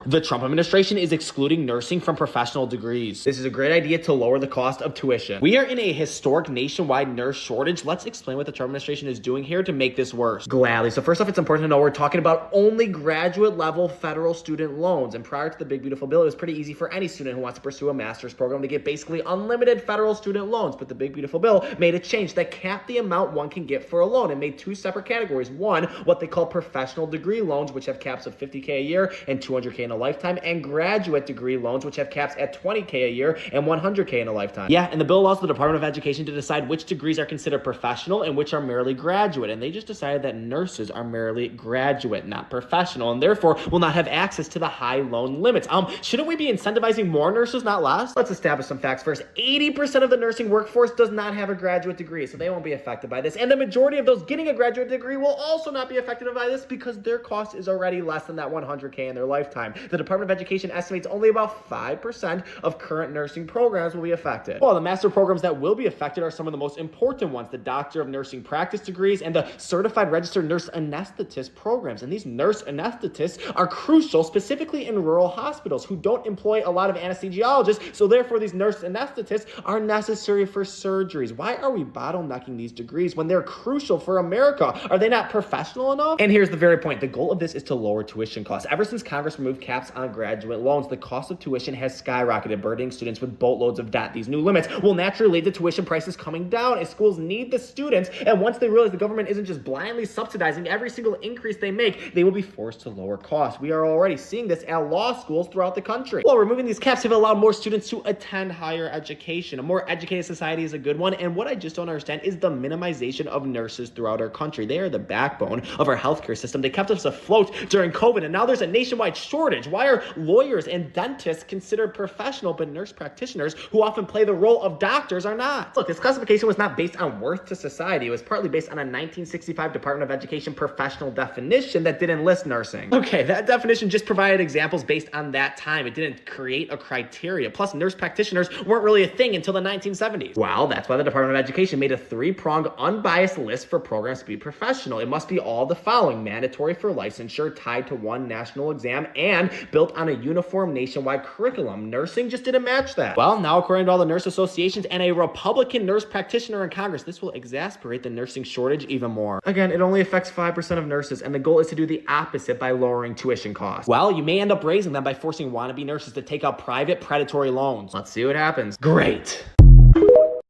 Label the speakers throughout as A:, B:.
A: The Trump administration is excluding nursing from professional degrees. This is a great idea to lower the cost of tuition. We are in a historic nationwide nurse shortage. Let's explain what the Trump administration is doing here to make this worse. Gladly. So first off, it's important to know we're talking about only graduate level federal student loans. And prior to the big beautiful bill, it was pretty easy for any student who wants to pursue a master's program to get basically unlimited federal student loans. But the big beautiful bill made a change that capped the amount one can get for a loan. It made two separate categories. One, what they call professional degree loans, which have caps of $50K a year and $200K in a lifetime, and graduate degree loans, which have caps at $20K a year and $100K in a lifetime. Yeah, and the bill allows the Department of Education to decide which degrees are considered professional and which are merely graduate. And they just decided that nurses are merely graduate, not professional, and therefore will not have access to the high loan limits. Shouldn't we be incentivizing more nurses, not less? Let's establish some facts first. 80% of the nursing workforce does not have a graduate degree, so they won't be affected by this. And the majority of those getting a graduate degree will also not be affected by this because their cost is already less than that $100K in their lifetime. The Department of Education estimates only about 5% of current nursing programs will be affected. Well, the master programs that will be affected are some of the most important ones: the Doctor of Nursing Practice degrees and the Certified Registered Nurse Anesthetist programs. And these nurse anesthetists are crucial, specifically in rural hospitals who don't employ a lot of anesthesiologists, so therefore these nurse anesthetists are necessary for surgeries. Why are we bottlenecking these degrees when they're crucial for America? Are they not professional enough? And here's the very point. The goal of this is to lower tuition costs. Ever since Congress removed caps on graduate loans, the cost of tuition has skyrocketed, burdening students with boatloads of debt. These new limits will naturally lead to tuition prices coming down as schools need the students, and once they realize the government isn't just blindly subsidizing every single increase they make, they will be forced to lower costs. We are already seeing this at law schools throughout the country. Well, removing these caps have allowed more students to attend higher education. A more educated society is a good one, and what I just don't understand is the minimization of nurses throughout our country. They are the backbone of our healthcare system. They kept us afloat during COVID, and now there's a nationwide shortage. Why are lawyers and dentists considered professional, but nurse practitioners, who often play the role of doctors, are not? Look, this classification was not based on worth to society. It was partly based on a 1965 Department of Education professional definition that didn't list nursing. Okay, that definition just provided examples based on that time. It didn't create a criteria. Plus, nurse practitioners weren't really a thing until the 1970s. Well, that's why the Department of Education made a three-pronged unbiased list for programs to be professional. It must be all the following: mandatory for licensure, tied to one national exam, and built on a uniform nationwide curriculum. Nursing just didn't match that. Well, now according to all the nurse associations and a Republican nurse practitioner in Congress, this will exacerbate the nursing shortage even more. Again, it only affects 5% of nurses, and the goal is to do the opposite by lowering tuition costs. Well, you may end up raising them by forcing wannabe nurses to take out private predatory loans. Let's see what happens. Great.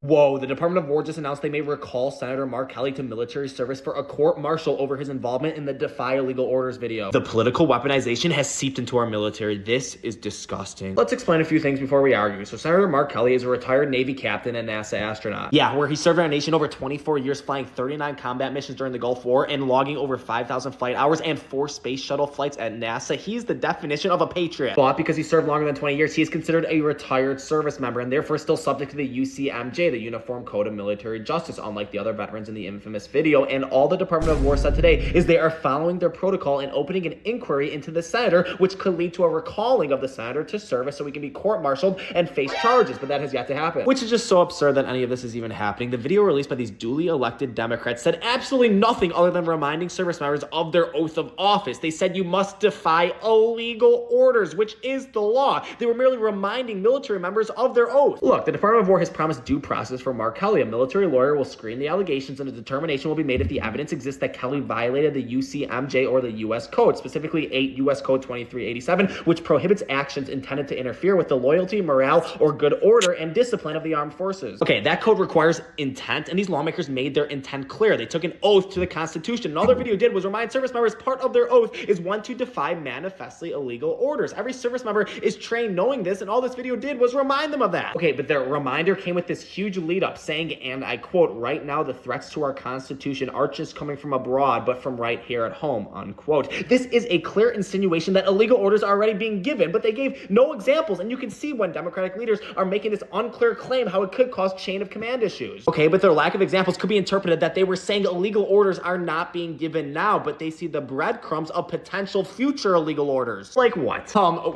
A: Whoa, the Department of War just announced they may recall Senator Mark Kelly to military service for a court-martial over his involvement in the Defy Illegal Orders video. The political weaponization has seeped into our military. This is disgusting. Let's explain a few things before we argue. So Senator Mark Kelly is a retired Navy captain and NASA astronaut. Yeah, where he served our nation over 24 years, flying 39 combat missions during the Gulf War and logging over 5,000 flight hours and 4 space shuttle flights at NASA. He's the definition of a patriot. But because he served longer than 20 years, he is considered a retired service member and therefore still subject to the UCMJ, the Uniform Code of Military Justice, unlike the other veterans in the infamous video. And all the Department of War said today is they are following their protocol and opening an inquiry into the senator, which could lead to a recalling of the senator to service so he can be court-martialed and face charges. But that has yet to happen, which is just so absurd that any of this is even happening. The video released by these duly elected Democrats said absolutely nothing other than reminding service members of their oath of office. They said you must defy illegal orders, which is the law. They were merely reminding military members of their oath. Look, the Department of War has promised due process for Mark Kelly. A military lawyer will screen the allegations and a determination will be made if the evidence exists that Kelly violated the UCMJ or the U.S. Code, specifically 8 U.S. Code 2387, which prohibits actions intended to interfere with the loyalty, morale, or good order and discipline of the armed forces. Okay, that code requires intent, and these lawmakers made their intent clear. They took an oath to the Constitution, and all their video did was remind service members part of their oath is one to defy manifestly illegal orders. Every service member is trained knowing this, and all this video did was remind them of that. Okay, but their reminder came with this huge lead up saying, and I quote, "Right now the threats to our Constitution aren't just coming from abroad, but from right here at home," unquote. This is a clear insinuation that illegal orders are already being given, but they gave no examples, and you can see when Democratic leaders are making this unclear claim how it could cause chain of command issues. Okay, but their lack of examples could be interpreted that they were saying illegal orders are not being given now, but they see the breadcrumbs of potential future illegal orders. Like what?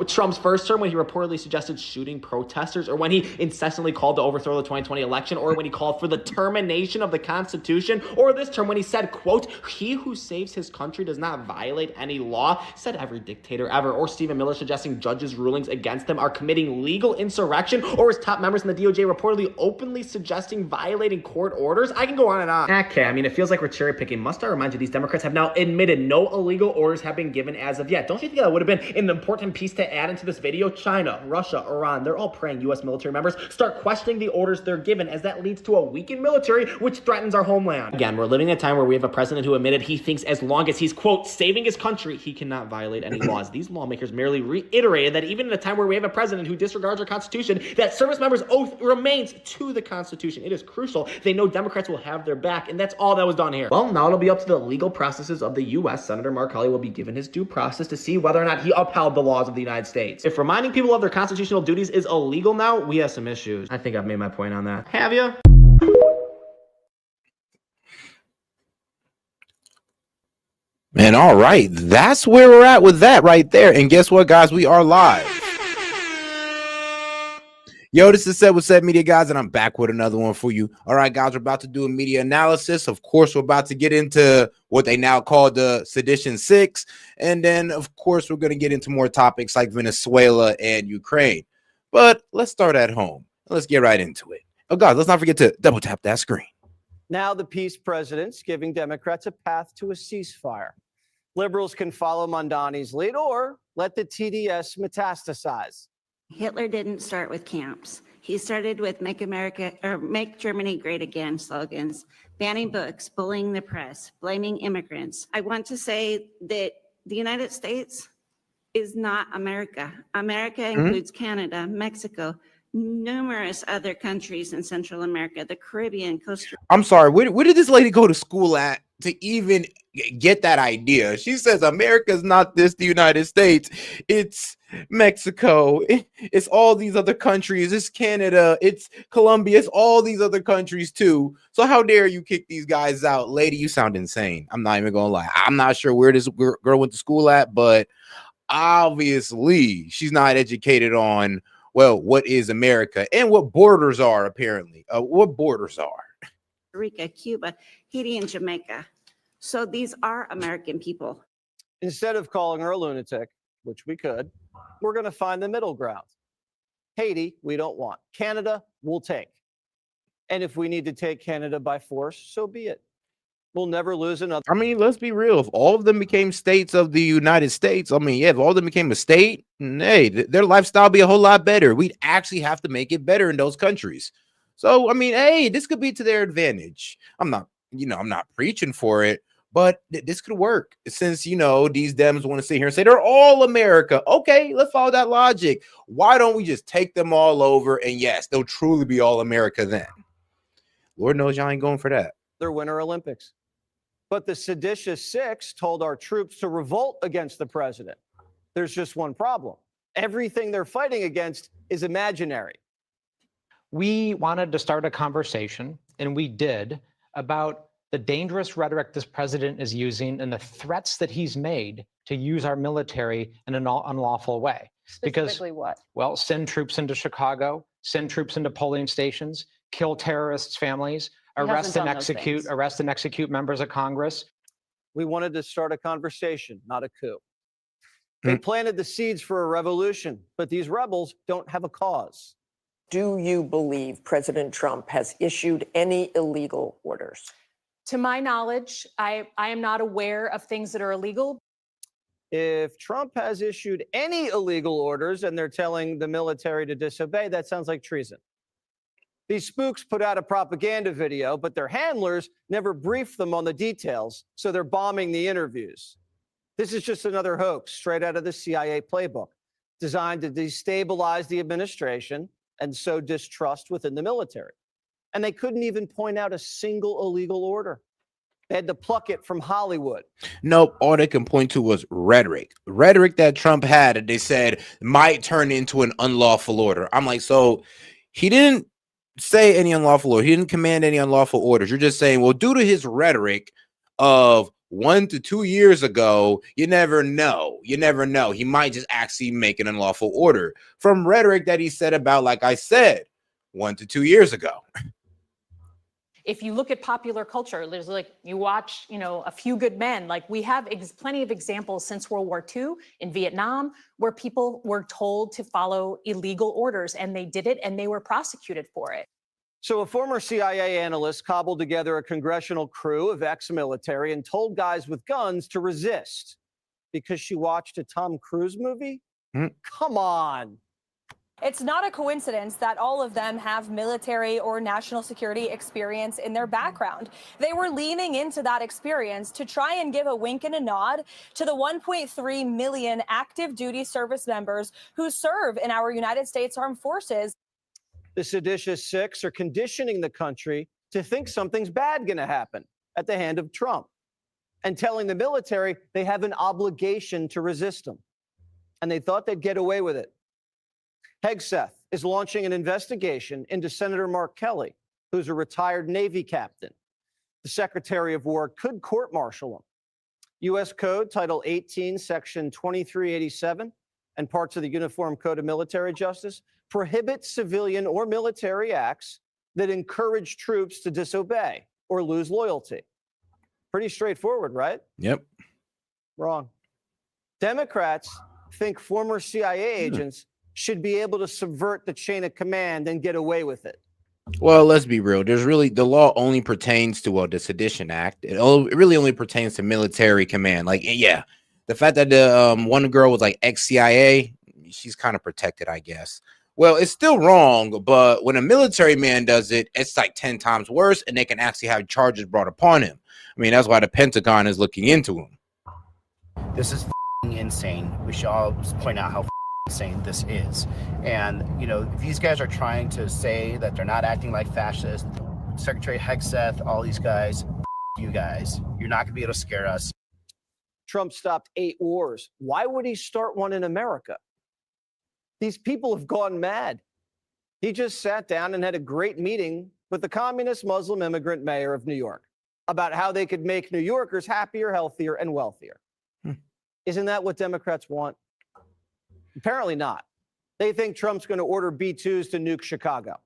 A: Trump's first term when he reportedly suggested shooting protesters, or when he incessantly called to overthrow the 2020 election, or when he called for the termination of the Constitution, or this term when he said, quote, "He who saves his country does not violate any law," said every dictator ever, or Stephen Miller suggesting judges' rulings against them are committing legal insurrection, or his top members in the DOJ reportedly openly suggesting violating court orders. I can go on and on. Okay, I mean, it feels like we're cherry picking. Must I remind you, these Democrats have now admitted no illegal orders have been given as of yet. Don't you think that would have been an important piece to add into this video? China, Russia, Iran, they're all praying U.S. military members start questioning the orders they're given, as that leads to a weakened military, which threatens our homeland. Again, we're living in a time where we have a president who admitted he thinks as long as he's, quote, saving his country, he cannot violate any laws. These lawmakers merely reiterated that even in a time where we have a president who disregards our Constitution, that service members' oath remains to the Constitution. It is crucial. They know Democrats will have their back, and that's all that was done here. Well, now it'll be up to the legal processes of the U.S. Senator Mark Kelly will be given his due process to see whether or not he upheld the laws of the United States. If reminding people of their constitutional duties is illegal now, we have some issues. I think I've made my point on that. Have you?
B: Man, all right. That's where we're at with that right there. And guess what, guys? We are live. Yo, this is S.E.T with S.E.T Media, guys, and I'm back with another one for you. All right, guys, we're about to do a media analysis. Of course, we're about to get into what they now call the Sedition 6. And then, of course, we're going to get into more topics like Venezuela and Ukraine. But let's start at home. Let's get right into it. Oh, guys, let's not forget to double tap that screen.
C: Now the peace president's giving Democrats a path to a ceasefire. Liberals can follow Mondani's lead or let the TDS metastasize.
D: Hitler didn't start with camps. He started with Make America or Make Germany Great Again slogans, banning books, bullying the press, blaming immigrants. I want to say that the United States is not America. America includes Canada, Mexico, numerous other countries in Central America, the Caribbean, Costa Rica.
B: I'm sorry, where did this lady go to school at to even get that idea? She says America's not the United States, it's Mexico, it's all these other countries, it's Canada, it's Colombia, it's all these other countries too. So how dare you kick these guys out? Lady, you sound insane. I'm not even gonna lie. I'm not sure where this girl went to school at, but obviously she's not educated on, well, what is America and what borders are, apparently. What borders are.
D: Rica, Cuba, Haiti, and Jamaica. So these are American people.
C: Instead of calling her a lunatic, which we could, we're going to find the middle ground. Haiti, we don't want. Canada, we'll take. And if we need to take Canada by force, so be it. We'll never lose another.
B: I mean, let's be real. If all of them became states of the United States, I mean, yeah, if all of them became a state, hey, their lifestyle would be a whole lot better. We'd actually have to make it better in those countries. So, I mean, hey, this could be to their advantage. I'm not preaching for it, but this could work since, these Dems want to sit here and say they're all America. Okay, let's follow that logic. Why don't we just take them all over? And yes, they'll truly be all America then. Lord knows y'all ain't going for that.
C: Their Winter Olympics. But the seditious six told our troops to revolt against the president. There's just one problem. Everything they're fighting against is imaginary.
E: We wanted to start a conversation, and we did, about the dangerous rhetoric this president is using and the threats that he's made to use our military in an unlawful way.
F: Specifically what?
E: Well, send troops into Chicago, send troops into polling stations, kill terrorists' families, arrest and execute members of Congress.
C: We wanted to start a conversation, not a coup. They planted the seeds for a revolution, but these rebels don't have a cause.
F: Do you believe President Trump has issued any illegal orders?
G: To my knowledge, I am not aware of things that are illegal.
C: If Trump has issued any illegal orders and they're telling the military to disobey, that sounds like treason. These spooks put out a propaganda video, but their handlers never briefed them on the details, so they're bombing the interviews. This is just another hoax straight out of the CIA playbook, designed to destabilize the administration and sow distrust within the military. And they couldn't even point out a single illegal order. They had to pluck it from Hollywood.
B: Nope, all they can point to was rhetoric. Rhetoric that Trump had, and they said might turn into an unlawful order. I'm like, so he didn't say any unlawful order. He didn't command any unlawful orders. You're just saying, well, due to his rhetoric of 1 to 2 years ago, you never know. You never know. He might just actually make an unlawful order from rhetoric that he said about, like I said, 1 to 2 years ago.
G: If you look at popular culture, there's like, you watch, A Few Good Men, like we have plenty of examples since World War II in Vietnam where people were told to follow illegal orders and they did it and they were prosecuted for it.
C: So a former CIA analyst cobbled together a congressional crew of ex-military and told guys with guns to resist because she watched a Tom Cruise movie? Come on.
H: It's not a coincidence that all of them have military or national security experience in their background. They were leaning into that experience to try and give a wink and a nod to the 1.3 million active duty service members who serve in our United States Armed Forces.
C: The seditious six are conditioning the country to think something's bad going to happen at the hand of Trump and telling the military they have an obligation to resist him. And they thought they'd get away with it. Hegseth is launching an investigation into Senator Mark Kelly, who's a retired Navy captain. The Secretary of War could court-martial him. U.S. Code, Title 18, Section 2387, and parts of the Uniform Code of Military Justice prohibit civilian or military acts that encourage troops to disobey or lose loyalty. Pretty straightforward, right?
B: Yep.
C: Wrong. Democrats think former CIA agents should be able to subvert the chain of command and get away with it.
B: Well, let's be real. The law only pertains to the Sedition Act. It really only pertains to military command. Like, yeah, the fact that the one girl was like ex-CIA, she's kind of protected, I guess. Well, it's still wrong, but when a military man does it, it's like 10 times worse, and they can actually have charges brought upon him. I mean, that's why the Pentagon is looking into him.
I: This is insane. We should all point out how insane this is. And, if these guys are trying to say that they're not acting like fascists, Secretary Hegseth, all these guys, you guys, you're not going to be able to scare us.
C: Trump stopped 8 wars. Why would he start one in America? These people have gone mad. He just sat down and had a great meeting with the communist Muslim immigrant mayor of New York about how they could make New Yorkers happier, healthier, and wealthier. Isn't that what Democrats want? Apparently not. They think Trump's going to order B-2s to nuke Chicago.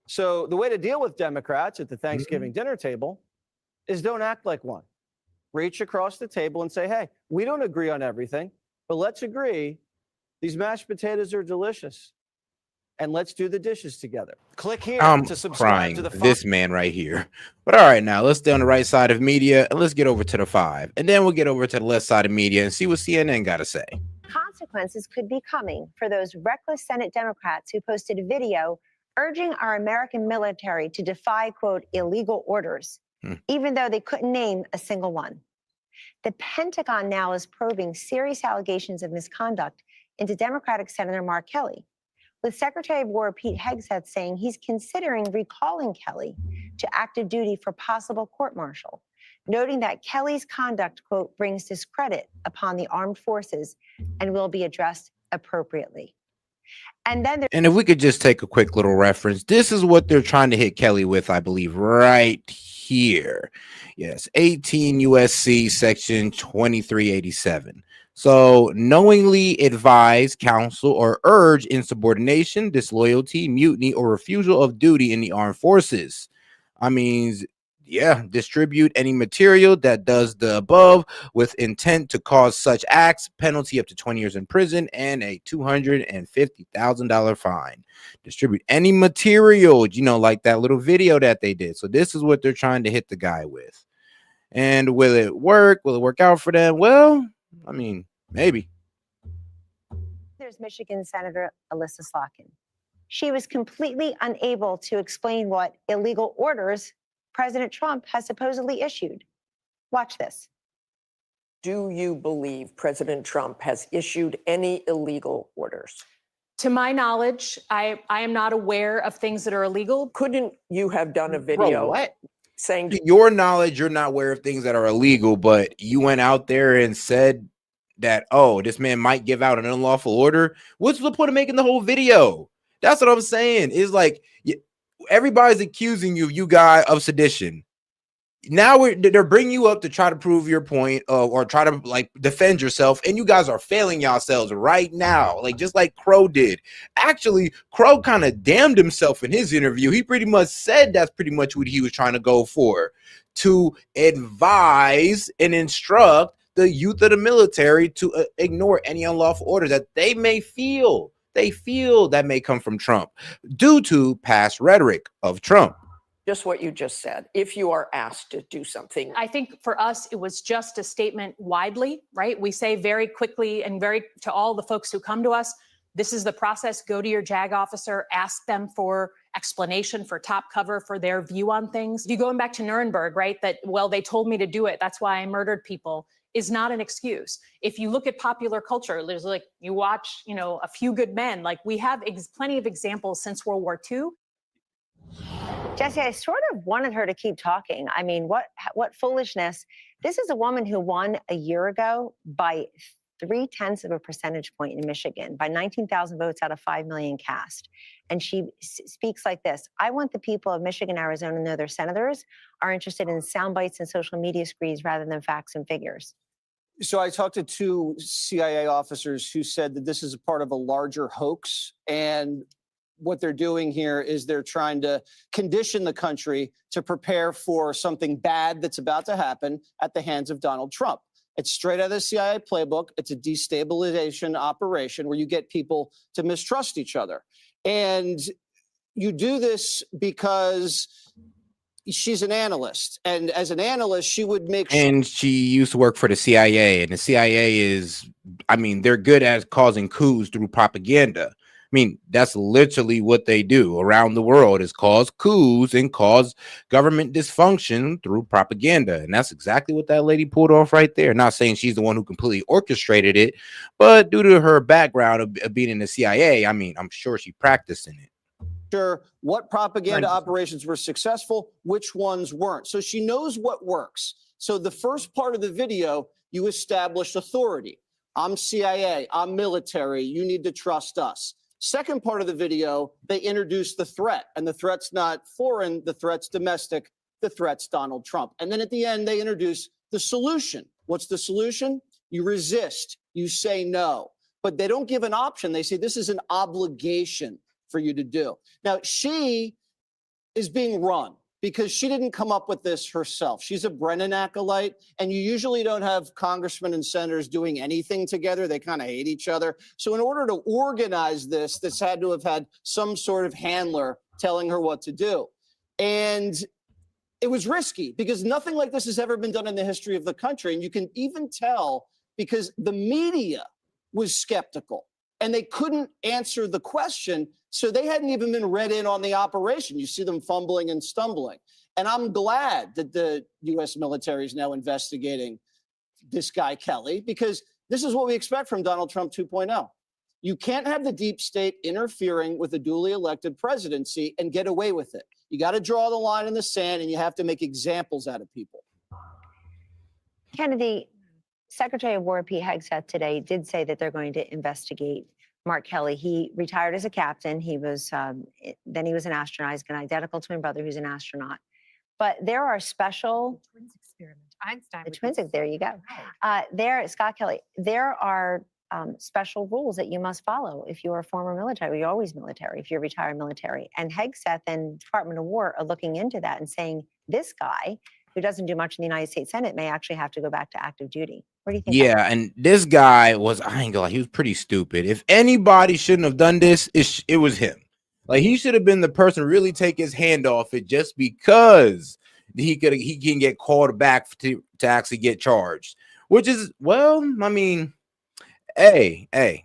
C: So the way to deal with Democrats at the Thanksgiving dinner table is don't act like one. Reach across the table and say, hey, we don't agree on everything, but let's agree these mashed potatoes are delicious. And let's do the dishes together. Click here to subscribe to the
B: this man right here. But all right, now let's stay on the right side of media and let's get over to the 5. And then we'll get over to the left side of media and see what CNN got to say.
J: Consequences could be coming for those reckless Senate Democrats who posted a video urging our American military to defy, quote, illegal orders, even though they couldn't name a single one. The Pentagon now is probing serious allegations of misconduct into Democratic Senator Mark Kelly, with Secretary of War Pete Hegseth saying he's considering recalling Kelly to active duty for possible court-martial, noting that Kelly's conduct, quote, brings discredit upon the armed forces and will be addressed appropriately. And
B: if we could just take a quick little reference, this is what they're trying to hit Kelly with, I believe, right here. Yes, 18 USC section 2387. So knowingly advise, counsel, or urge insubordination, disloyalty, mutiny, or refusal of duty in the armed forces. I mean, yeah, distribute any material that does the above with intent to cause such acts, penalty up to 20 years in prison and a $250,000 fine. Distribute any material, like that little video that they did. So this is what they're trying to hit the guy with. And will it work? Will it work out for them? Well, I mean, maybe.
J: There's Michigan Senator Alyssa Slotkin. She was completely unable to explain what illegal orders President Trump has supposedly issued. Watch this.
F: Do you believe President Trump has issued any illegal orders?
G: To my knowledge, I am not aware of things that are illegal.
F: Couldn't you have done a video saying,
B: to your knowledge, you're not aware of things that are illegal, but you went out there and said that, oh, this man might give out an unlawful order? What's the point of making the whole video? That's what I'm saying. It's like everybody's accusing you guys of sedition. now they're bringing you up to try to prove your point or try to like defend yourself, and you guys are failing yourselves right now, like just like Crow did. Actually, Crow kind of damned himself in his interview. He pretty much said that's pretty much what he was trying to go for, to advise and instruct the youth of the military to ignore any unlawful orders that they feel that may come from Trump due to past rhetoric of Trump.
F: Just what you just said. If you are asked to do something,
G: I think for us, it was just a statement widely, right? We say very quickly and to all the folks who come to us, this is the process. Go to your JAG officer, ask them for explanation, for top cover, for their view on things. You going back to Nuremberg, right? That, well, they told me to do it. That's why I murdered people, is not an excuse. If you look at popular culture, there's like, you watch, A Few Good Men, like we have plenty of examples since World War II.
J: Jesse, I sort of wanted her to keep talking. I mean, what foolishness. This is a woman who won a year ago by 0.3 of a percentage point in Michigan, by 19,000 votes out of 5 million cast. And she speaks like this: I want the people of Michigan, Arizona to know their senators are interested in sound bites and social media screeds rather than facts and figures.
C: So I talked to 2 CIA officers who said that this is a part of a larger hoax, and what they're doing here is they're trying to condition the country to prepare for something bad that's about to happen at the hands of Donald Trump. It's straight out of the CIA playbook. It's a destabilization operation where you get people to mistrust each other. And you do this because she's an analyst. And as an analyst, she would make sure.
B: And she used to work for the CIA. And the CIA is, they're good at causing coups through propaganda. That's literally what they do around the world, is cause coups and cause government dysfunction through propaganda. And that's exactly what that lady pulled off right there. Not saying she's the one who completely orchestrated it, but due to her background of being in the CIA, I'm sure she practiced in it.
C: Sure what propaganda operations were successful, which ones weren't. So she knows what works. So the first part of the video, you establish authority. I'm CIA, I'm military, you need to trust us. Second part of the video, they introduce the threat, and the threat's not foreign, the threat's domestic, the threat's Donald Trump. And then at the end, they introduce the solution. What's the solution? You resist, you say no, but they don't give an option. They say this is an obligation for you to do. Now, she is being run because she didn't come up with this herself. She's a Brennan acolyte, and you usually don't have congressmen and senators doing anything together. They kind of hate each other. So in order to organize this had to have had some sort of handler telling her what to do. And it was risky because nothing like this has ever been done in the history of the country. And you can even tell because the media was skeptical and they couldn't answer the question. So they hadn't even been read in on the operation. You see them fumbling and stumbling. And I'm glad that the U.S. military is now investigating this guy, Kelly, because this is what we expect from Donald Trump 2.0. You can't have the deep state interfering with a duly elected presidency and get away with it. You got to draw the line in the sand, and you have to make examples out of people.
J: Kennedy, Secretary of War Pete Hegseth today did say that they're going to investigate Mark Kelly. He retired as a captain. He was then he was an astronaut. He's got an identical twin brother who's an astronaut. But there are special
K: twins experiment. Einstein.
J: The twins. There you go. Scott Kelly. There are special rules that you must follow if you're a former military. You're always military if you're retired military. And Hegseth and Department of War are looking into that and saying this guy, who doesn't do much in the United States Senate, may actually have to go back to active duty. What do you think?
B: Yeah, and this guy was, I ain't gonna lie, he was pretty stupid. If anybody shouldn't have done this, it was him. Like, he should have been the person to really take his hand off it just because he can get called back to actually get charged. Which is, well, I mean, hey.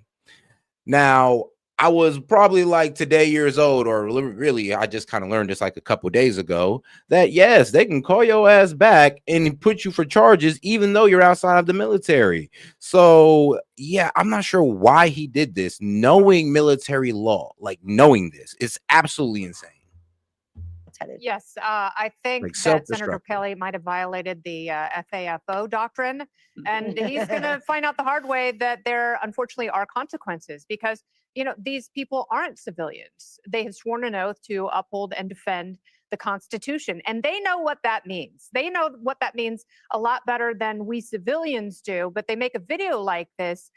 B: Now, I was probably like today years old, or really, I just kind of learned this like a couple days ago, that yes, they can call your ass back and put you for charges, even though you're outside of the military. So yeah, I'm not sure why he did this, knowing military law, like knowing this, it's absolutely insane.
K: Yes, I think
B: Like
K: that Senator Kelly might have violated the FAFO doctrine, and he's going to find out the hard way that there unfortunately are consequences because these people aren't civilians. They have sworn an oath to uphold and defend the Constitution, and they know what that means. They know what that means a lot better than we civilians do, but they make a video like this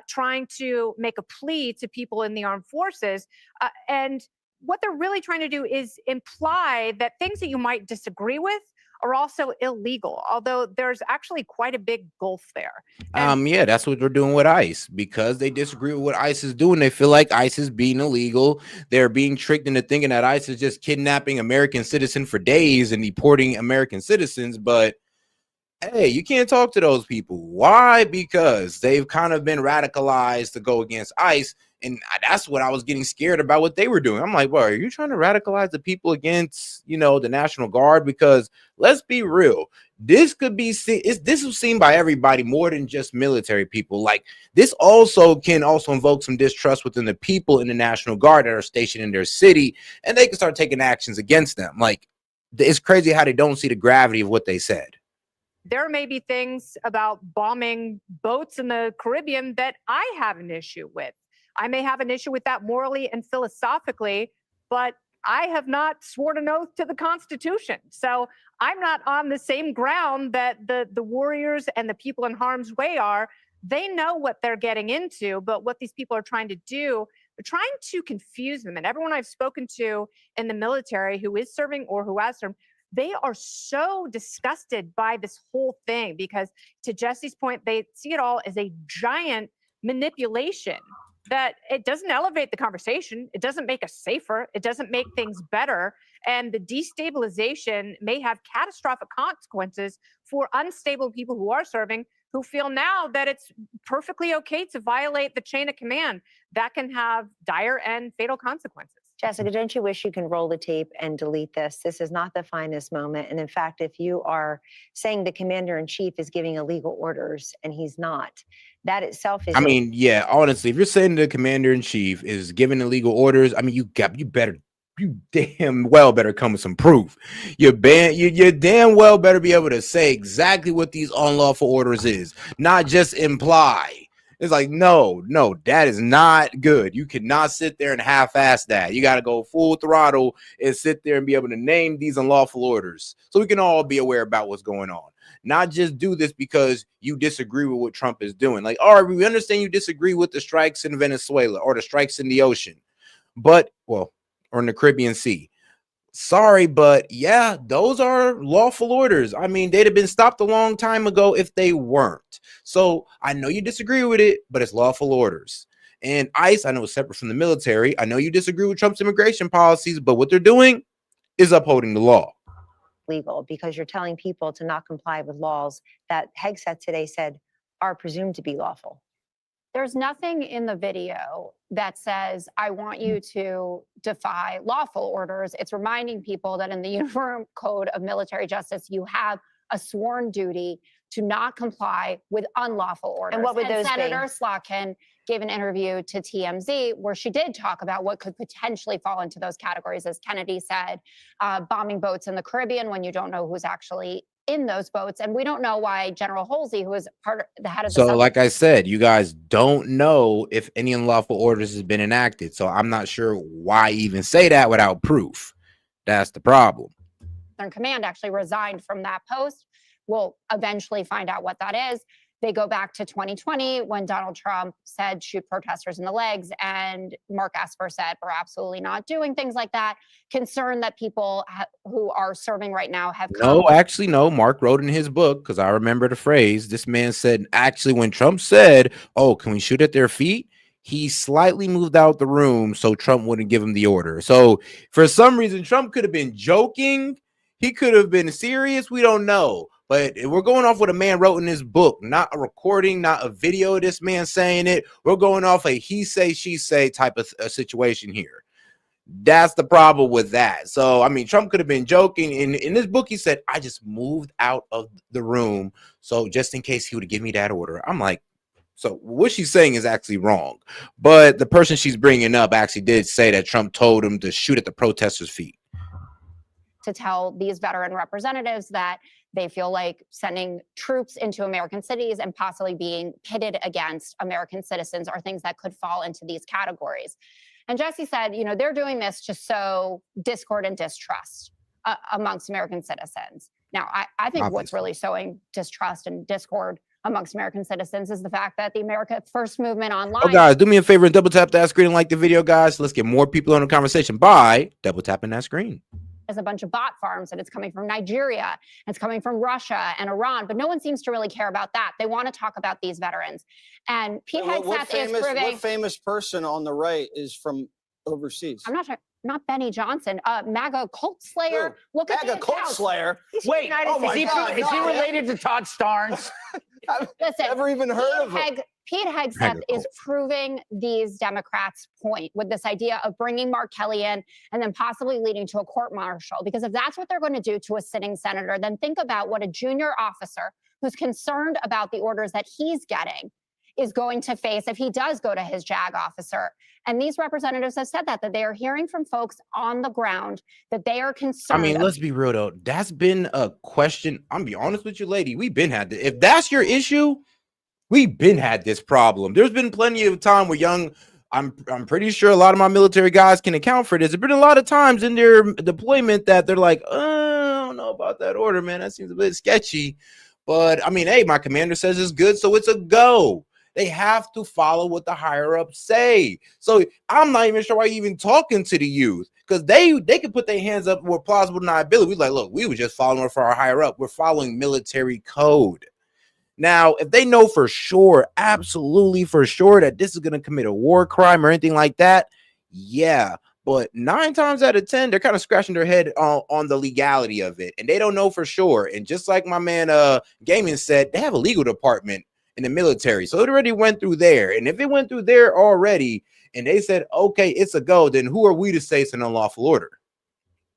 K: trying to make a plea to people in the armed forces. And what they're really trying to do is imply that things that you might disagree with are also illegal, although there's actually quite a big gulf there.
B: Yeah, that's what they're doing with ICE, because they disagree with what ICE is doing. They feel like ICE is being illegal. They're being tricked into thinking that ICE is just kidnapping American citizens for days and deporting American citizens. But hey, you can't talk to those people. Why? Because they've kind of been radicalized to go against ICE. And that's what I was getting scared about what they were doing. I'm like, well, are you trying to radicalize the people against, the National Guard? Because let's be real, this could be this is seen by everybody more than just military people. Like, this can also invoke some distrust within the people in the National Guard that are stationed in their city, and they can start taking actions against them. Like, it's crazy how they don't see the gravity of what they said.
K: There may be things about bombing boats in the Caribbean that I have an issue with. I may have an issue with that morally and philosophically, but I have not sworn an oath to the Constitution. So I'm not on the same ground that the warriors and the people in harm's way are. They know what they're getting into, but what these people are trying to do, they're trying to confuse them. And everyone I've spoken to in the military who is serving or who has served, they are so disgusted by this whole thing because, to Jesse's point, they see it all as a giant manipulation that it doesn't elevate the conversation. It doesn't make us safer. It doesn't make things better. And the destabilization may have catastrophic consequences for unstable people who are serving, who feel now that it's perfectly okay to violate the chain of command. That can have dire and fatal consequences.
J: Jessica, don't you wish you can roll the tape and delete this? This is not the finest moment. And in fact, if you are saying the commander-in-chief is giving illegal orders and he's not, that itself is...
B: yeah, honestly, if you're saying the commander-in-chief is giving illegal orders, you damn well better come with some proof. You damn well better be able to say exactly what these unlawful orders is, not just imply. It's like, no, that is not good. You cannot sit there and half-ass that. You got to go full throttle and sit there and be able to name these unlawful orders so we can all be aware about what's going on. Not just do this because you disagree with what Trump is doing. Like, all right, we understand you disagree with the strikes in Venezuela or the strikes in the ocean, or in the Caribbean Sea. Sorry, but yeah, those are lawful orders. They'd have been stopped a long time ago if they weren't. So I know you disagree with it, but it's lawful orders. And ICE, I know, is separate from the military. I know you disagree with Trump's immigration policies, but what they're doing is upholding the law.
J: Legal, because you're telling people to not comply with laws that Hegseth today said are presumed to be lawful.
L: There's nothing in the video that says, I want you to defy lawful orders. It's reminding people that in the Uniform Code of Military Justice, you have a sworn duty to not comply with unlawful orders.
J: And what would those
L: Senator
J: be?
L: Slotkin gave an interview to TMZ where she did talk about what could potentially fall into those categories. As Kennedy said, bombing boats in the Caribbean when you don't know who's actually in those boats. And we don't know why General Halsey, who was the head of the...
B: So like I said, you guys don't know if any unlawful orders has been enacted. So I'm not sure why even say that without proof. That's the problem.
L: Command actually resigned from that post. We'll eventually find out what that is. They go back to 2020 when Donald Trump said shoot protesters in the legs, and Mark Esper said we're absolutely not doing things like that. Concerned that people who are serving right now have
B: No. Mark wrote in his book, because I remember the phrase. This man said, actually, when Trump said, "Oh, can we shoot at their feet?" he slightly moved out the room so Trump wouldn't give him the order. So for some reason, Trump could have been joking. He could have been serious. We don't know. But we're going off what a man wrote in his book, not a recording, not a video of this man saying it. We're going off a he say, she say type of a situation here. That's the problem with that. So, Trump could have been joking. In this book, he said, I just moved out of the room. So just in case he would give me that order. I'm like, so what she's saying is actually wrong. But the person she's bringing up actually did say that Trump told him to shoot at the protesters' feet.
L: to tell these veteran representatives that they feel like sending troops into American cities and possibly being pitted against American citizens are things that could fall into these categories. And Jesse said, you know, they're doing this to sow discord and distrust amongst American citizens. Now, I think what's really sowing distrust and discord amongst American citizens is the fact that the America First movement online.
B: Oh, guys, do me a favor and double tap that screen and like the video, guys. Let's get more people on the conversation by double tapping that screen.
L: As a bunch of bot farms, and it's coming from Nigeria, and it's coming from Russia and Iran, but no one seems to really care about that. They want to talk about these veterans. And Pete Hegseth is proving.
C: What famous person on the right is from overseas?
L: I'm not sure. Not Benny Johnson, MAGA cult slayer. Look at
C: MAGA cult slayer.
M: Wait, is he related to Todd Starnes?
L: Listen,
C: never even heard of him.
L: Pete Hegseth is proving these Democrats' point with this idea of bringing Mark Kelly in and then possibly leading to a court martial. Because if that's what they're going to do to a sitting senator, then think about what a junior officer who's concerned about the orders that he's getting is going to face if he does go to his JAG officer. And these representatives have said that they are hearing from folks on the ground that they are concerned.
B: I mean, let's be real though. That's been a question. I'm be honest with you, lady. We've been had this. If that's your issue, we've been had this problem. There's been plenty of time where I'm pretty sure a lot of my military guys can account for this. There's been a lot of times in their deployment that they're like, I don't know about that order, man. That seems a bit sketchy. But I mean, hey, my commander says it's good, so it's a go. They have to follow what the higher ups say. So I'm not even sure why you're even talking to the youth, because they could put their hands up with plausible deniability. We're like, look, we were just following for our higher up. We're following military code. Now, if they know for sure, absolutely for sure, that this is going to commit a war crime or anything like that, yeah. But 9 times out of 10, they're kind of scratching their head on the legality of it, and they don't know for sure. And just like my man Gaming said, they have a legal department in the military, so it already went through there. And if it went through there already and they said, okay, it's a go, then who are we to say it's an unlawful order?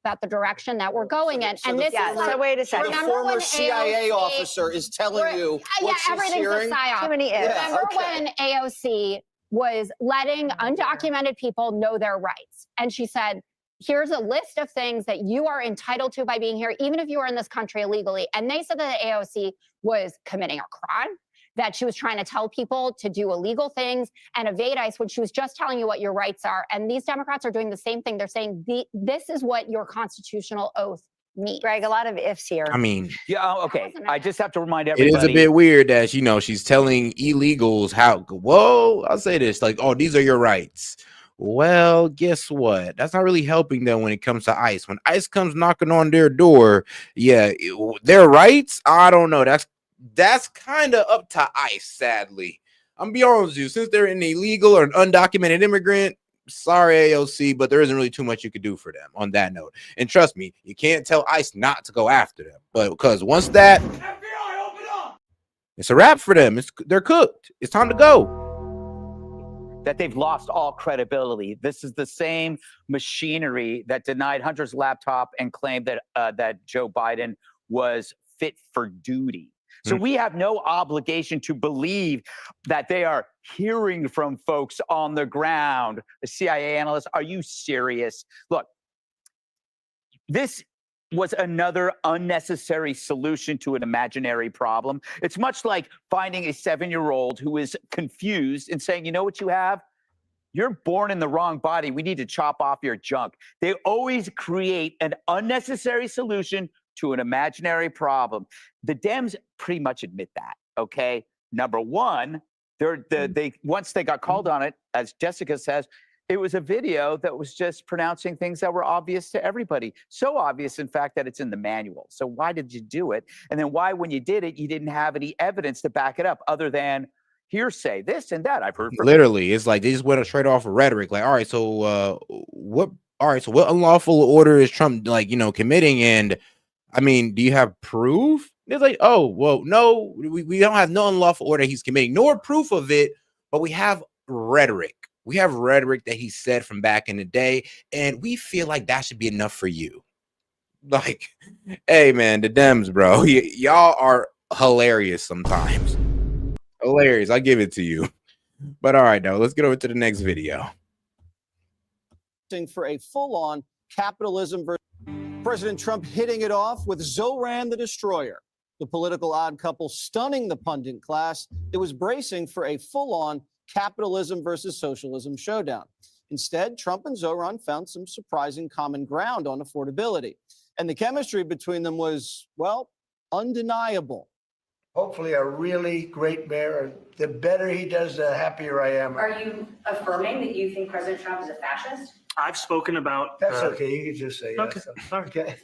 L: About the direction that we're going in. And this is
J: so wait a second.
C: The former CIA officer is telling you what she's hearing.
J: Too many ifs.
L: Remember when AOC was letting undocumented people know their rights, and she said, here's a list of things that you are entitled to by being here, even if you are in this country illegally. And they said that the AOC was committing a crime, that she was trying to tell people to do illegal things and evade ICE when she was just telling you what your rights are. And these Democrats are doing the same thing. They're saying this is what your constitutional oath means.
J: Greg, a lot of ifs here.
B: I mean,
M: yeah, okay. I just have to remind everybody.
B: It is a bit weird that, she's telling illegals I'll say this, like, oh, these are your rights. Well, guess what? That's not really helping them when it comes to ICE. When ICE comes knocking on their door, their rights, I don't know. That's kind of up to ICE, sadly. I'm be honest with you, since they're an illegal or an undocumented immigrant, sorry, AOC, but there isn't really too much you could do for them on that note. And trust me, you can't tell ICE not to go after them. But because once that, FBI, open up! It's a wrap for them. They're cooked. It's time to go.
M: That they've lost all credibility. This is the same machinery that denied Hunter's laptop and claimed that Joe Biden was fit for duty. So we have no obligation to believe that they are hearing from folks on the ground. The CIA analysts, are you serious? Look, this was another unnecessary solution to an imaginary problem. It's much like finding a 7-year-old who is confused and saying, you know what you have? You're born in the wrong body. We need to chop off your junk. They always create an unnecessary solution to an imaginary problem. The Dems pretty much admit that, okay? Number one, they once they got called on it, as Jessica says, it was a video that was just pronouncing things that were obvious to everybody. So obvious, in fact, that it's in the manual. So why did you do it? And then why, when you did it, you didn't have any evidence to back it up other than hearsay, this and that I've heard from.
B: Literally, it's like they just went straight off of rhetoric. Like, all right, so what unlawful order is Trump committing? And I mean, do you have proof? They're like, oh, well, no, we don't have no unlawful order he's committing, nor proof of it, but we have rhetoric. We have rhetoric that he said from back in the day, and we feel like that should be enough for you. Like, hey, man, the Dems, bro, y'all are hilarious sometimes. Hilarious, I give it to you. But all right, now let's get over to the next video.
C: For a full-on capitalism versus President Trump hitting it off with Zoran the Destroyer, the political odd couple stunning the pundit class that was bracing for a full-on capitalism versus socialism showdown. Instead, Trump and Zoran found some surprising common ground on affordability. And the chemistry between them was, well, undeniable.
N: Hopefully a really great mayor. The better he does, the happier I am.
O: Are you affirming that you think President Trump is a fascist?
P: I've spoken about.
N: That's okay. You can just say yes. Okay.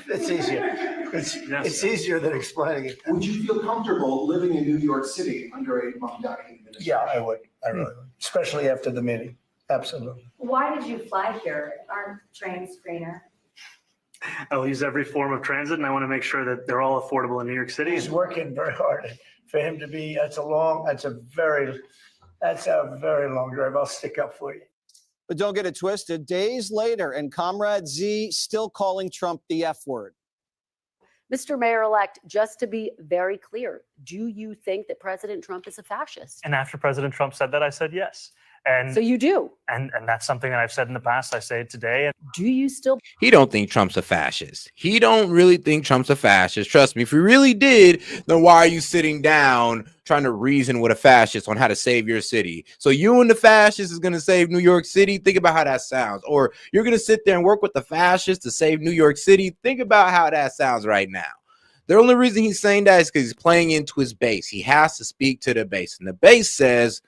N: It's easier. It's easier than explaining it.
Q: Would you feel comfortable living in New York City under a Mamdani administration?
N: Yeah, I would. I really would. Especially after the meeting. Absolutely.
O: Why did you fly here? Aren't trains greener?
P: I'll use every form of transit, and I want to make sure that they're all affordable in New York City.
N: He's working very hard. For him to be, that's a very long drive. I'll stick up for you.
C: But don't get it twisted. Days later, and Comrade Z still calling Trump the F word.
R: Mr. Mayor-elect, just to be very clear, do you think that President Trump is a fascist?
P: And after President Trump said that, I said yes. And
R: so you do.
P: And that's something that I've said in the past. I say it today. And
R: do you still?
B: He don't think Trump's a fascist. He don't really think Trump's a fascist. Trust me, if he really did, then why are you sitting down trying to reason with a fascist on how to save your city? So you and the fascist is going to save New York City? Think about how that sounds. Or you're going to sit there and work with the fascist to save New York City? Think about how that sounds right now. The only reason he's saying that is because he's playing into his base. He has to speak to the base. And the base says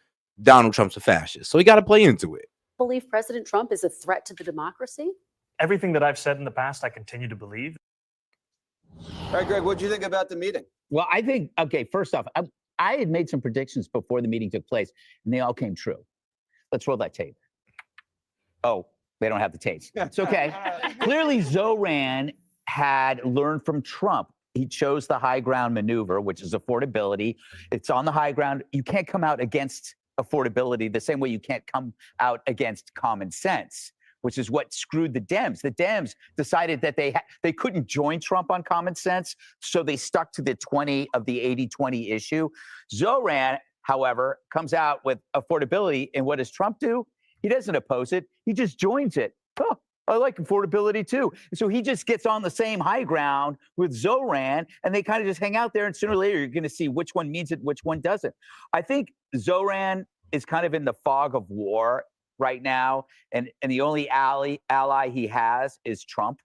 B: Donald Trump's a fascist. So he got to play into it.
R: Believe President Trump is a threat to the democracy?
P: everything that I've said in the past, I continue to believe.
C: All right, Greg, what do you think about the meeting?
M: Well, I think, okay, first off, I had made some predictions before the meeting took place, and they all came true. Let's roll that tape. Oh, they don't have the tapes. It's okay. Clearly, Zoran had learned from Trump. He chose the high ground maneuver, which is affordability. It's on the high ground. You can't come out against affordability the same way you can't come out against common sense, which is what screwed the Dems. The Dems decided that they couldn't join Trump on common sense, so they stuck to the 20 of the 80-20 issue. Zoran, however, comes out with affordability, and what does Trump do? He doesn't oppose it. He just joins it. Oh, I like affordability too. So he just gets on the same high ground with Zoran, and they kind of just hang out there, and sooner or later you're going to see which one means it, which one doesn't. I think Zoran is kind of in the fog of war right now, and the only ally he has is Trump.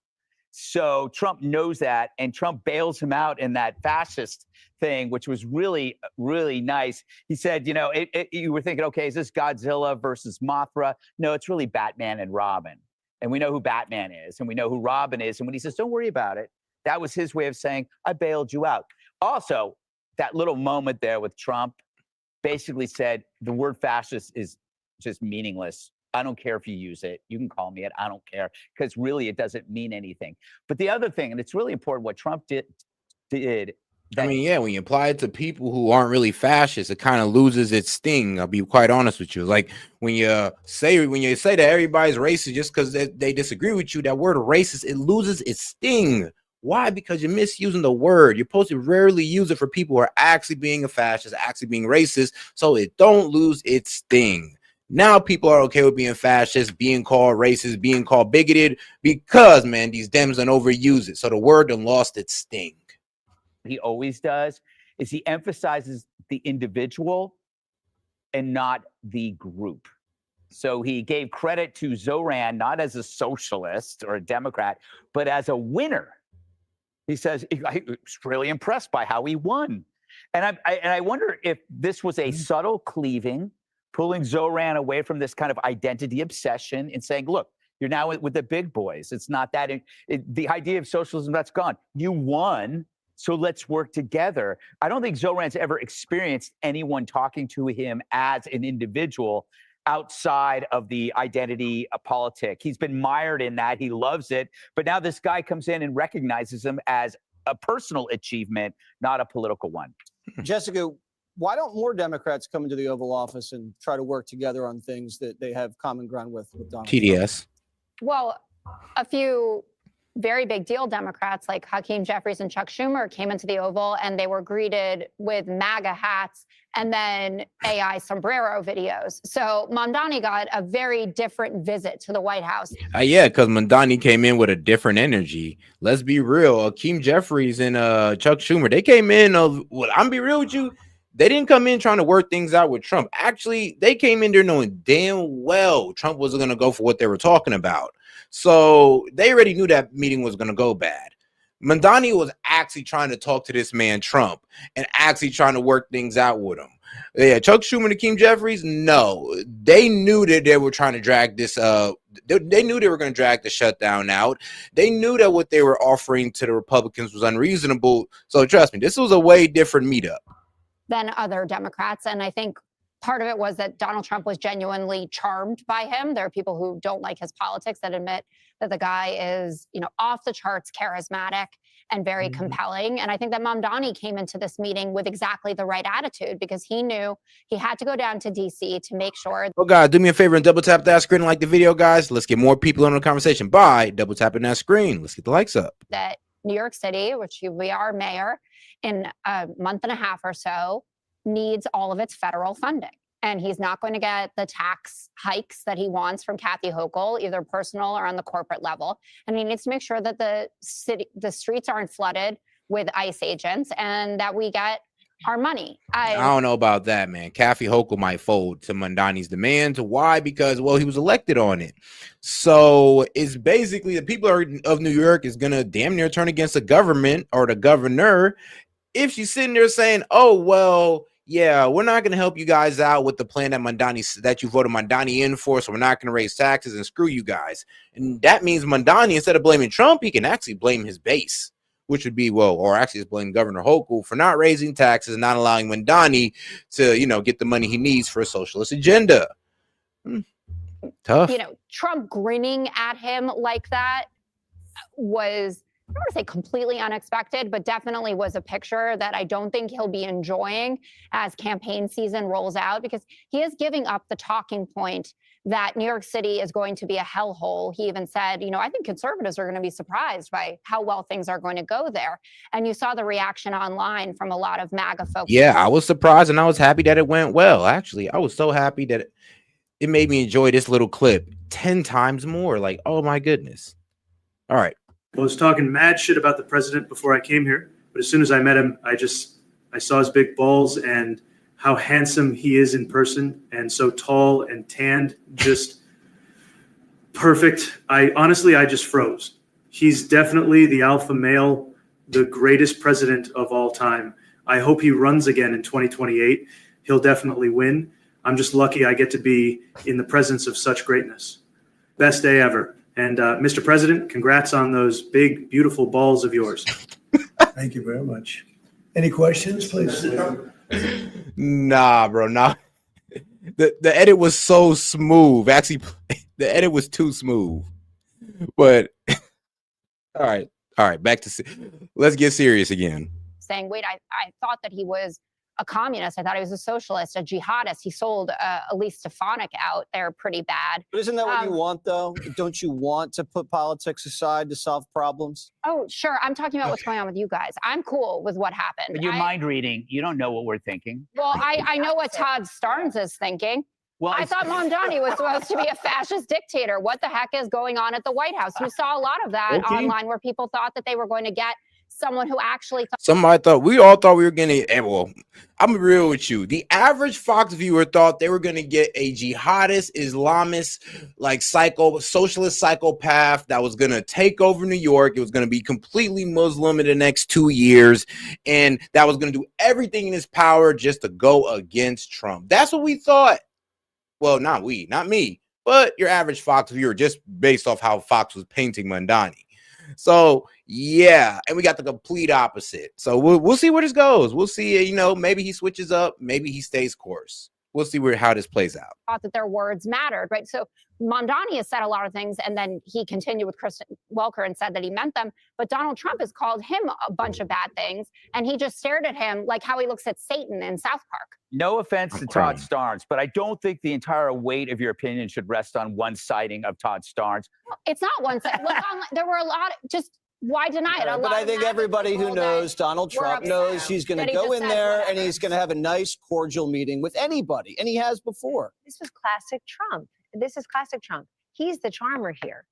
M: So Trump knows that, and Trump bails him out in that fascist thing, which was really, really nice. He said, you know, you were thinking, okay, is this Godzilla versus Mothra? No, it's really Batman and Robin. And we know who Batman is, and we know who Robin is. And when he says, don't worry about it, that was his way of saying, I bailed you out. Also, that little moment there with Trump basically said the word fascist is just meaningless. I don't care if you use it. You can call me it. I don't care, because really it doesn't mean anything. But the other thing, and it's really important, what Trump did.
B: I mean, yeah, when you apply it to people who aren't really fascists, it kind of loses its sting. I'll be quite honest with you. Like when you say that everybody's racist just because they disagree with you, that word racist, it loses its sting. Why? Because you're misusing the word. You're supposed to rarely use it for people who are actually being a fascist, actually being racist, so it don't lose its sting. Now people are okay with being fascist, being called racist, being called bigoted, because, man, these Dems don't overuse it. So the word done lost its sting.
M: He always does, is he emphasizes the individual and not the group. So he gave credit to Zoran, not as a socialist or a Democrat, but as a winner. He says, I was really impressed by how he won. And I wonder if this was a subtle cleaving, pulling Zoran away from this kind of identity obsession and saying, look, you're now with the big boys. It's not that, the idea of socialism, that's gone. You won, so let's work together. I don't think Zoran's ever experienced anyone talking to him as an individual outside of the identity politic. He's been mired in that. He loves it. But now this guy comes in and recognizes him as a personal achievement, not a political one.
C: Jessica, why don't more Democrats come into the Oval Office and try to work together on things that they have common ground with Donald
B: TDS.
L: Well, a few very big deal Democrats like Hakeem Jeffries and Chuck Schumer came into the Oval and they were greeted with MAGA hats and then AI sombrero videos. So Mamdani got a very different visit to the White House.
B: Yeah, because Mamdani came in with a different energy. Let's be real. Hakeem Jeffries and Chuck Schumer, they came in I'm be real with you. They didn't come in trying to work things out with Trump. Actually, they came in there knowing damn well Trump wasn't going to go for what they were talking about. So they already knew that meeting was going to go bad. Mamdani was actually trying to talk to this man Trump and actually trying to work things out with him. Yeah, Chuck Schumer and Hakeem Jeffries, no, they knew that they were trying to drag this. They knew they were going to drag the shutdown out. They knew that what they were offering to the Republicans was unreasonable. So trust me, this was a way different meetup
L: than other Democrats, and I think part of it was that Donald Trump was genuinely charmed by him. There are people who don't like his politics that admit that the guy is, off the charts charismatic and very compelling. And I think that Mamdani came into this meeting with exactly the right attitude because he knew he had to go down to DC to make sure.
B: Oh, guys, do me a favor and double tap that screen and like the video, guys. Let's get more people on the conversation by double tapping that screen. Let's get the likes up.
L: That New York City, which we are mayor, in a month and a half or so, needs all of its federal funding. And he's not going to get the tax hikes that he wants from Kathy Hochul, either personal or on the corporate level. And he needs to make sure that the streets aren't flooded with ICE agents and that we get our money.
B: I don't know about that, man. Kathy Hochul might fold to Mamdani's demands. Why? Because, well, he was elected on it. So it's basically the people of New York is going to damn near turn against the government or the governor if she's sitting there saying, oh, well, yeah, we're not going to help you guys out with the plan that you voted Mamdani in for, so we're not going to raise taxes and screw you guys. And that means Mamdani, instead of blaming Trump, he can actually blame his base, which would be, just blame Governor Hochul for not raising taxes and not allowing Mamdani to, get the money he needs for a socialist agenda. Tough.
L: Trump grinning at him like that was, I don't want to say completely unexpected, but definitely was a picture that I don't think he'll be enjoying as campaign season rolls out, because he is giving up the talking point that New York City is going to be a hellhole. He even said, I think conservatives are going to be surprised by how well things are going to go there. And you saw the reaction online from a lot of MAGA folks.
B: Yeah, I was surprised and I was happy that it went well. Actually, I was so happy that it made me enjoy this little clip 10 times more. Like, oh my goodness. All right.
P: I was talking mad shit about the president before I came here, but as soon as I met him, I saw his big balls and how handsome he is in person, and so tall and tanned, just perfect. I just froze. He's definitely the alpha male, the greatest president of all time. I hope he runs again in 2028. He'll definitely win. I'm just lucky I get to be in the presence of such greatness. Best day ever. And Mr. President, congrats on those big, beautiful balls of yours.
N: Thank you very much. Any questions, please?
B: Nah, bro, nah. The edit was so smooth. Actually, the edit was too smooth. But all right, back to let's get serious again.
L: Saying, wait, I thought that he was a communist. I thought he was a socialist, a jihadist. He sold Elise Stefanik out there pretty bad.
C: But isn't that what you want, though? Don't you want to put politics aside to solve problems?
L: Oh, sure. I'm talking about what's going on with you guys. I'm cool with what happened.
M: But you're mind reading. You don't know what we're thinking.
L: Well, I know what Todd Starnes is thinking. Well, I thought Mamdani was supposed to be a fascist dictator. What the heck is going on at the White House? You saw a lot of that online where people thought that they were going to get someone who actually
B: we all thought we were gonna, well, I'm real with you, the average Fox viewer thought they were gonna get a jihadist Islamist, like socialist psychopath that was gonna take over New York. It was gonna be completely Muslim in the next 2 years, and that was gonna do everything in his power just to go against Trump. That's what we thought. Well, not me, but your average Fox viewer, just based off how Fox was painting Mamdani. So yeah, and we got the complete opposite. So we'll see where this goes. We'll see, maybe he switches up, maybe he stays course. we'll see how this plays out.
L: Thought that their words mattered, right? So Mondani has said a lot of things, and then he continued with Kristen Welker and said that he meant them. But Donald Trump has called him a bunch of bad things, and he just stared at him like how he looks at Satan in South Park.
M: No offense to Todd Starnes, but I don't think the entire weight of your opinion should rest on one sighting of Todd Starnes.
L: It's not one side. Look, there were a lot. Just why deny it?
C: But I think everybody who knows Donald Trump knows he's going to go in there and he's going to have a nice, cordial meeting with anybody, and he has before.
J: This was classic Trump. This is classic Trump. He's the charmer here.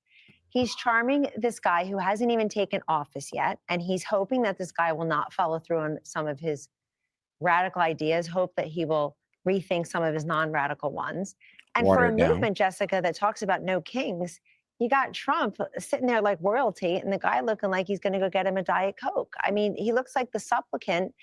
J: He's charming this guy who hasn't even taken office yet, and he's hoping that this guy will not follow through on some of his radical ideas, hope that he will rethink some of his non-radical ones. And for a movement, Jessica, that talks about no kings, you got Trump sitting there like royalty and the guy looking like he's going to go get him a Diet Coke. I mean, he looks like the supplicant.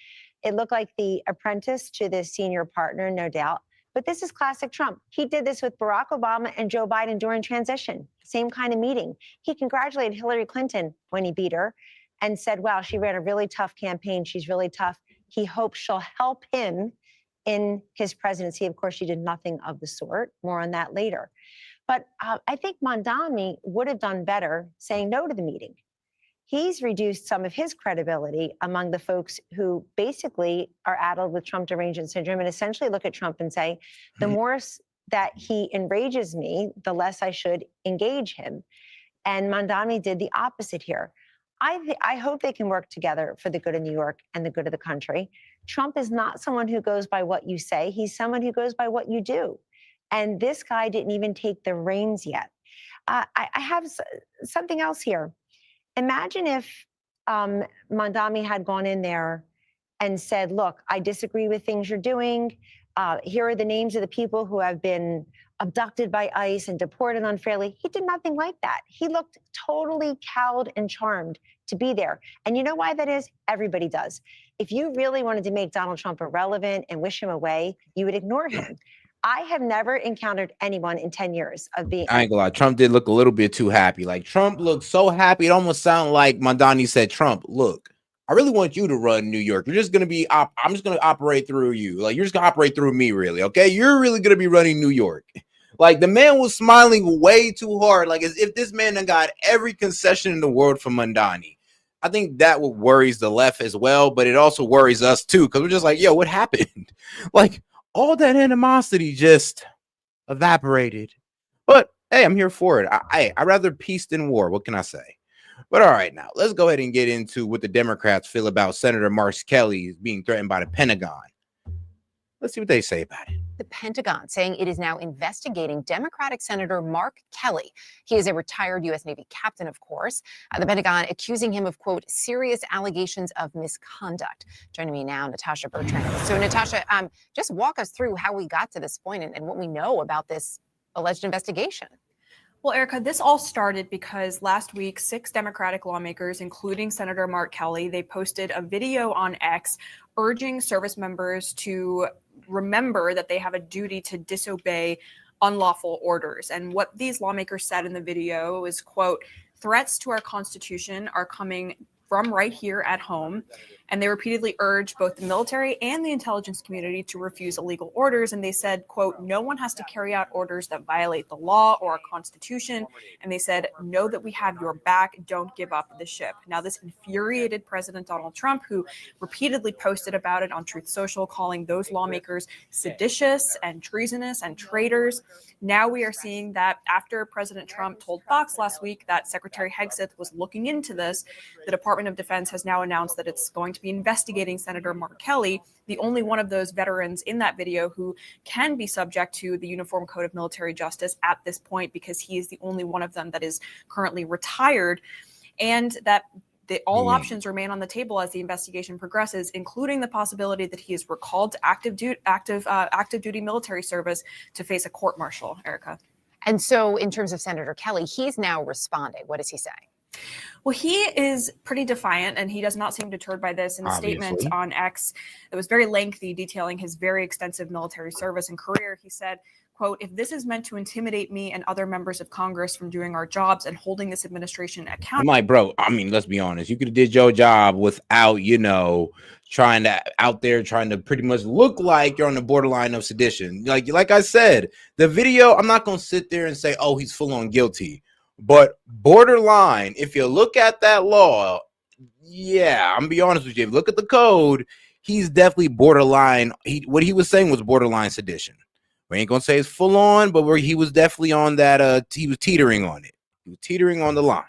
J: It looked like the apprentice to the senior partner, no doubt. But this is classic Trump. He did this with Barack Obama and Joe Biden during transition. Same kind of meeting. He congratulated Hillary Clinton when he beat her and said, wow, she ran a really tough campaign. She's really tough. He hopes she'll help him in his presidency. Of course, she did nothing of the sort. More on that later. But I think Mondani would have done better saying no to the meeting. He's reduced some of his credibility among the folks who basically are addled with Trump derangement syndrome and essentially look at Trump and say, the more that he enrages me, the less I should engage him. And Mondani did the opposite here. I hope they can work together for the good of New York and the good of the country. Trump is not someone who goes by what you say. He's someone who goes by what you do. And this guy didn't even take the reins yet. I have something else here. Imagine if Mondani had gone in there and said, look, I disagree with things you're doing. Here are the names of the people who have been abducted by ICE and deported unfairly. He did nothing like that. He looked totally cowed and charmed to be there. And you know why that is? Everybody does. If you really wanted to make Donald Trump irrelevant and wish him away, you would ignore him. I have never encountered anyone in 10 years of being.
B: I ain't gonna lie. Trump did look a little bit too happy. Like Trump looked so happy. It almost sounded like Mondani said, Trump, look, I really want you to run New York. You're just going to be, I'm just going to operate through you. Like you're just going to operate through me, really. Okay. You're really going to be running New York. Like the man was smiling way too hard. Like as if this man done got every concession in the world from Mondani. I think that what worries the left as well, but it also worries us too. Cause we're just like, yo, what happened? Like, all that animosity just evaporated. But hey, I'm here for it. I'd rather peace than war. What can I say? But all right, now let's go ahead and get into what the Democrats feel about Senator Mark Kelly being threatened by the Pentagon. Let's see what they say about it.
S: The Pentagon saying it is now investigating Democratic Senator Mark Kelly. He is a retired U.S. Navy captain, of course. The Pentagon accusing him of, quote, serious allegations of misconduct. Joining me now, Natasha Bertrand. So, Natasha, just walk us through how we got to this point and what we know about this alleged investigation.
T: Well, Erica, this all started because last week, 6 Democratic lawmakers, including Senator Mark Kelly, they posted a video on X urging service members to remember that they have a duty to disobey unlawful orders. And what these lawmakers said in the video is, quote, threats to our Constitution are coming from right here at home. And they repeatedly urged both the military and the intelligence community to refuse illegal orders. And they said, quote, no one has to carry out orders that violate the law or our Constitution. And they said, know that we have your back. Don't give up the ship. Now, this infuriated President Donald Trump, who repeatedly posted about it on Truth Social, calling those lawmakers seditious and treasonous and traitors. Now we are seeing that after President Trump told Fox last week that Secretary Hegseth was looking into this, the Department of Defense has now announced that it's going to be investigating Senator Mark Kelly, the only one of those veterans in that video who can be subject to the Uniform Code of Military Justice at this point, because he is the only one of them that is currently retired, and that all options remain on the table as the investigation progresses, including the possibility that he is recalled to active duty military service to face a court-martial, Erica.
S: And so in terms of Senator Kelly, he's now responding. What does he say?
T: Well, he is pretty defiant, and he does not seem deterred by this. In a statement on X that was very lengthy, detailing his very extensive military service and career, he said, quote, if this is meant to intimidate me and other members of Congress from doing our jobs and holding this administration
B: I'm
T: accountable.
B: like, bro, I mean, let's be honest. You could have did your job without, trying to pretty much look like you're on the borderline of sedition. Like I said, the video, I'm not going to sit there and say, oh, he's full on guilty. But borderline, if you look at that law, yeah, I'm gonna be honest with you. If you look at the code, he's definitely borderline. What he was saying was borderline sedition. We ain't gonna say it's full on, but where he was definitely on that. He was teetering on it. He was teetering on the line.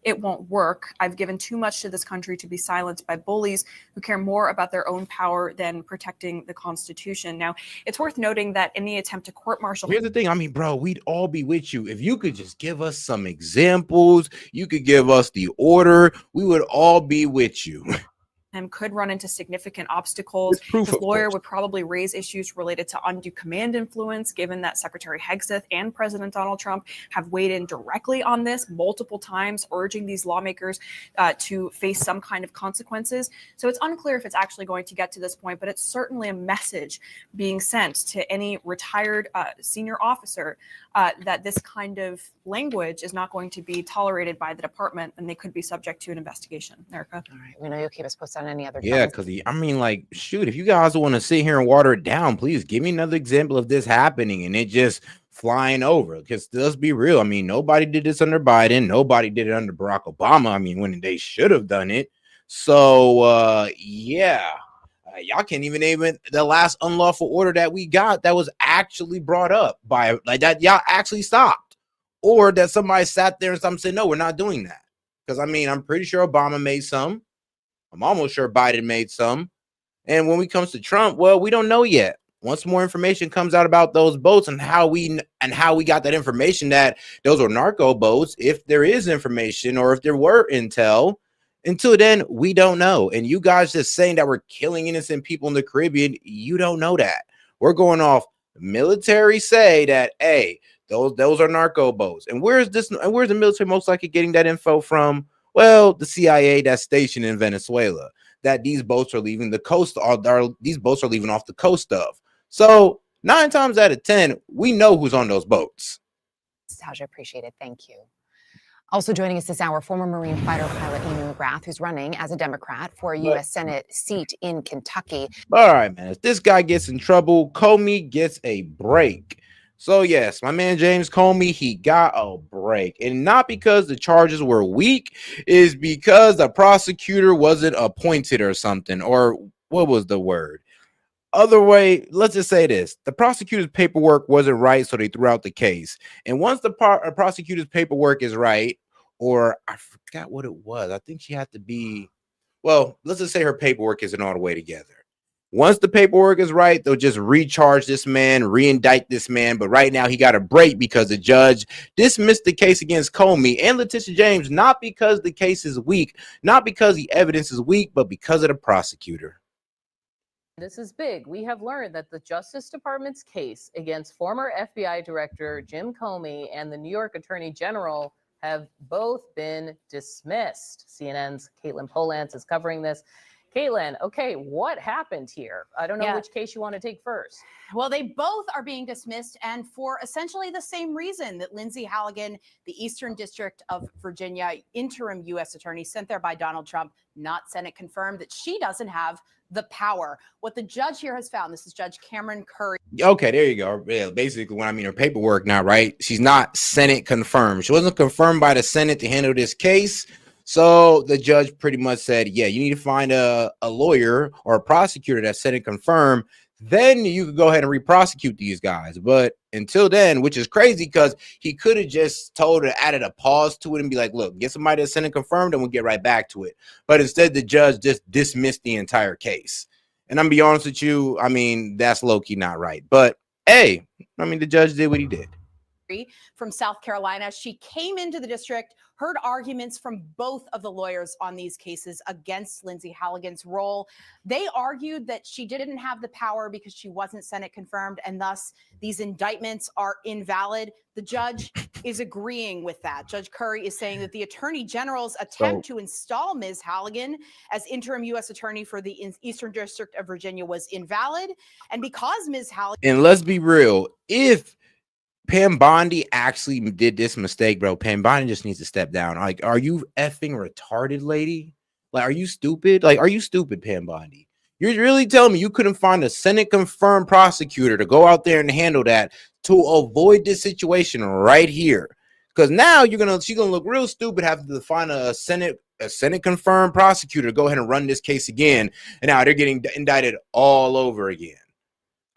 T: It won't work. I've given too much to this country to be silenced by bullies who care more about their own power than protecting the Constitution. Now, it's worth noting that in the attempt to court-martial.
B: Here's the thing. I mean, bro, we'd all be with you if you could just give us some examples. You could give us the order. We would all be with you.
T: Him could run into significant obstacles. His lawyer would probably raise issues related to undue command influence, given that Secretary Hegseth and President Donald Trump have weighed in directly on this multiple times, urging these lawmakers to face some kind of consequences. So it's unclear if it's actually going to get to this point, but it's certainly a message being sent to any retired senior officer that this kind of language is not going to be tolerated by the department, and they could be subject to an investigation. Erica?
S: All right. We know you'll keep us posted on any other.
B: Yeah, because shoot, if you guys want to sit here and water it down, please give me another example of this happening and it just flying over. Because let's be real. I mean, nobody did this under Biden. Nobody did it under Barack Obama. I mean, when they should have done it. So, yeah. Y'all can't even name the last unlawful order that we got that was actually brought up by that y'all actually stopped, or that somebody sat there and some said, no, we're not doing that. Because I mean, I'm pretty sure Obama made some. I'm almost sure Biden made some. And when it comes to Trump, well, we don't know yet. Once more information comes out about those boats and how we got that information that those were narco boats, if there is information or if there were intel. Until then, we don't know. And you guys just saying that we're killing innocent people in the Caribbean, you don't know that. We're going off military say that, hey, those are narco boats. And where's the military most likely getting that info from? Well, the CIA that's stationed in Venezuela, that these boats are leaving the coast, these boats are leaving off the coast of. So 9 times out of 10, we know who's on those boats.
S: Tasha, appreciate it. Thank you. Also joining us this hour, former Marine fighter pilot Amy McGrath, who's running as a Democrat for a U.S. Senate seat in Kentucky.
B: All right, man. If this guy gets in trouble, Comey gets a break. So, yes, my man James Comey, he got a break. And not because the charges were weak, is because the prosecutor wasn't appointed or something. Or what was the word? Other way, let's just say this. The prosecutor's paperwork wasn't right, so they threw out the case. And once the prosecutor's paperwork is right, or I forgot what it was. I think she had to be, well, let's just say her paperwork isn't all the way together. Once the paperwork is right, they'll just recharge this man, re-indict this man. But right now he got a break because the judge dismissed the case against Comey and Letitia James, not because the case is weak, not because the evidence is weak, but because of the prosecutor.
U: This is big. We have learned that the Justice Department's case against former FBI Director Jim Comey and the New York Attorney General have both been dismissed. CNN's Caitlin Polance is covering this. Caitlin, okay, what happened here? I don't know which case you want to take first.
V: Well, they both are being dismissed, and for essentially the same reason that Lindsay Halligan, the Eastern District of Virginia interim U.S. attorney sent there by Donald Trump, not Senate confirmed, that she doesn't have the power. What the judge here has found, this is Judge Cameron Curry.
B: Okay, there you go. Yeah, basically, when I mean her paperwork not right, she's not Senate confirmed. She wasn't confirmed by the Senate to handle this case. So the judge pretty much said, yeah, you need to find a lawyer or a prosecutor that's Senate confirmed. Then you could go ahead and re-prosecute these guys. But until then, which is crazy because he could have just told her, added a pause to it and be like, look, get somebody that's Senate confirmed and we'll get right back to it. But instead, the judge just dismissed the entire case. And I'm gonna be honest with you, I mean, that's low-key not right. But hey, I mean, the judge did what he did.
V: from South Carolina. She came into the district, heard arguments from both of the lawyers on these cases against Lindsay Halligan's role. They argued that she didn't have the power because she wasn't Senate confirmed, and thus these indictments are invalid. The judge is agreeing with that. Judge Curry is saying that the Attorney General's attempt to install Ms. Halligan as interim U.S. Attorney for the Eastern District of Virginia was invalid. And because Ms. Halligan—
B: And let's be real, if Pam Bondi actually did this mistake, bro, Pam Bondi just needs to step down. Like, are you effing retarded, lady? Like, are you stupid? Like, are you stupid, Pam Bondi? You're really telling me you couldn't find a Senate confirmed prosecutor to go out there and handle that to avoid this situation right here? Because now she's gonna look real stupid having to find a Senate confirmed prosecutor to go ahead and run this case again, and now they're getting indicted all over again.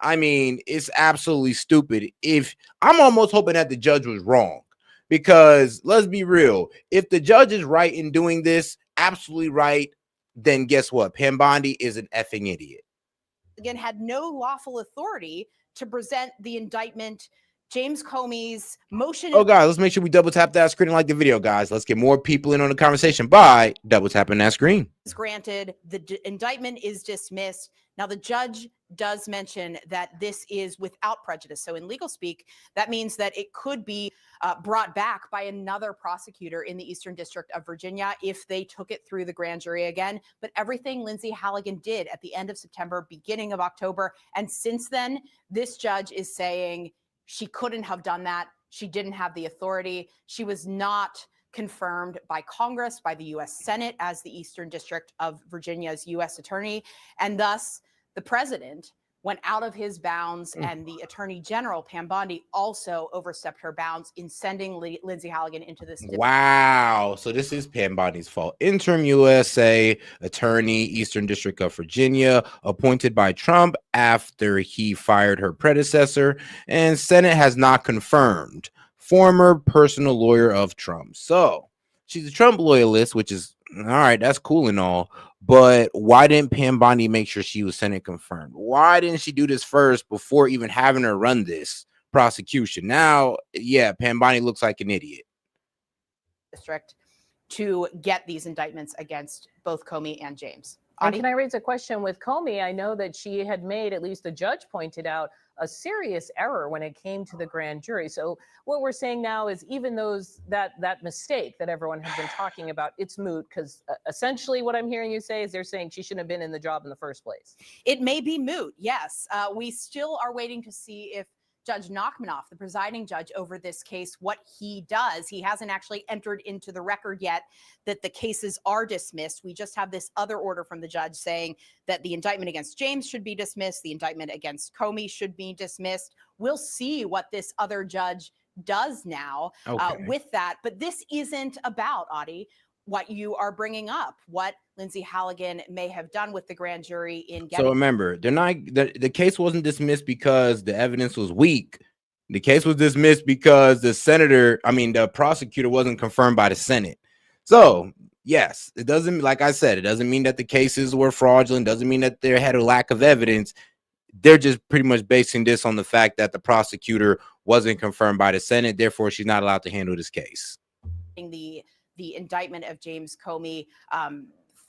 B: I mean, it's absolutely stupid. If I'm almost hoping that the judge was wrong, because let's be real, if the judge is right in doing this, absolutely right, then guess what? Pam Bondi is an effing idiot.
V: Again, had no lawful authority to present the indictment. James Comey's motion—
B: Oh, guys, let's make sure we double tap that screen and like the video, guys. Let's get more people in on the conversation by double tapping that screen.
V: is granted, the indictment is dismissed. Now, the judge does mention that this is without prejudice. So in legal speak, that means that it could be brought back by another prosecutor in the Eastern District of Virginia if they took it through the grand jury again. But everything Lindsay Halligan did at the end of September, beginning of October, and since then, this judge is saying she couldn't have done that. She didn't have the authority. She was not confirmed by Congress, by the U.S. Senate as the Eastern District of Virginia's U.S. attorney. And thus, the president went out of his bounds, and the Attorney General, Pam Bondi, also overstepped her bounds in sending Lindsay Halligan into this.
B: Wow. So this is Pam Bondi's fault. Interim USA attorney, Eastern District of Virginia, appointed by Trump after he fired her predecessor, and Senate has not confirmed. Former personal lawyer of Trump. So she's a Trump loyalist, which is all right. That's cool and all. But why didn't Pam Bondi make sure she was Senate confirmed? Why didn't she do this first before even having her run this prosecution? Now, yeah, Pam Bondi looks like an idiot.
V: District to get these indictments against both Comey and James.
U: And can I raise a question with Comey? I know that she had made, at least the judge pointed out, a serious error when it came to the grand jury. So what we're saying now is even that mistake that everyone has been talking about, it's moot, because essentially what I'm hearing you say is they're saying she shouldn't have been in the job in the first place.
V: It may be moot, yes. We still are waiting to see if Judge Nachmanoff, the presiding judge over this case, what he does. He hasn't actually entered into the record yet that the cases are dismissed. We just have this other order from the judge saying that the indictment against James should be dismissed. The indictment against Comey should be dismissed. We'll see what this other judge does now with that. But this isn't about, Audie, what you are bringing up, what Lindsay Halligan may have done with the grand jury in getting—
B: So remember, they're not the case wasn't dismissed because the evidence was weak. The case was dismissed because the prosecutor wasn't confirmed by the Senate. So yes, it doesn't, like I said, it doesn't mean that the cases were fraudulent, doesn't mean that they had a lack of evidence. They're just pretty much basing this on the fact that the prosecutor wasn't confirmed by the Senate, therefore she's not allowed to handle this case.
V: The indictment of James Comey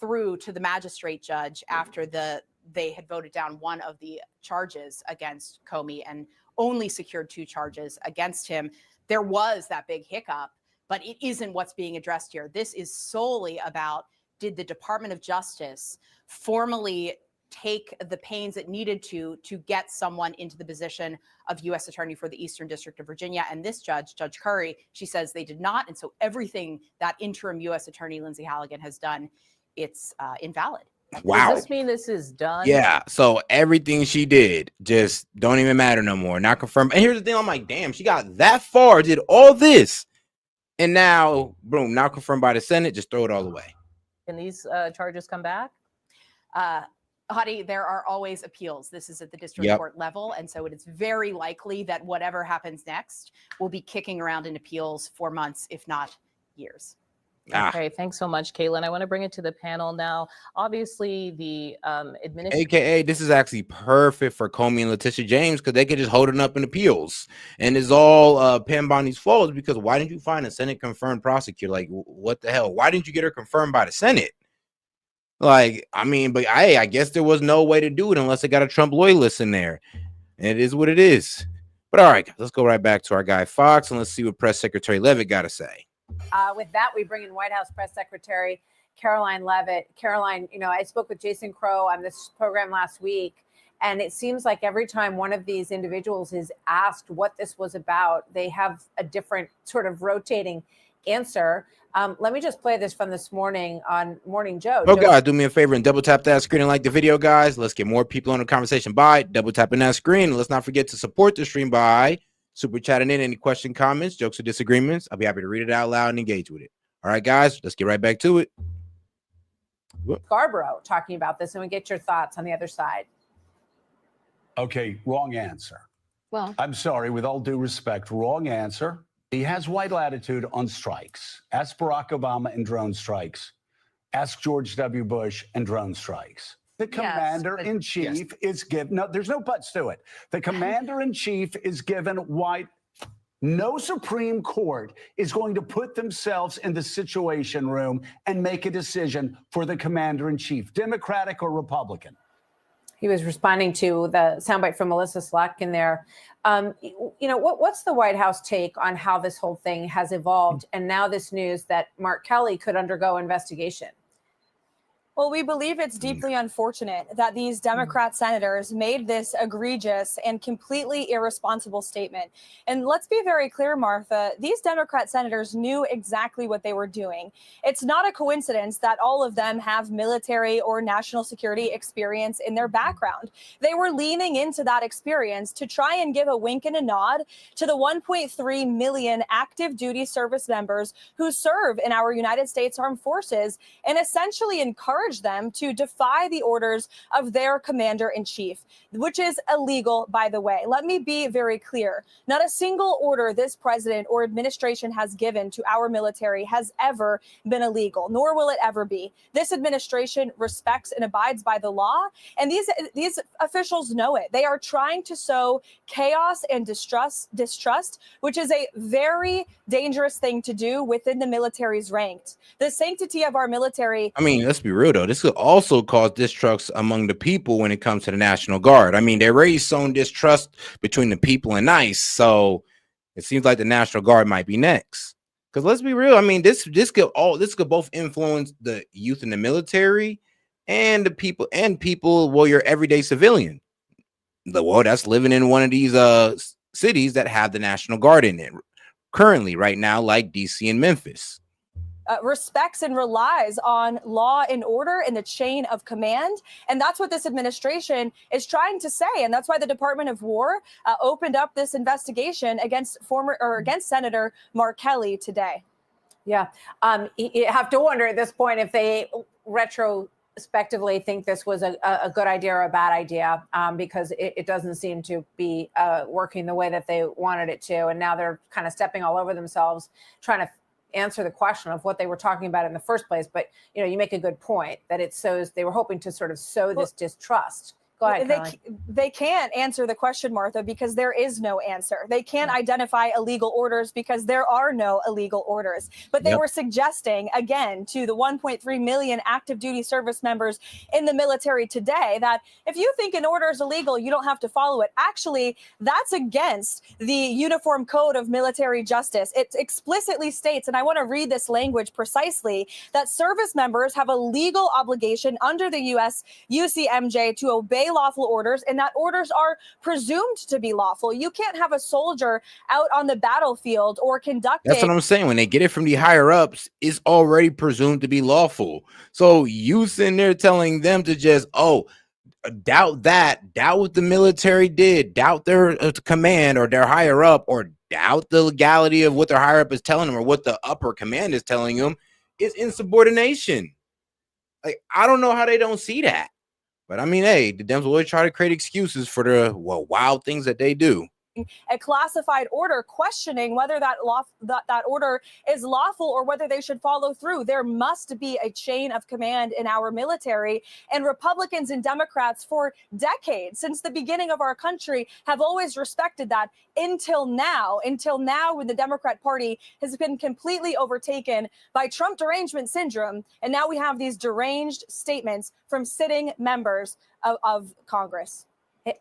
V: through to the magistrate judge after they had voted down one of the charges against Comey and only secured 2 charges against him. There was that big hiccup, but it isn't what's being addressed here. This is solely about, did the Department of Justice formally take the pains it needed to get someone into the position of U.S. Attorney for the Eastern District of Virginia. And this judge, Judge Curry, she says they did not. And so everything that interim U.S. Attorney Lindsay Halligan has done, it's invalid.
B: Wow.
U: Does this mean this is done?
B: Yeah. So everything she did just don't even matter no more. Not confirmed. And here's the thing. I'm like, damn, she got that far, did all this. And now, boom, now confirmed by the Senate, just throw it all away.
U: Can these charges come back?
V: Hadi, there are always appeals. This is at the district court level. And so it is very likely that whatever happens next will be kicking around in appeals for months, if not years.
U: Okay, thanks so much, Caitlin. I want to bring it to the panel now. Obviously, the administration.
B: AKA, this is actually perfect for Comey and Letitia James because they could just hold it up in appeals, and it's all Pam Bondi's fault because why didn't you find a Senate confirmed prosecutor? Like, what the hell? Why didn't you get her confirmed by the Senate? Like, I mean, but I guess there was no way to do it unless they got a Trump loyalist in there. And it is what it is. But all right, let's go right back to our guy Fox and let's see what Press Secretary Leavitt got to say.
A: With that, we bring in White House Press Secretary Caroline Leavitt. Caroline, I spoke with Jason Crow on this program last week, and it seems like every time one of these individuals is asked what this was about, they have a different sort of rotating answer. Let me just play this from this morning on Morning Joe.
B: Oh, God, do me a favor and double tap that screen and like the video, guys. Let's get more people on the conversation by double tapping that screen. And let's not forget to support the stream by super chatting in any question, comments, jokes, or disagreements. I'll be happy to read it out loud and engage with it. All right, guys, let's get right back to it.
A: Scarborough talking about this, and we get your thoughts on the other side.
D: Okay, wrong answer.
A: Well,
D: I'm sorry, with all due respect, wrong answer. He has white latitude on strikes. Ask Barack Obama and drone strikes. Ask George W. Bush and drone strikes. The commander-in-chief is given, no, there's no buts to it. The commander-in-chief is given white. No Supreme Court is going to put themselves in the Situation Room and make a decision for the commander-in-chief, Democratic or Republican.
A: He was responding to the soundbite from Melissa Slotkin there. What's the White House take on how this whole thing has evolved? And now this news that Mark Kelly could undergo investigation.
H: Well, we believe it's deeply unfortunate that these Democrat senators made this egregious and completely irresponsible statement. And let's be very clear, Martha, these Democrat senators knew exactly what they were doing. It's not a coincidence that all of them have military or national security experience in their background. They were leaning into that experience to try and give a wink and a nod to the 1.3 million active duty service members who serve in our United States Armed Forces and essentially encourage them to defy the orders of their commander-in-chief, which is illegal, by the way. Let me be very clear. Not a single order this president or administration has given to our military has ever been illegal, nor will it ever be. This administration respects and abides by the law, and these officials know it. They are trying to sow chaos and distrust, which is a very dangerous thing to do within the military's ranks. The sanctity of our military.
B: I mean, let's be real, though. This could also cause distrust among the people when it comes to the National Guard. I mean, they already sown distrust between the people and ICE, so it seems like the National Guard might be next. Because let's be real, I mean, this could both influence the youth in the military and the people, well, your everyday civilian. That's living in one of these cities that have the National Guard in it currently right now, like DC and Memphis.
H: Respects and relies on law and order and the chain of command. And that's what this administration is trying to say. And that's why the Department of War opened up this investigation against Senator Mark Kelly today.
A: Yeah. You have to wonder at this point if they retrospectively think this was a good idea or a bad idea, because it doesn't seem to be working the way that they wanted it to. And now they're kind of stepping all over themselves, trying to answer the question of what they were talking about in the first place. But, you make a good point that it sows, they were hoping to sort of sow this distrust. Go ahead,
H: they can't answer the question, Martha, because there is no answer. They can't identify illegal orders because there are no illegal orders. But they were suggesting, again, to the 1.3 million active duty service members in the military today that if you think an order is illegal, you don't have to follow it. Actually, that's against the Uniform Code of Military Justice. It explicitly states, and I want to read this language precisely, that service members have a legal obligation under the U.S. UCMJ to obey lawful orders, and that orders are presumed to be lawful. You can't have a soldier out on the battlefield or conducting.
B: That's what I'm saying. When they get it from the higher ups, it's already presumed to be lawful. So you sitting there telling them to just, doubt what the military did, doubt their command or their higher up, or doubt the legality of what their higher up is telling them or what the upper command is telling them is insubordination. Like, I don't know how they don't see that. But I mean, hey, the Dems always try to create excuses for the wild things that they do.
H: a classified order, questioning whether that order is lawful or whether they should follow through. There must be a chain of command in our military, and Republicans and Democrats for decades, since the beginning of our country, have always respected that until now, when the Democrat Party has been completely overtaken by Trump derangement syndrome. And now we have these deranged statements from sitting members of Congress.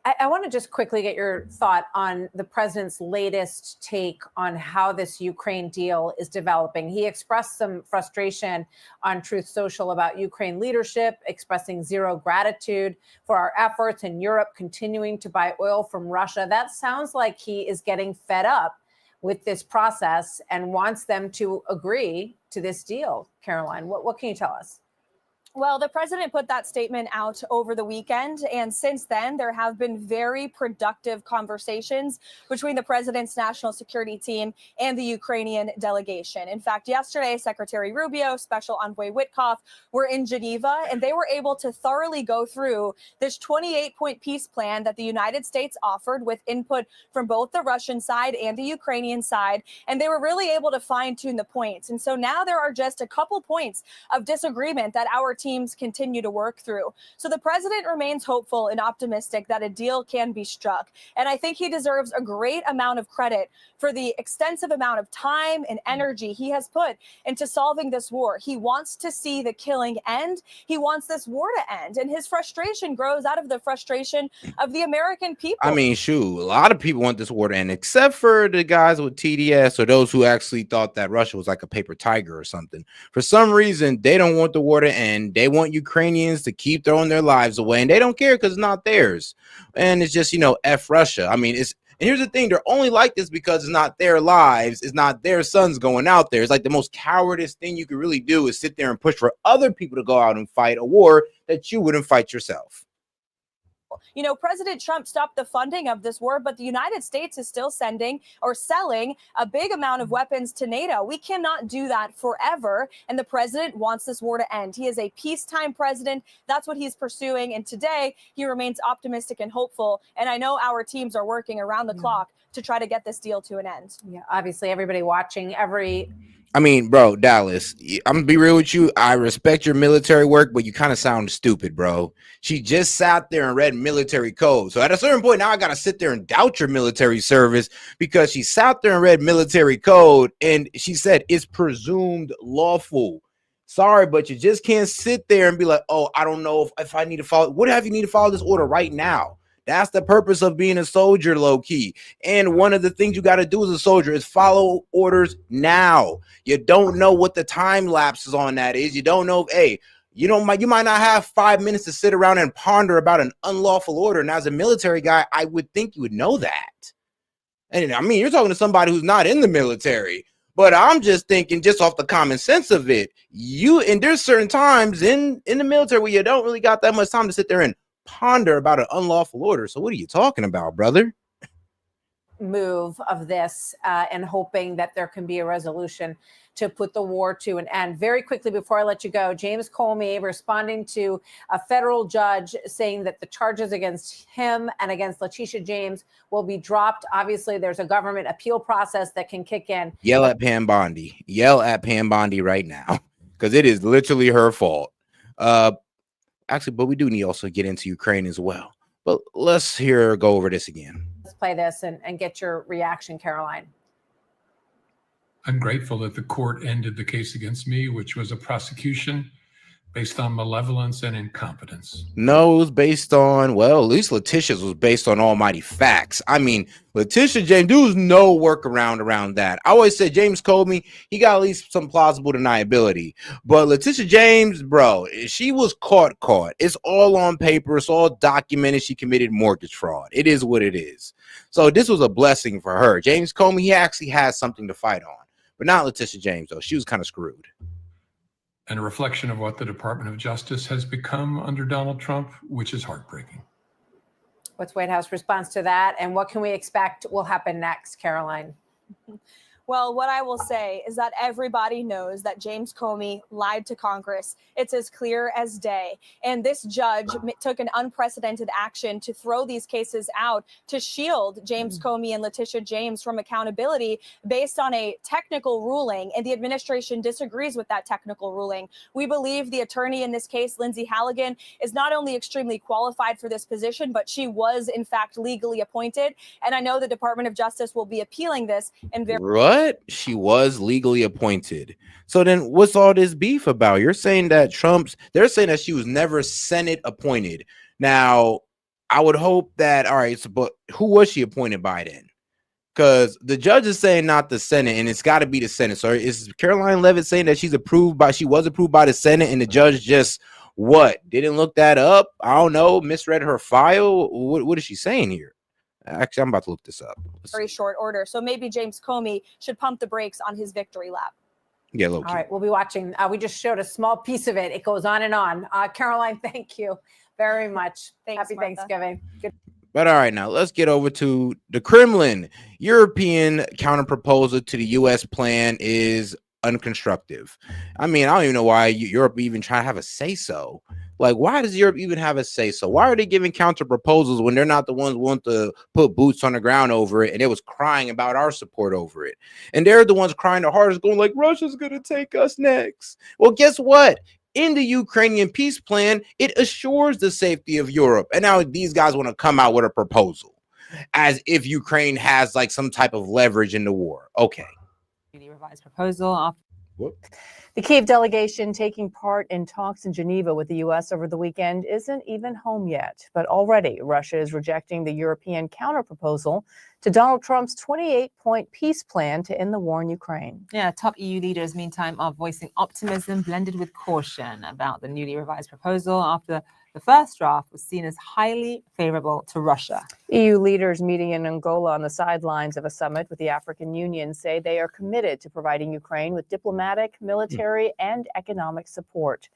A: I want to just quickly get your thought on the president's latest take on how this Ukraine deal is developing. He expressed some frustration on Truth Social about Ukraine leadership, expressing zero gratitude for our efforts in Europe continuing to buy oil from Russia. That sounds like he is getting fed up with this process and wants them to agree to this deal. Caroline, what can you tell us?
H: Well, the president put that statement out over the weekend, and since then, there have been very productive conversations between the president's national security team and the Ukrainian delegation. In fact, yesterday, Secretary Rubio, Special Envoy Witkoff were in Geneva, and they were able to thoroughly go through this 28-point peace plan that the United States offered with input from both the Russian side and the Ukrainian side, and they were really able to fine-tune the points. And so now there are just a couple points of disagreement that our teams continue to work through. So the president remains hopeful and optimistic that a deal can be struck. And I think he deserves a great amount of credit for the extensive amount of time and energy he has put into solving this war. He wants to see the killing end. He wants this war to end. And his frustration grows out of the frustration of the American people.
B: I mean, shoot, a lot of people want this war to end, except for the guys with TDS or those who actually thought that Russia was like a paper tiger or something. For some reason, they don't want the war to end. They want Ukrainians to keep throwing their lives away, and they don't care because it's not theirs. And it's just, F Russia. I mean, and here's the thing, they're only like this because it's not their lives, it's not their sons going out there. It's like the most cowardice thing you could really do is sit there and push for other people to go out and fight a war that you wouldn't fight yourself.
H: President Trump stopped the funding of this war, but the United States is still sending or selling a big amount of weapons to NATO. We cannot do that forever. And the president wants this war to end. He is a peacetime president. That's what he's pursuing. And today he remains optimistic and hopeful. And I know our teams are working around the clock to try to get this deal to an end.
A: Yeah, obviously everybody watching
B: I mean, bro, Dallas, I'm gonna be real with you. I respect your military work, but you kind of sound stupid, bro. She just sat there and read military code. So at a certain point, now I gotta sit there and doubt your military service because she sat there and read military code and she said it's presumed lawful. Sorry, but you just can't sit there and be like, oh, I don't know if I need to follow. What if you need to follow this order right now? That's the purpose of being a soldier, low key. And one of the things you got to do as a soldier is follow orders now. You don't know what the time lapses on that is. You don't know if, you might not have 5 minutes to sit around and ponder about an unlawful order. And as a military guy, I would think you would know that. And I mean, you're talking to somebody who's not in the military. But I'm just thinking, just off the common sense of it, and there's certain times in the military where you don't really got that much time to sit there and ponder about an unlawful order. So what are you talking about, brother?
A: Move of this and hoping that there can be a resolution to put the war to an end. Very quickly, before I let you go, James Comey responding to a federal judge saying that the charges against him and against Letitia James will be dropped. Obviously, there's a government appeal process that can kick in.
B: Yell at Pam Bondi. Yell at Pam Bondi right now because it is literally her fault. Actually, but we do need also get into Ukraine as well. But let's go over this again.
A: Let's play this and get your reaction, Caroline.
E: I'm grateful that the court ended the case against me, which was a prosecution based on malevolence and incompetence.
B: No, it was based on, well, at least Letitia's was based on almighty facts. I mean, Letitia James, there was no workaround around that. I always said James Comey, he got at least some plausible deniability. But Letitia James, bro, she was caught. It's all on paper. It's all documented. She committed mortgage fraud. It is what it is. So this was a blessing for her. James Comey, he actually has something to fight on. But not Letitia James, though. She was kind of screwed.
E: And a reflection of what the Department of Justice has become under Donald Trump, which is heartbreaking.
A: What's White House response to that? And what can we expect will happen next, Caroline?
H: Well, what I will say is that everybody knows that James Comey lied to Congress. It's as clear as day. And this judge took an unprecedented action to throw these cases out to shield James Comey and Letitia James from accountability based on a technical ruling. And the administration disagrees with that technical ruling. We believe the attorney in this case, Lindsay Halligan, is not only extremely qualified for this position, but she was in fact legally appointed. And I know the Department of Justice will be appealing this and
B: What? She was legally appointed. So then what's all this beef about? You're saying that they're saying that she was never Senate appointed. Now, I would hope that, all right, so, but who was she appointed by then? Because the judge is saying not the Senate, and it's got to be the Senate. So is Caroline Levitt saying that she was approved by the Senate, and the judge just didn't look that up? I don't know, misread her file. What is she saying here? Actually, I'm about to look this up.
H: very short order. So maybe James Comey should pump the brakes on his victory lap.
B: Yeah,
A: all right, we'll be watching. We just showed a small piece of it. It goes on and on. Caroline, thank you very much.
H: Thanks,
A: Happy
H: Martha.
A: Thanksgiving. Good.
B: But all right, now let's get over to the Kremlin. European counterproposal to the U.S. plan is unconstructive. I mean, I don't even know why Europe even try to have a say-so. Like, why does Europe even have a say-so? Why are they giving counter proposals when they're not the ones who want to put boots on the ground over it? And it was crying about our support over it. And they're the ones crying the hardest, going like, Russia's going to take us next. Well, guess what? In the Ukrainian peace plan, it assures the safety of Europe. And now these guys want to come out with a proposal as if Ukraine has like some type of leverage in the war. Okay.
F: Revised proposal.
A: The Kyiv delegation taking part in talks in Geneva with the U.S. over the weekend isn't even home yet. But already, Russia is rejecting the European counterproposal to Donald Trump's 28-point peace plan to end the war in Ukraine.
F: Yeah, top EU leaders, meantime, are voicing optimism blended with caution about the newly revised proposal after the first draft was seen as highly favorable to Russia.
A: EU leaders meeting in Angola on the sidelines of a summit with the African Union say they are committed to providing Ukraine with diplomatic, military, and economic support.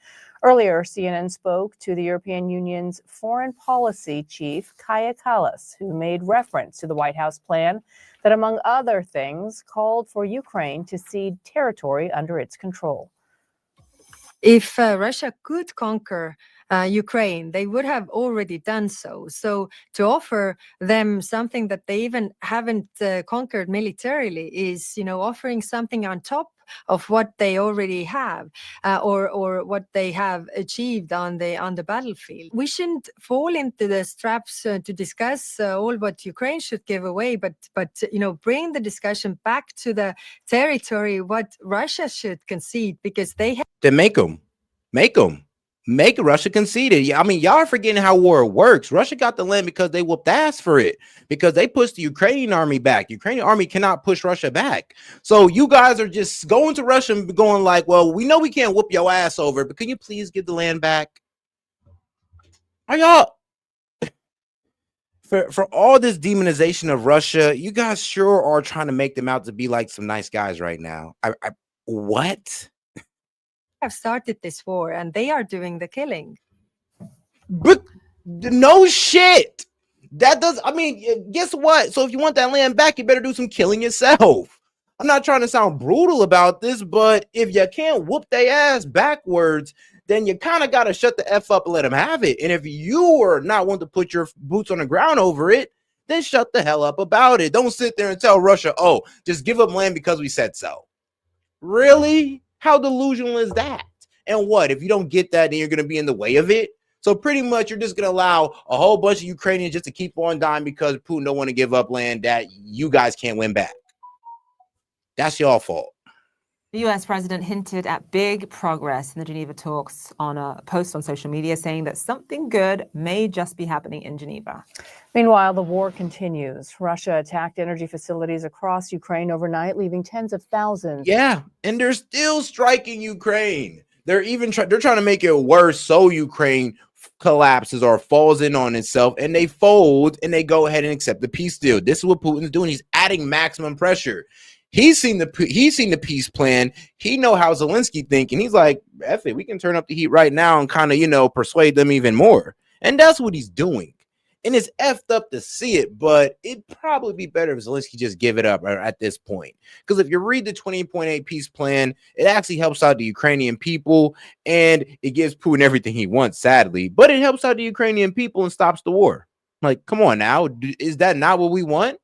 A: Earlier, CNN spoke to the European Union's foreign policy chief, Kaja Kallas, who made reference to the White House plan that, among other things, called for Ukraine to cede territory under its control.
I: If Russia could conquer Ukraine, they would have already done so. So to offer them something that they even haven't conquered militarily is, offering something on top of what they already have, or what they have achieved on the battlefield. We shouldn't fall into the traps to discuss all what Ukraine should give away, but bring the discussion back to the territory what Russia should concede, because they have.
B: Then make Russia conceded. I mean, y'all are forgetting how war works. Russia got the land because they whooped ass for it, because they pushed the Ukrainian army back. The Ukrainian army cannot push Russia back. So you guys are just going to Russia and going like, well, we know we can't whoop your ass over, but can you please give the land back? Are y'all for all this demonization of Russia, you guys sure are trying to make them out to be like some nice guys right now. What?
I: Have started this war and they are doing the killing.
B: But no shit. That does, I mean, guess what? So if you want that land back, you better do some killing yourself. I'm not trying to sound brutal about this, but if you can't whoop their ass backwards, then you kind of got to shut the F up and let them have it. And if you are not wanting to put your boots on the ground over it, then shut the hell up about it. Don't sit there and tell Russia, oh, just give up land because we said so. Really? How delusional is that? And what, if you don't get that, then you're going to be in the way of it? So pretty much you're just going to allow a whole bunch of Ukrainians just to keep on dying because Putin don't want to give up land that you guys can't win back. That's your fault.
F: The U.S. president hinted at big progress in the Geneva talks on a post on social media, saying that something good may just be happening in Geneva.
A: Meanwhile, the war continues. Russia attacked energy facilities across Ukraine overnight, leaving tens of thousands.
B: Yeah, and they're still striking Ukraine. They're even they're trying to make it worse so Ukraine collapses or falls in on itself, and they fold and they go ahead and accept the peace deal. This is what Putin's doing. He's adding maximum pressure. He's seen the peace plan. He know how Zelensky think, and he's like, F it, we can turn up the heat right now and kind of, persuade them even more. And that's what he's doing. And it's effed up to see it, but it'd probably be better if Zelensky just give it up at this point. Because if you read the 20.8 peace plan, it actually helps out the Ukrainian people, and it gives Putin everything he wants, sadly. But it helps out the Ukrainian people and stops the war. Like, come on now. Is that not what we want?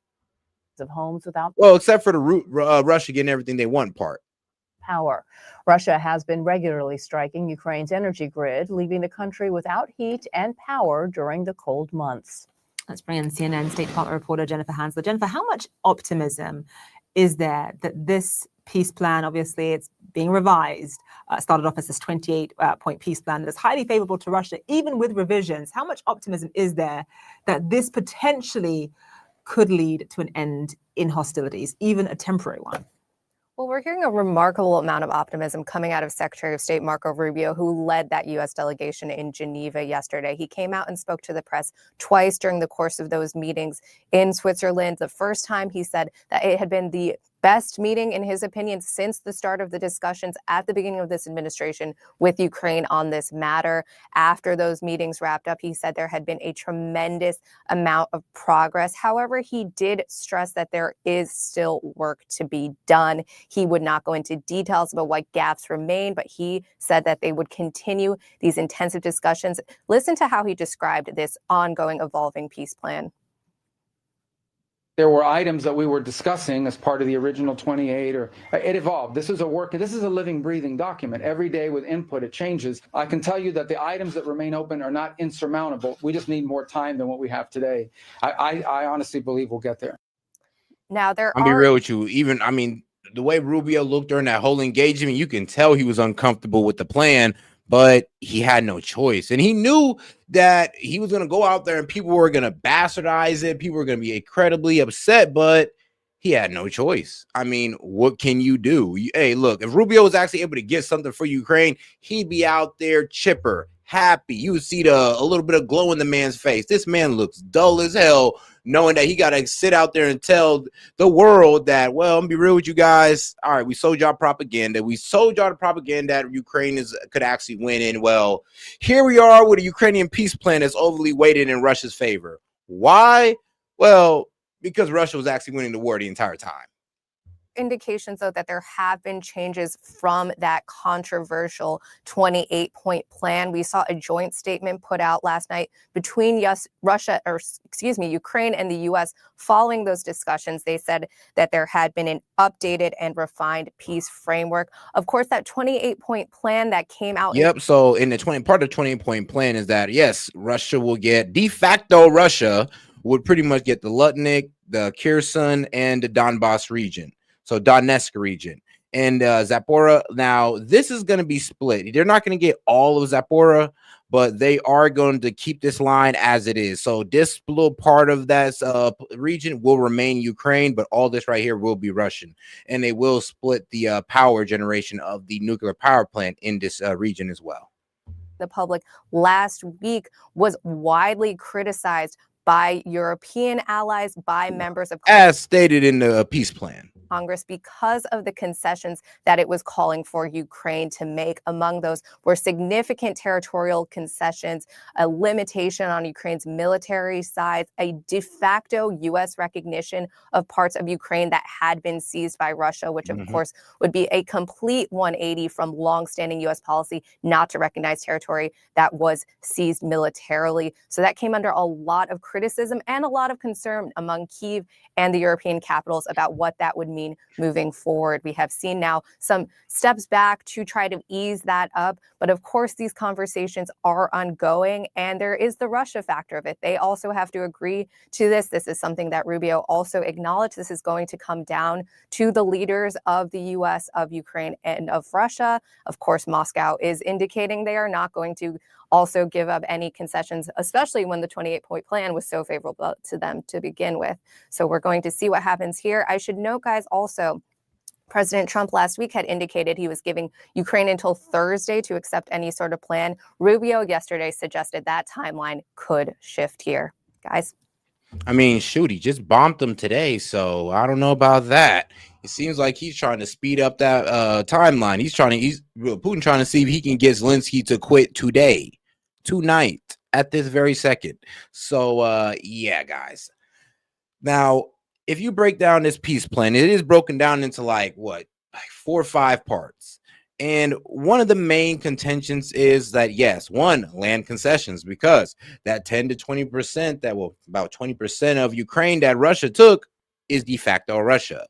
G: Of homes without
B: Well, except for the Russia getting everything they want part.
G: power. Russia has been regularly striking Ukraine's energy grid, leaving the country without heat and power during the cold months.
F: Let's bring in CNN State Department reporter Jennifer Hansler. Jennifer, how much optimism is there that this peace plan, obviously it's being revised, started off as this 28-point peace plan that's highly favorable to Russia, even with revisions. How much optimism is there that this potentially could lead to an end in hostilities, even a temporary one?
K: Well, we're hearing a remarkable amount of optimism coming out of Secretary of State Marco Rubio, who led that U.S. delegation in Geneva yesterday. He came out and spoke to the press twice during the course of those meetings in Switzerland. The first time he said that it had been the best meeting, in his opinion, since the start of the discussions at the beginning of this administration with Ukraine on this matter. After those meetings wrapped up, he said there had been a tremendous amount of progress. However, he did stress that there is still work to be done. He would not go into details about what gaps remain, but he said that they would continue these intensive discussions. Listen to how he described this ongoing, evolving peace plan.
W: There were items that we were discussing as part of the original 28, or it evolved. This is a living, breathing document. Every day with input, it changes. I can tell you that the items that remain open are not insurmountable. We just need more time than what we have today. I honestly believe we'll get there.
K: Now,
B: I'll be real with you. The way Rubio looked during that whole engagement, you can tell he was uncomfortable with the plan, but he had no choice. And he knew that he was going to go out there and people were going to bastardize it. People were going to be incredibly upset, but he had no choice. What can you do? Hey, look, if Rubio was actually able to get something for Ukraine, he'd be out there chipper, happy. You would see a little bit of glow in the man's face. This man looks dull as hell, knowing that he got to sit out there and tell the world that, well, I'm gonna be real with you guys. All right, we sold y'all propaganda. We sold y'all the propaganda that Ukraine could actually win in. Well, here we are with a Ukrainian peace plan that's overly weighted in Russia's favor. Why? Well, because Russia was actually winning the war the entire time.
K: Indications, though, that there have been changes from that controversial 28-point plan. We saw a joint statement put out last night between Ukraine and the U.S. Following those discussions, they said that there had been an updated and refined peace framework. Of course, that 28-point plan that came out.
B: So in the 28-point plan is that, yes, Russia will get de facto Russia would pretty much get the Lutnik, the Kherson, and the Donbass region. So Donetsk region and Zaporozhye. Now, this is going to be split. They're not going to get all of Zaporozhye, but they are going to keep this line as it is. So this little part of that region will remain Ukraine, but all this right here will be Russian. And they will split the power generation of the nuclear power plant in this region as well.
K: The public last week was widely criticized by European allies, by members of
B: as stated in the peace plan.
K: Congress, because of the concessions that it was calling for Ukraine to make. Among those were significant territorial concessions, a limitation on Ukraine's military size, a de facto U.S. recognition of parts of Ukraine that had been seized by Russia, which of course would be a complete 180 from longstanding U.S. policy not to recognize territory that was seized militarily. So that came under a lot of criticism and a lot of concern among Kyiv and the European capitals about what that would mean moving forward. We have seen now some steps back to try to ease that up. But of course, these conversations are ongoing, and there is the Russia factor of it. They also have to agree to this. This is something that Rubio also acknowledged. This is going to come down to the leaders of the U.S., of Ukraine, and of Russia. Of course, Moscow is indicating they are not going to also give up any concessions, especially when the 28-point plan was so favorable to them to begin with. So we're going to see what happens here. I should note, guys, also, President Trump last week had indicated he was giving Ukraine until Thursday to accept any sort of plan. Rubio yesterday suggested that timeline could shift here. Guys?
B: Shoot, he just bombed them today, so I don't know about that. It seems like he's trying to speed up that timeline. Putin trying to see if he can get Zelensky to quit tonight. at this very second. So yeah, guys. Now, if you break down this peace plan, it is broken down into like 4 or 5 parts. And one of the main contentions is that, yes, one, land concessions, because that 10 to 20% about 20% of Ukraine that Russia took is de facto Russia.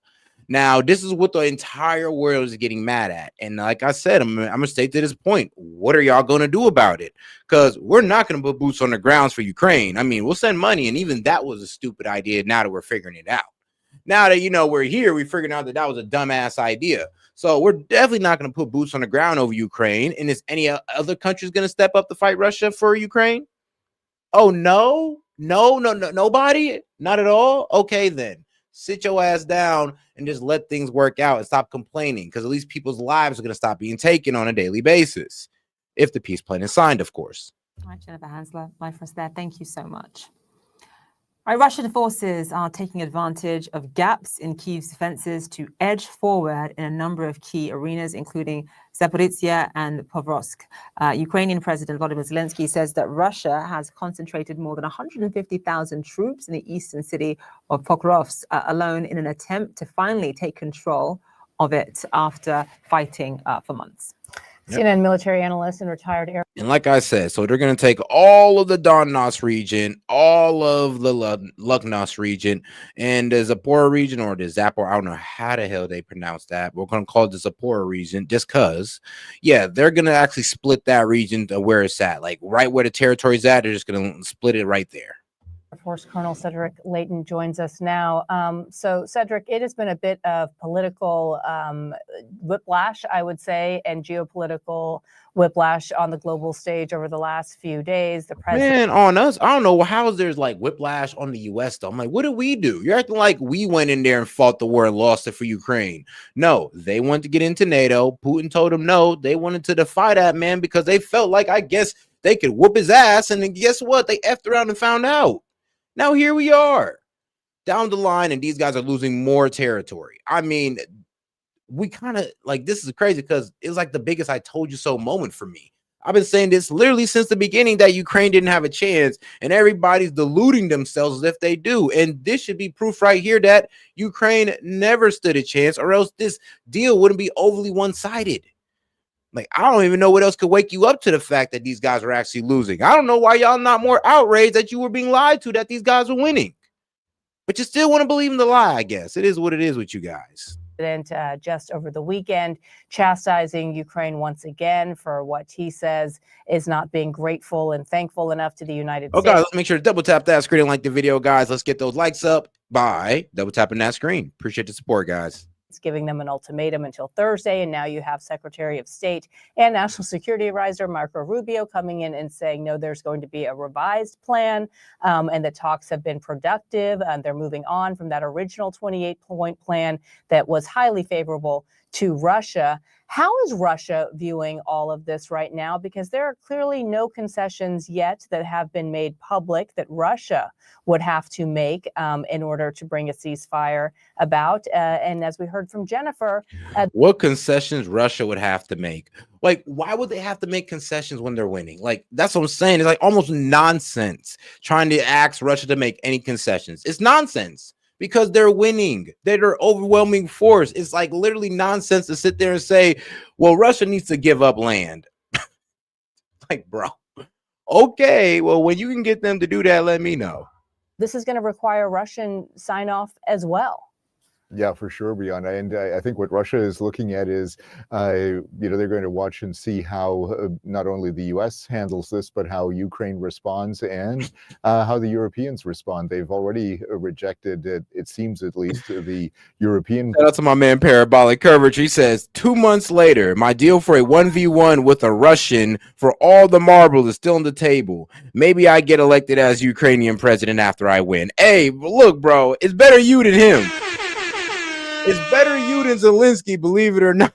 B: Now, this is what the entire world is getting mad at. And like I said, I'm going to stay to this point. What are y'all going to do about it? Because we're not going to put boots on the grounds for Ukraine. I mean, we'll send money. And even that was a stupid idea now that we're figuring it out. Now that, we're here, we figured out that was a dumbass idea. So we're definitely not going to put boots on the ground over Ukraine. And is any other countries going to step up to fight Russia for Ukraine? Oh, no, nobody? Not at all? Okay, then. Sit your ass down and just let things work out and stop complaining, because at least people's lives are going to stop being taken on a daily basis. If the peace plan is signed, of course.
F: All right, Jennifer Hansler, live for us there. Thank you so much. All right, Russian forces are taking advantage of gaps in Kyiv's defenses to edge forward in a number of key arenas, including Zaporizhzhia and Pokrovsk. Ukrainian President Volodymyr Zelensky says that Russia has concentrated more than 150,000 troops in the eastern city of Pokrovsk alone in an attempt to finally take control of it after fighting for months.
G: CNN military analyst and retired air.
B: And like I said, so they're going to take all of the Donbass region, all of the Lugansk region, and the Zaporozhye region, or the Zapor, I don't know how the hell they pronounce that. We're going to call it the Zaporozhye region just because, yeah, they're going to actually split that region to where it's at. Like right where the territory's at, they're just going to split it right there.
G: Air Force Colonel Cedric Layton joins us now. So, Cedric, it has been a bit of political whiplash, I would say, and geopolitical whiplash on the global stage over the last few days. The president,
B: Man, on us, I don't know how there's like whiplash on the U.S. though. I'm like, what did we do? You're acting like we went in there and fought the war and lost it for Ukraine. No, they wanted to get into NATO. Putin told them no. They wanted to defy that man because they felt like, I guess, they could whoop his ass. And then guess what? They effed around and found out. Now here we are down the line, and these guys are losing more territory. I mean, we kind of like, this is crazy because it was like the biggest I told you so moment for me. I've been saying this literally since the beginning that Ukraine didn't have a chance, and everybody's deluding themselves as if they do. And this should be proof right here that Ukraine never stood a chance, or else this deal wouldn't be overly one-sided. Like, I don't even know what else could wake you up to the fact that these guys are actually losing. I don't know why y'all not more outraged that you were being lied to, that these guys were winning. But you still want to believe in the lie, I guess. It is what it is with you guys.
G: Just over the weekend, chastising Ukraine once again for what he says is not being grateful and thankful enough to the United States.
B: Okay, let's make sure to double tap that screen and like the video, guys. Let's get those likes up by double tapping that screen. Appreciate the support, guys.
G: It's giving them an ultimatum until Thursday, and now you have Secretary of State and National Security Advisor Marco Rubio coming in and saying, no, there's going to be a revised plan, and the talks have been productive, and they're moving on from that original 28-point plan that was highly favorable to Russia. How is Russia viewing all of this right now? Because there are clearly no concessions yet that have been made public that Russia would have to make in order to bring a ceasefire about. And as we heard from Jennifer,
B: what concessions Russia would have to make? Like, why would they have to make concessions when they're winning? Like, that's what I'm saying. It's like almost nonsense trying to ask Russia to make any concessions. It's nonsense. Because they're winning. They're overwhelming force. It's like literally nonsense to sit there and say, well, Russia needs to give up land. Like, bro, okay, well, when you can get them to do that, let me know.
G: This is going to require Russian sign off as well.
O: Yeah, for sure, Brianna. And I think what Russia is looking at is, they're going to watch and see how not only the U.S. handles this, but how Ukraine responds and how the Europeans respond. They've already rejected, it seems at least, the European.
B: Shout out to my man Parabolic Coverage. He says, 2 months later, my deal for a 1v1 with a Russian for all the marble is still on the table. Maybe I get elected as Ukrainian president after I win. Hey, look, bro, it's better you than him. It's better you than Zelensky, believe it or not,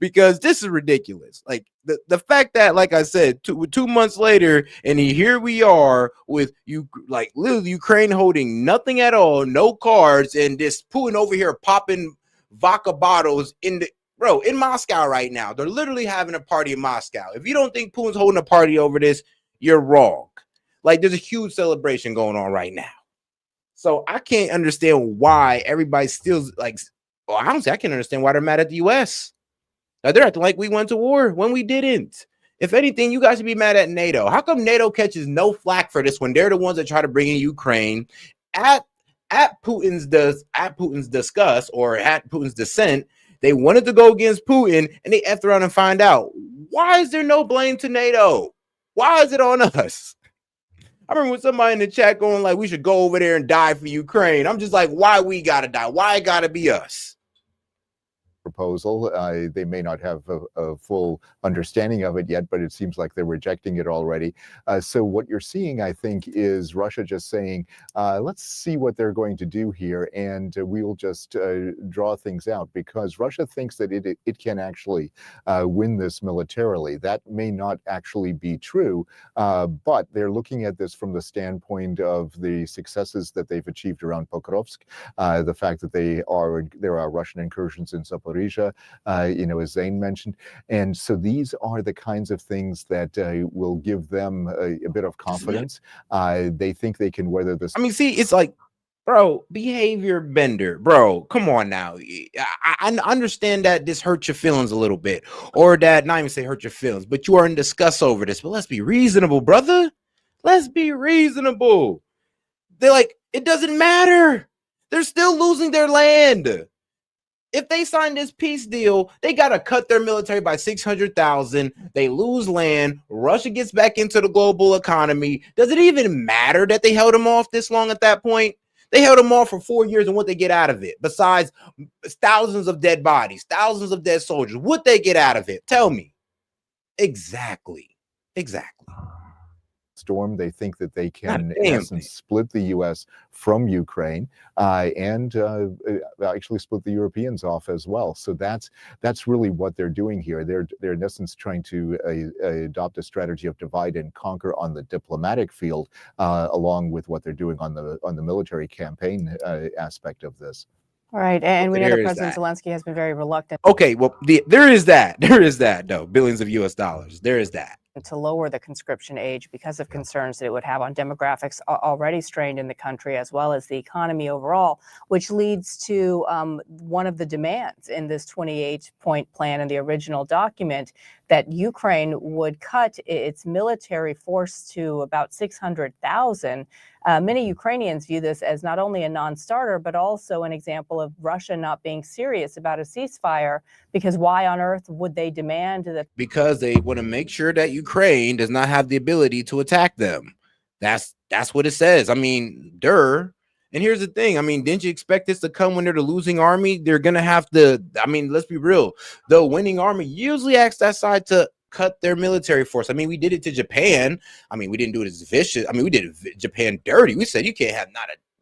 B: because this is ridiculous. Like the fact that, like I said, 2 months later, and here we are with you, like literally Ukraine holding nothing at all, no cards, and this Putin over here popping vodka bottles in Moscow right now. They're literally having a party in Moscow. If you don't think Putin's holding a party over this, you're wrong. Like, there's a huge celebration going on right now. So I can't understand why everybody's still like, well, honestly, I can't understand why they're mad at the US. Like, they're acting like we went to war when we didn't. If anything, you guys should be mad at NATO. How come NATO catches no flack for this when they're the ones that try to bring in Ukraine at Putin's disgust or at Putin's dissent? They wanted to go against Putin and they effed around and find out. Why is there no blame to NATO? Why is it on us? I remember when somebody in the chat going like, we should go over there and die for Ukraine. I'm just like, why we gotta die? Why it gotta be us?
O: Proposal. They may not have a full understanding of it yet, but it seems like they're rejecting it already. So what you're seeing, I think, is Russia just saying, let's see what they're going to do here, and we'll just draw things out, because Russia thinks that it can actually win this militarily. That may not actually be true, but they're looking at this from the standpoint of the successes that they've achieved around Pokrovsk, the fact that there are Russian incursions in Zaporizhzhia, as Zane mentioned. And so these are the kinds of things that will give them a bit of confidence. They think they can weather this.
B: I mean, see, it's like, bro, behavior bender, bro. Come on now. I understand that this hurts your feelings a little bit, or that, not even say hurt your feelings, but you are in disgust over this. But let's be reasonable, brother. Let's be reasonable. They're like, it doesn't matter. They're still losing their land. If they sign this peace deal, they got to cut their military by 600,000. They lose land. Russia gets back into the global economy. Does it even matter that they held them off this long at that point? They held them off for 4 years, and what they get out of it, besides thousands of dead bodies, thousands of dead soldiers, what they get out of it? Tell me. Exactly.
O: Storm. They think that they can, in essence, split the U.S. from Ukraine and actually split the Europeans off as well. So that's really what they're doing here. They're in essence trying to adopt a strategy of divide and conquer on the diplomatic field, along with what they're doing on the military campaign aspect of this.
G: All right, and we know
B: There
G: that
B: is
G: President Zelensky has been very reluctant.
B: Okay, well, there is that, though. Billions of US dollars. There is that.
G: To lower the conscription age because of concerns that it would have on demographics already strained in the country, as well as the economy overall, which leads to one of the demands in this 28-point plan in the original document, that Ukraine would cut its military force to about 600,000. Many Ukrainians view this as not only a non-starter, but also an example of Russia not being serious about a ceasefire, because why on earth would they demand that?
B: Because they want to make sure that Ukraine does not have the ability to attack them. That's what it says. I mean, And here's the thing. I mean, didn't you expect this to come when they're the losing army? They're going to have to, I mean, let's be real. The winning army usually asks that side to cut their military force. I mean, we did it to Japan. I mean, we didn't do it as vicious. I mean, we did Japan dirty. We said you can't have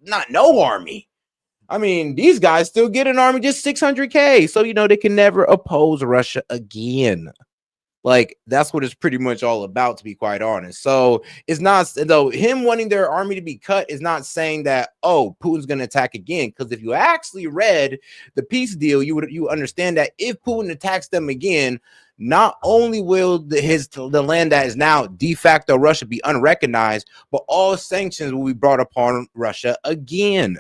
B: not no army. I mean, these guys still get an army, just 600K. So, they can never oppose Russia again. Like, that's what it's pretty much all about, to be quite honest. So it's not, though, him wanting their army to be cut is not saying that, oh, Putin's going to attack again. Because if you actually read the peace deal, you understand that if Putin attacks them again, not only will the land that is now de facto Russia be unrecognized, but all sanctions will be brought upon Russia again.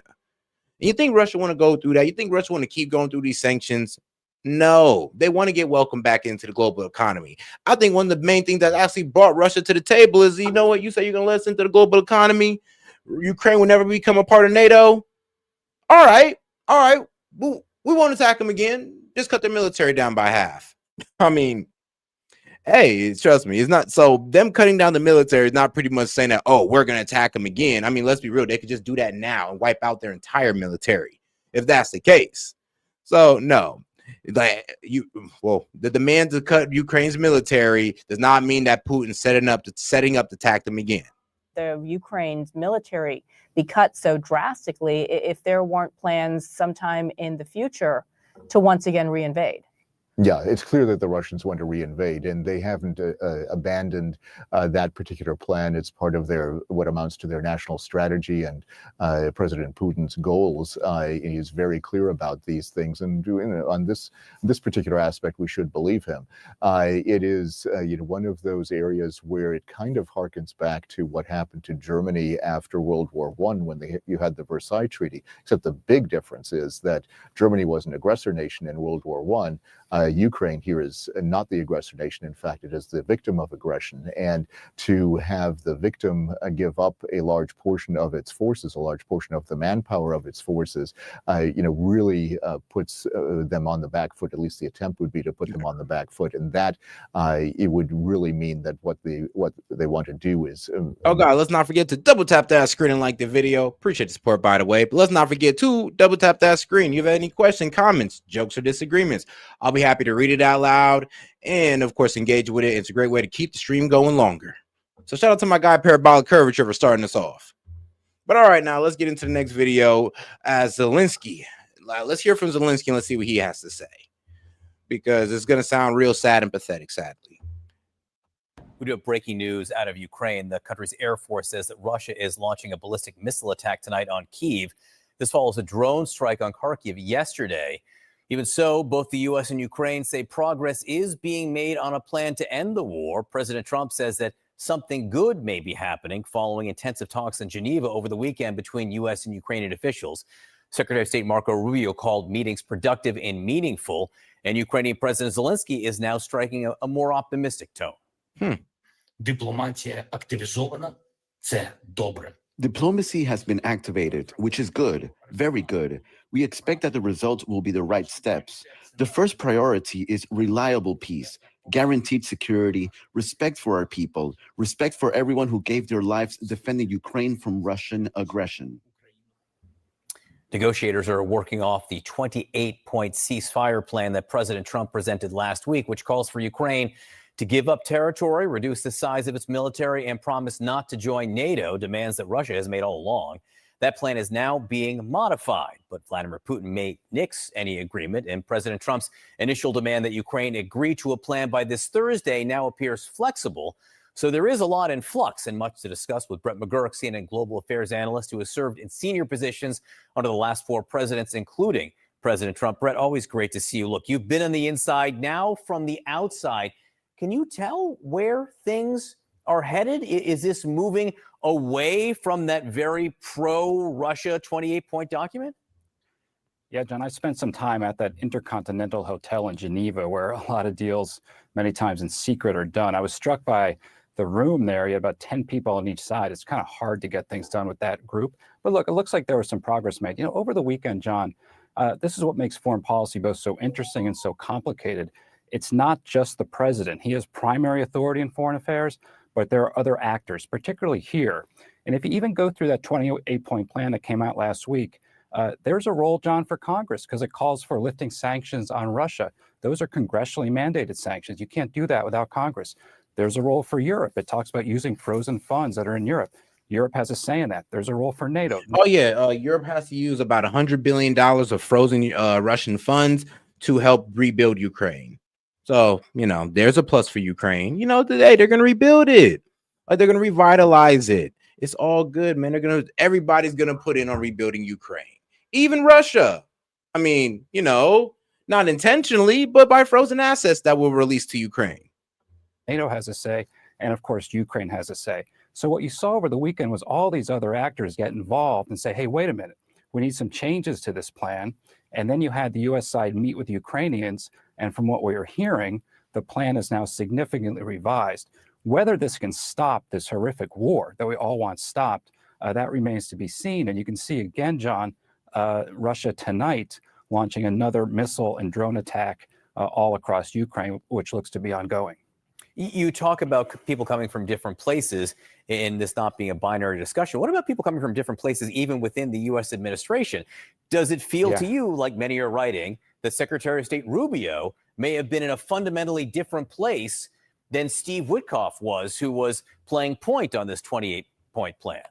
B: And you think Russia want to go through that? You think Russia want to keep going through these sanctions? No, they want to get welcomed back into the global economy. I think one of the main things that actually brought Russia to the table is, you know what, you say you're going to let us into the global economy. Ukraine will never become a part of NATO. All right. We won't attack them again. Just cut their military down by half. I mean, hey, trust me, it's not. So them cutting down the military is not pretty much saying that, oh, we're going to attack them again. I mean, let's be real. They could just do that now and wipe out their entire military if that's the case. So no, the demand to cut Ukraine's military does not mean that Putin's setting up to attack them again.
G: The Ukraine's military be cut so drastically if there weren't plans sometime in the future to once again reinvade.
O: Yeah, it's clear that the Russians want to reinvade, and they haven't abandoned that particular plan. It's part of their what amounts to their national strategy and President Putin's goals. He's very clear about these things, and on this particular aspect, we should believe him. It is one of those areas where it kind of harkens back to what happened to Germany after World War I when you had the Versailles Treaty. Except the big difference is that Germany was an aggressor nation in World War I. Ukraine here is not the aggressor nation. In fact, it is the victim of aggression. And to have the victim give up a large portion of its forces, a large portion of the manpower of its forces, really puts them on the back foot. At least the attempt would be to put them on the back foot. And that it would really mean that what they want to do is.
B: Oh God, let's not forget to double tap that screen and like the video. Appreciate the support, by the way. But let's not forget to double tap that screen. You have any questions, comments, jokes, or disagreements? I'll be happy to read it out loud and, of course, engage with it. It's a great way to keep the stream going longer. So shout out to my guy, Parabolic Curvature, for starting us off. But all right, now let's get into the next video. Zelensky. Let's hear from Zelensky and let's see what he has to say, because it's going to sound real sad and pathetic, sadly.
P: We do have breaking news out of Ukraine. The country's Air Force says that Russia is launching a ballistic missile attack tonight on Kyiv. This follows a drone strike on Kharkiv yesterday. Even so, both the U.S. and Ukraine say progress is being made on a plan to end the war. President Trump says that something good may be happening following intensive talks in Geneva over the weekend between U.S. and Ukrainian officials. Secretary of State Marco Rubio called meetings productive and meaningful, and Ukrainian President Zelensky is now striking a more optimistic tone.
Q: Дипломатія активізована. Це добре.
R: Diplomacy has been activated, which is good, very good. We expect that the results will be the right steps. The first priority is reliable peace, guaranteed security, respect for our people, respect for everyone who gave their lives defending Ukraine from Russian aggression.
P: Negotiators are working off the 28-point ceasefire plan that President Trump presented last week, which calls for Ukraine to give up territory, reduce the size of its military, and promise not to join NATO, demands that Russia has made all along. That plan is now being modified, but Vladimir Putin may nix any agreement, and President Trump's initial demand that Ukraine agree to a plan by this Thursday now appears flexible. So there is a lot in flux and much to discuss with Brett McGurk, CNN global affairs analyst who has served in senior positions under the last 4 presidents, including President Trump. Brett, always great to see you. Look, you've been on the inside, now from the outside. Can you tell where things are headed? Is this moving away from that very pro-Russia 28-point document?
X: Yeah, John, I spent some time at that Intercontinental Hotel in Geneva where a lot of deals, many times in secret, are done. I was struck by the room there. You had about 10 people on each side. It's kind of hard to get things done with that group. But look, it looks like there was some progress made. Over the weekend, John, this is what makes foreign policy both so interesting and so complicated. It's not just the president. He has primary authority in foreign affairs, but there are other actors, particularly here. And if you even go through that 28-point plan that came out last week, there's a role, John, for Congress because it calls for lifting sanctions on Russia. Those are congressionally mandated sanctions. You can't do that without Congress. There's a role for Europe. It talks about using frozen funds that are in Europe. Europe has a say in that. There's a role for NATO.
B: Oh, yeah. Europe has to use about $100 billion of frozen Russian funds to help rebuild Ukraine. So, there's a plus for Ukraine. Today they're going to rebuild it. They're going to revitalize it. It's all good, man. Everybody's going to put in on rebuilding Ukraine. Even Russia. Not intentionally, but by frozen assets that were released to Ukraine.
X: NATO has a say, and of course, Ukraine has a say. So what you saw over the weekend was all these other actors get involved and say, hey, wait a minute, we need some changes to this plan. And then you had the U.S. side meet with the Ukrainians, and from what we are hearing, the plan is now significantly revised. Whether this can stop this horrific war that we all want stopped, that remains to be seen. And you can see again, John, Russia tonight launching another missile and drone attack all across Ukraine, which looks to be ongoing.
P: You talk about people coming from different places in this not being a binary discussion. What about people coming from different places, even within the U.S. administration? Does it feel to you, like many are writing, that Secretary of State Rubio may have been in a fundamentally different place than Steve Witkoff was, who was playing point on this 28-point plan?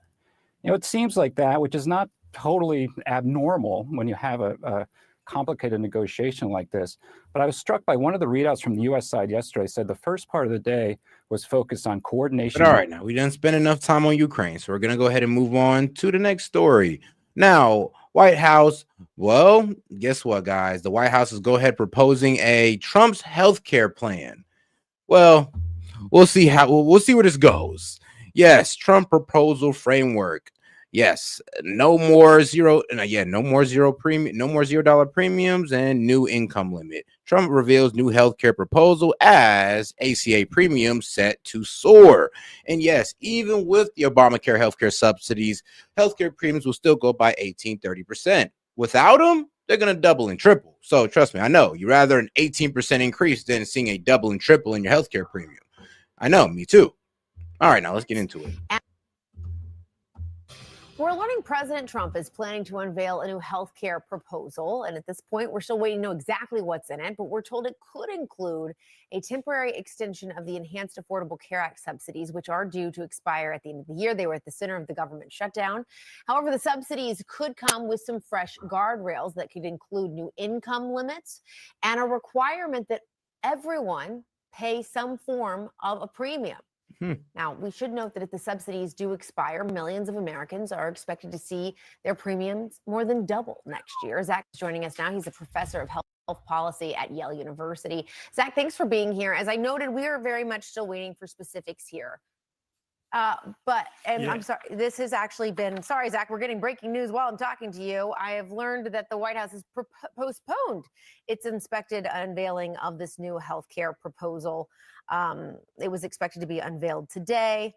X: It seems like that, which is not totally abnormal when you have a complicated negotiation like this. But I was struck by one of the readouts from the U.S. side yesterday said the first part of the day was focused on coordination.
B: But all right, now we didn't spend enough time on Ukraine, so we're going to go ahead and move on to the next story. Now, White House, well, guess what, guys? The White House is go ahead proposing a Trump's healthcare plan. Well, we'll see where this goes. Yes, Trump proposal framework. Yes, no more $0 premiums and new income limit. Trump reveals new healthcare proposal as ACA premiums set to soar. And yes, even with the Obamacare healthcare subsidies, healthcare premiums will still go by 18-30%. Without them, they're going to double and triple. So trust me, I know you'd rather an 18% increase than seeing a double and triple in your healthcare premium. I know, me too. All right, now let's get into it.
C: We're learning President Trump is planning to unveil a new health care proposal. And at this point, we're still waiting to know exactly what's in it, but we're told it could include a temporary extension of the Enhanced Affordable Care Act subsidies, which are due to expire at the end of the year. They were at the center of the government shutdown. However, the subsidies could come with some fresh guardrails that could include new income limits and a requirement that everyone pay some form of a premium. Now, we should note that if the subsidies do expire, millions of Americans are expected to see their premiums more than double next year. Zach is joining us now. He's a professor of health policy at Yale University. Zach, thanks for being here. As I noted, we are very much still waiting for specifics here. I'm sorry, this has actually been, sorry, Zach, we're getting breaking news while I'm talking to you. I have learned that the White House has postponed its expected unveiling of this new healthcare proposal. It was expected to be unveiled today.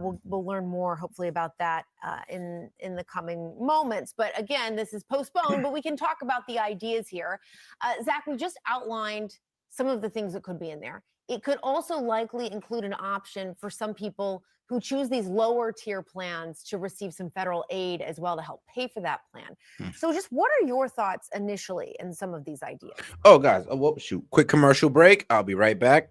C: We'll learn more, hopefully, about that in the coming moments. But again, this is postponed, but we can talk about the ideas here. Zach, we just outlined some of the things that could be in there. It could also likely include an option for some people who choose these lower tier plans to receive some federal aid as well to help pay for that plan. So just what are your thoughts initially in some of these ideas?
B: Oh, guys, shoot. Quick commercial break. I'll be right back.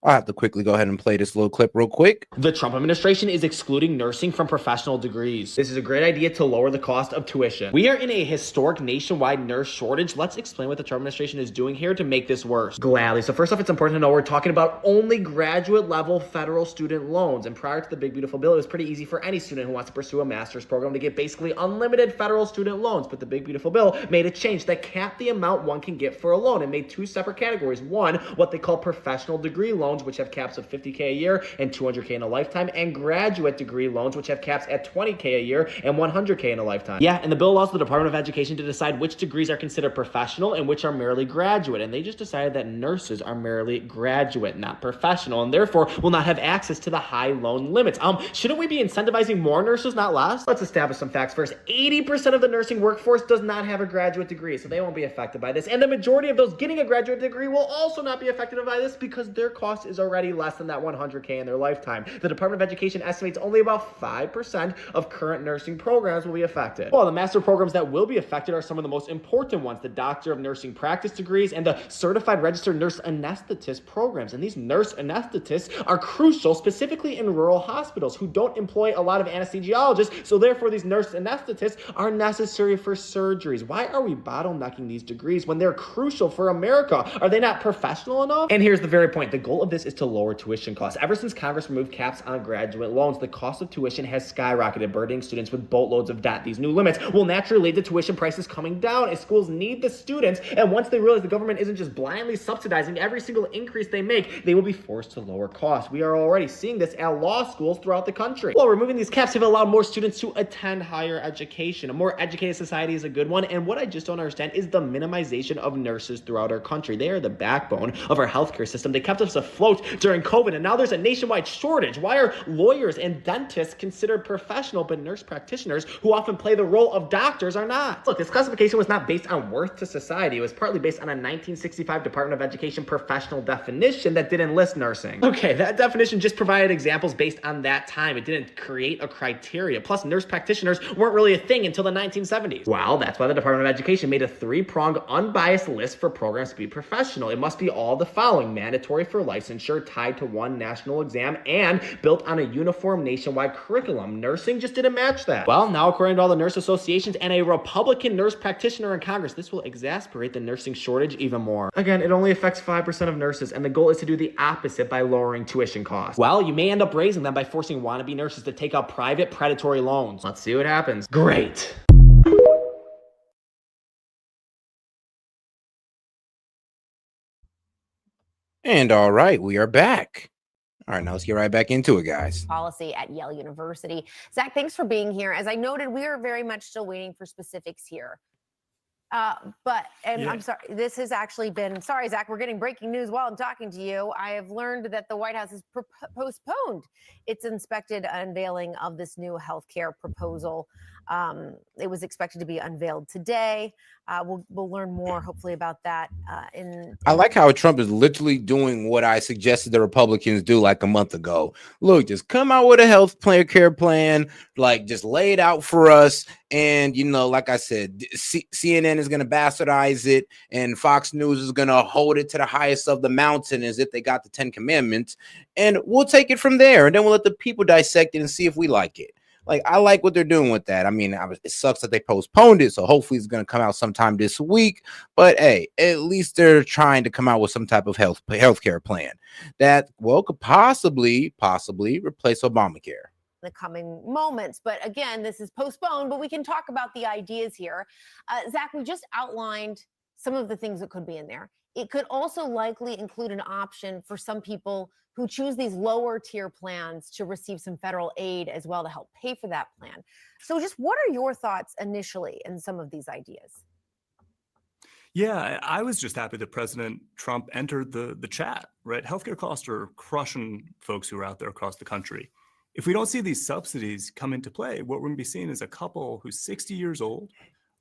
B: I'll have to quickly go ahead and play this little clip real quick.
L: The Trump administration is excluding nursing from professional degrees. This is a great idea to lower the cost of tuition. We are in a historic nationwide nurse shortage. Let's explain what the Trump administration is doing here to make this worse. Gladly. So first off, it's important to know we're talking about only graduate level federal student loans. And prior to the big beautiful bill, it was pretty easy for any student who wants to pursue a master's program to get basically unlimited federal student loans. But the big beautiful bill made a change that capped the amount one can get for a loan and made two separate categories. One, what they call professional degree loans, which have caps of $50K a year and $200K in a lifetime, and graduate degree loans, which have caps at $20K a year and $100K in a lifetime. Yeah, and the bill allows the Department of Education to decide which degrees are considered professional and which are merely graduate, and they just decided that nurses are merely graduate, not professional, and therefore will not have access to the high loan limits. Shouldn't we be incentivizing more nurses, not less? Let's establish some facts first. 80% of the nursing workforce does not have a graduate degree, so they won't be affected by this, and the majority of those getting a graduate degree will also not be affected by this because their cost is already less than that $100K in their lifetime. The Department of Education estimates only about 5% of current nursing programs will be affected. Well, the master programs that will be affected are some of the most important ones: the Doctor of Nursing Practice degrees and the Certified Registered Nurse Anesthetist programs. And these nurse anesthetists are crucial, specifically in rural hospitals who don't employ a lot of anesthesiologists, so therefore these nurse anesthetists are necessary for surgeries. Why are we bottlenecking these degrees when they're crucial for America? Are they not professional enough? And here's the very point. The goal of this is to lower tuition costs. Ever since Congress removed caps on graduate loans, the cost of tuition has skyrocketed, burdening students with boatloads of debt. These new limits will naturally lead to tuition prices coming down as schools need the students, and once they realize the government isn't just blindly subsidizing every single increase they make, they will be forced to lower costs. We are already seeing this at law schools throughout the country. Well, removing these caps have allowed more students to attend higher education. A more educated society is a good one, and what I just don't understand is the minimization of nurses throughout our country. They are the backbone of our healthcare system. They kept us afloat during COVID, and now there's a nationwide shortage. Why are lawyers and dentists considered professional, but nurse practitioners, who often play the role of doctors, are not? Look, this classification was not based on worth to society. It was partly based on a 1965 Department of Education professional definition that didn't list nursing. Okay, that definition just provided examples based on that time. It didn't create a criteria. Plus, nurse practitioners weren't really a thing until the 1970s. Well, that's why the Department of Education made a three-pronged, unbiased list for programs to be professional. It must be all the following: mandatory for life licensure tied to one national exam and built on a uniform nationwide curriculum. Nursing just didn't match that. Well, now according to all the nurse associations and a Republican nurse practitioner in Congress, this will exasperate the nursing shortage even more. Again, it only affects 5% of nurses, and the goal is to do the opposite by lowering tuition costs. Well, you may end up raising them by forcing wannabe nurses to take out private predatory loans. Let's see what happens. Great.
B: And all right, we are back. All right, now let's get right back into it, guys.
C: Policy at Yale University. Zach, thanks for being here. As I noted, we are very much still waiting for specifics here. I'm sorry, this has actually been, sorry, Zach, we're getting breaking news while I'm talking to you. I have learned that the White House has postponed its expected unveiling of this new healthcare proposal. It was expected to be unveiled today. We'll learn more, hopefully, about that.
B: I like how Trump is literally doing what I suggested the Republicans do like a month ago. Look, just come out with a health care plan, like just lay it out for us. And, you know, like I said, CNN is going to bastardize it and Fox News is going to hold it to the highest of the mountain as if they got the 10 Commandments. And we'll take it from there. And then we'll let the people dissect it and see if we like it. Like, I like what they're doing with that. I mean, it sucks that they postponed it, so hopefully it's going to come out sometime this week. But hey, at least they're trying to come out with some type of healthcare plan that, well, could possibly replace Obamacare.
C: The coming moments. But again, this is postponed, but we can talk about the ideas here. Zach, we just outlined some of the things that could be in there. It could also likely include an option for some people who choose these lower tier plans to receive some federal aid as well to help pay for that plan. So just what are your thoughts initially in some of these ideas?
J: Yeah, I was just happy that President Trump entered the chat, right? Healthcare costs are crushing folks who are out there across the country. If we don't see these subsidies come into play, what we're going to be seeing is a couple who's 60 years old,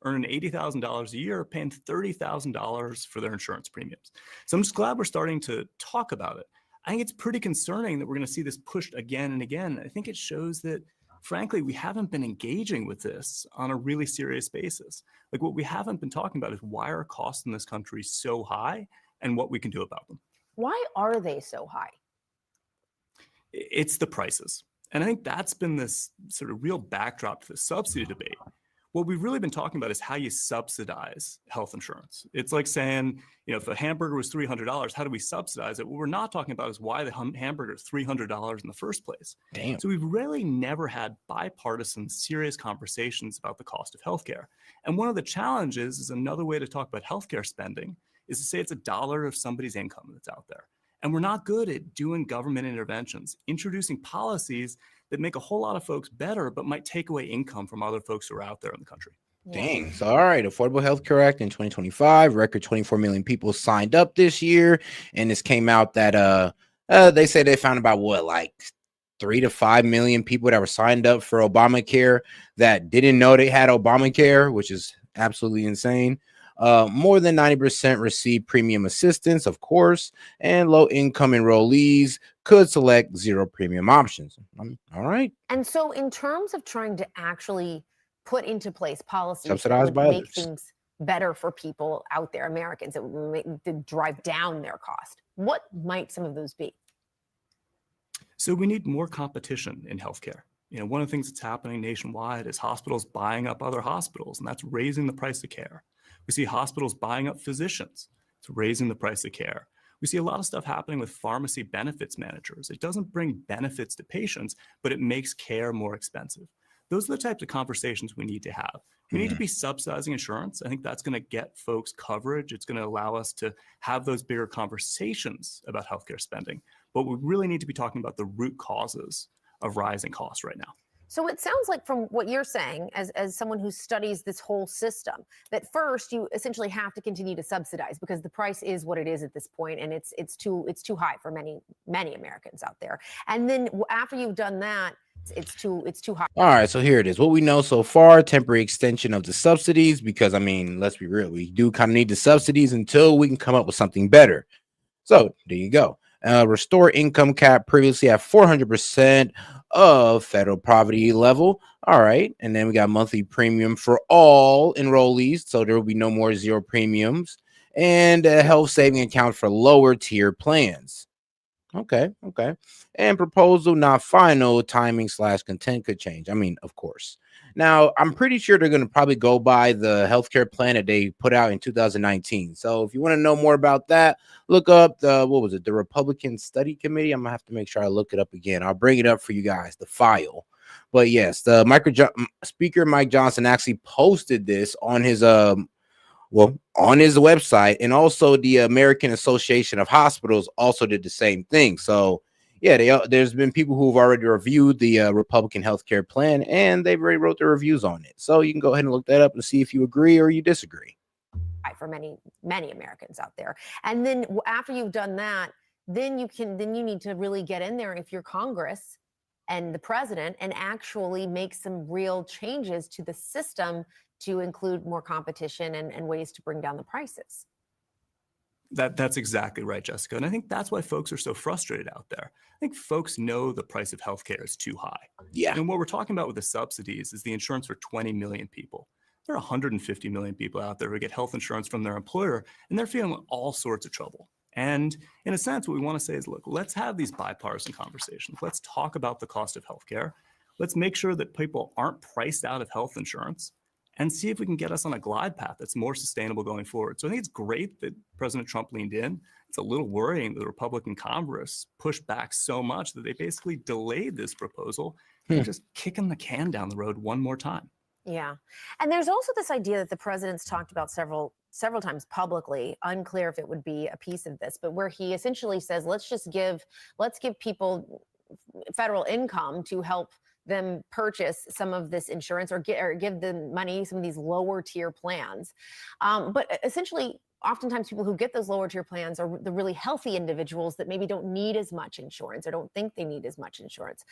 J: earning $80,000 a year, paying $30,000 for their insurance premiums. So I'm just glad we're starting to talk about it. I think it's pretty concerning that we're going to see this pushed again and again. I think it shows that, frankly, we haven't been engaging with this on a really serious basis. Like, what we haven't been talking about is why are costs in this country so high and what we can do about them.
C: Why are they so high?
J: It's the prices. And I think that's been this sort of real backdrop to the subsidy debate. What we've really been talking about is how you subsidize health insurance. It's like saying, you know, if a hamburger was $300, how do we subsidize it? What we're not talking about is why the hamburger is $300 in the first place.
B: Damn.
J: So we've really never had bipartisan, serious conversations about the cost of healthcare. And one of the challenges is another way to talk about healthcare spending is to say it's $1 of somebody's income that's out there. And we're not good at doing government interventions, introducing policies that make a whole lot of folks better, but might take away income from other folks who are out there in the country.
B: Dang. So, all right. Affordable Health Care Act in 2025, record 24 million people signed up this year. And this came out that they say they found about like 3 to 5 million people that were signed up for Obamacare that didn't know they had Obamacare, which is absolutely insane. More than 90% receive premium assistance, of course, and low-income enrollees could select zero premium options. All right.
C: And so in terms of trying to actually put into place policies
B: Subsidized
C: that would
B: by
C: make
B: others.
C: things better for people out there, Americans, that would to drive down their cost, what might some of those be?
J: So we need more competition in healthcare. You know, one of the things that's happening nationwide is hospitals buying up other hospitals, and that's raising the price of care. We see hospitals buying up physicians. It's raising the price of care. We see a lot of stuff happening with pharmacy benefits managers. It doesn't bring benefits to patients, but it makes care more expensive. Those are the types of conversations we need to have. We need to be subsidizing insurance. I think that's going to get folks coverage. It's going to allow us to have those bigger conversations about healthcare spending. But we really need to be talking about the root causes of rising costs right now.
C: So it sounds like from what you're saying, as someone who studies this whole system, that first you essentially have to continue to subsidize because the price is what it is at this point, and it's too high for many Americans out there. And then after you've done that, it's too high.
B: All right, so here it is. What we know so far: temporary extension of the subsidies, because I mean, let's be real, we do kind of need the subsidies until we can come up with something better. So there you go. Restore income cap previously at 400% of federal poverty level. All right. And then we got monthly premium for all enrollees. So there will be no more zero premiums, and a health saving account for lower tier plans. Okay, okay. And proposal not final, timing / content could change. I mean, of course. Now, I'm pretty sure they're going to probably go by the healthcare plan that they put out in 2019. So if you want to know more about that, look up the, what was it, the Republican Study Committee. I'm going to have to make sure I look it up again. I'll bring it up for you guys, the file. But yes, the Speaker Mike Johnson actually posted this on his on his website, and also the American Association of Hospitals also did the same thing. So yeah, there's been people who've already reviewed the Republican healthcare plan, and they've already wrote their reviews on it. So you can go ahead and look that up and see if you agree or you disagree.
C: For many Americans out there. And then after you've done that, then you need to really get in there if you're Congress and the president and actually make some real changes to the system to include more competition and ways to bring down the prices.
J: That's exactly right, Jessica. And I think that's why folks are so frustrated out there. I think folks know the price of healthcare is too high.
B: Yeah.
J: And what we're talking about with the subsidies is the insurance for 20 million people. There are 150 million people out there who get health insurance from their employer, and they're feeling all sorts of trouble. And in a sense, what we want to say is, look, let's have these bipartisan conversations. Let's talk about the cost of healthcare. Let's make sure that people aren't priced out of health insurance, and see if we can get us on a glide path that's more sustainable going forward. So I think it's great that President Trump leaned in. It's a little worrying that the Republican Congress pushed back so much that they basically delayed this proposal and just kicking the can down the road one more time.
C: Yeah. And there's also this idea that the president's talked about several times publicly, unclear if it would be a piece of this, but where he essentially says, let's give people federal income to help them purchase some of this insurance or give them money, some of these lower tier plans. But essentially, oftentimes people who get those lower tier plans are the really healthy individuals that maybe don't need as much insurance or don't think they need as much insurance.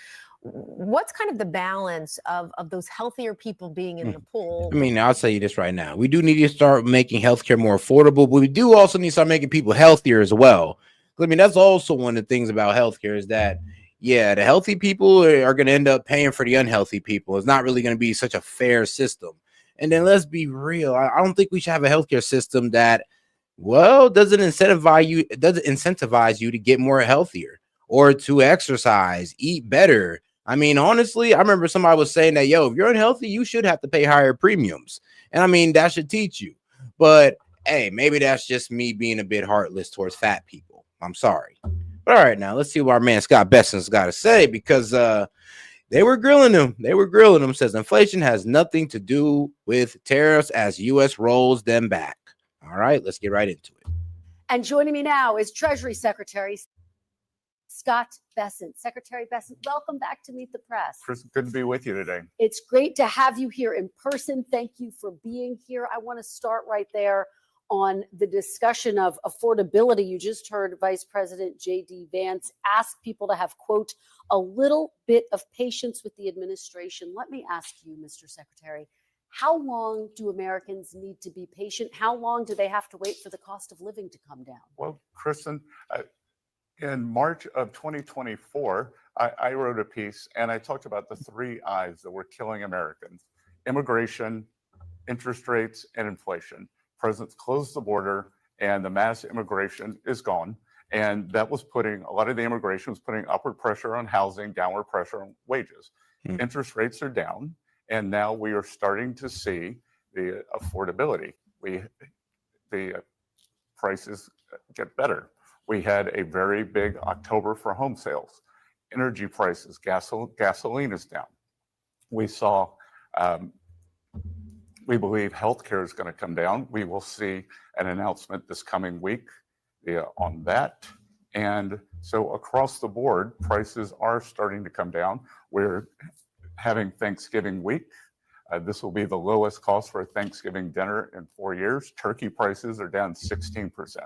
C: What's kind of the balance of those healthier people being in the pool?
B: I mean, I'll tell you this right now. We do need to start making healthcare more affordable, but we do also need to start making people healthier as well. I mean, that's also one of the things about healthcare is that, yeah, the healthy people are going to end up paying for the unhealthy people. It's not really going to be such a fair system. And then let's be real. I don't think we should have a healthcare system that, well, doesn't incentivize you to get more healthier or to exercise, eat better. I mean, honestly, I remember somebody was saying that, yo, if you're unhealthy, you should have to pay higher premiums. And I mean, that should teach you. But hey, maybe that's just me being a bit heartless towards fat people. I'm sorry. But all right, now let's see what our man Scott Besson's got to say, because they were grilling him. Says inflation has nothing to do with tariffs as U.S. rolls them back. All right, let's get right into it.
M: And joining me now is Treasury Secretary Scott Bessent. Secretary Bessent, welcome back to Meet the Press.
N: Chris, good to be with you today.
M: It's great to have you here in person. Thank you for being here. I want to start right there on the discussion of affordability. You just heard Vice President J.D. Vance ask people to have, quote, a little bit of patience with the administration. Let me ask you, Mr. Secretary, how long do Americans need to be patient? How long do they have to wait for the cost of living to come down?
N: Well, Kristen, in March of 2024, I wrote a piece and I talked about the 3 I's that were killing Americans: immigration, interest rates, and inflation. President's closed the border and the mass immigration is gone. And that was putting, a lot of the immigration was putting upward pressure on housing, downward pressure on wages. Interest rates are down. And now we are starting to see the affordability. The prices get better. We had a very big October for home sales. Energy prices, gasoline is down. We saw, we believe healthcare is going to come down. We will see an announcement this coming week on that. And so across the board, prices are starting to come down. We're having Thanksgiving week. This will be the lowest cost for a Thanksgiving dinner in 4 years. Turkey prices are down 16%.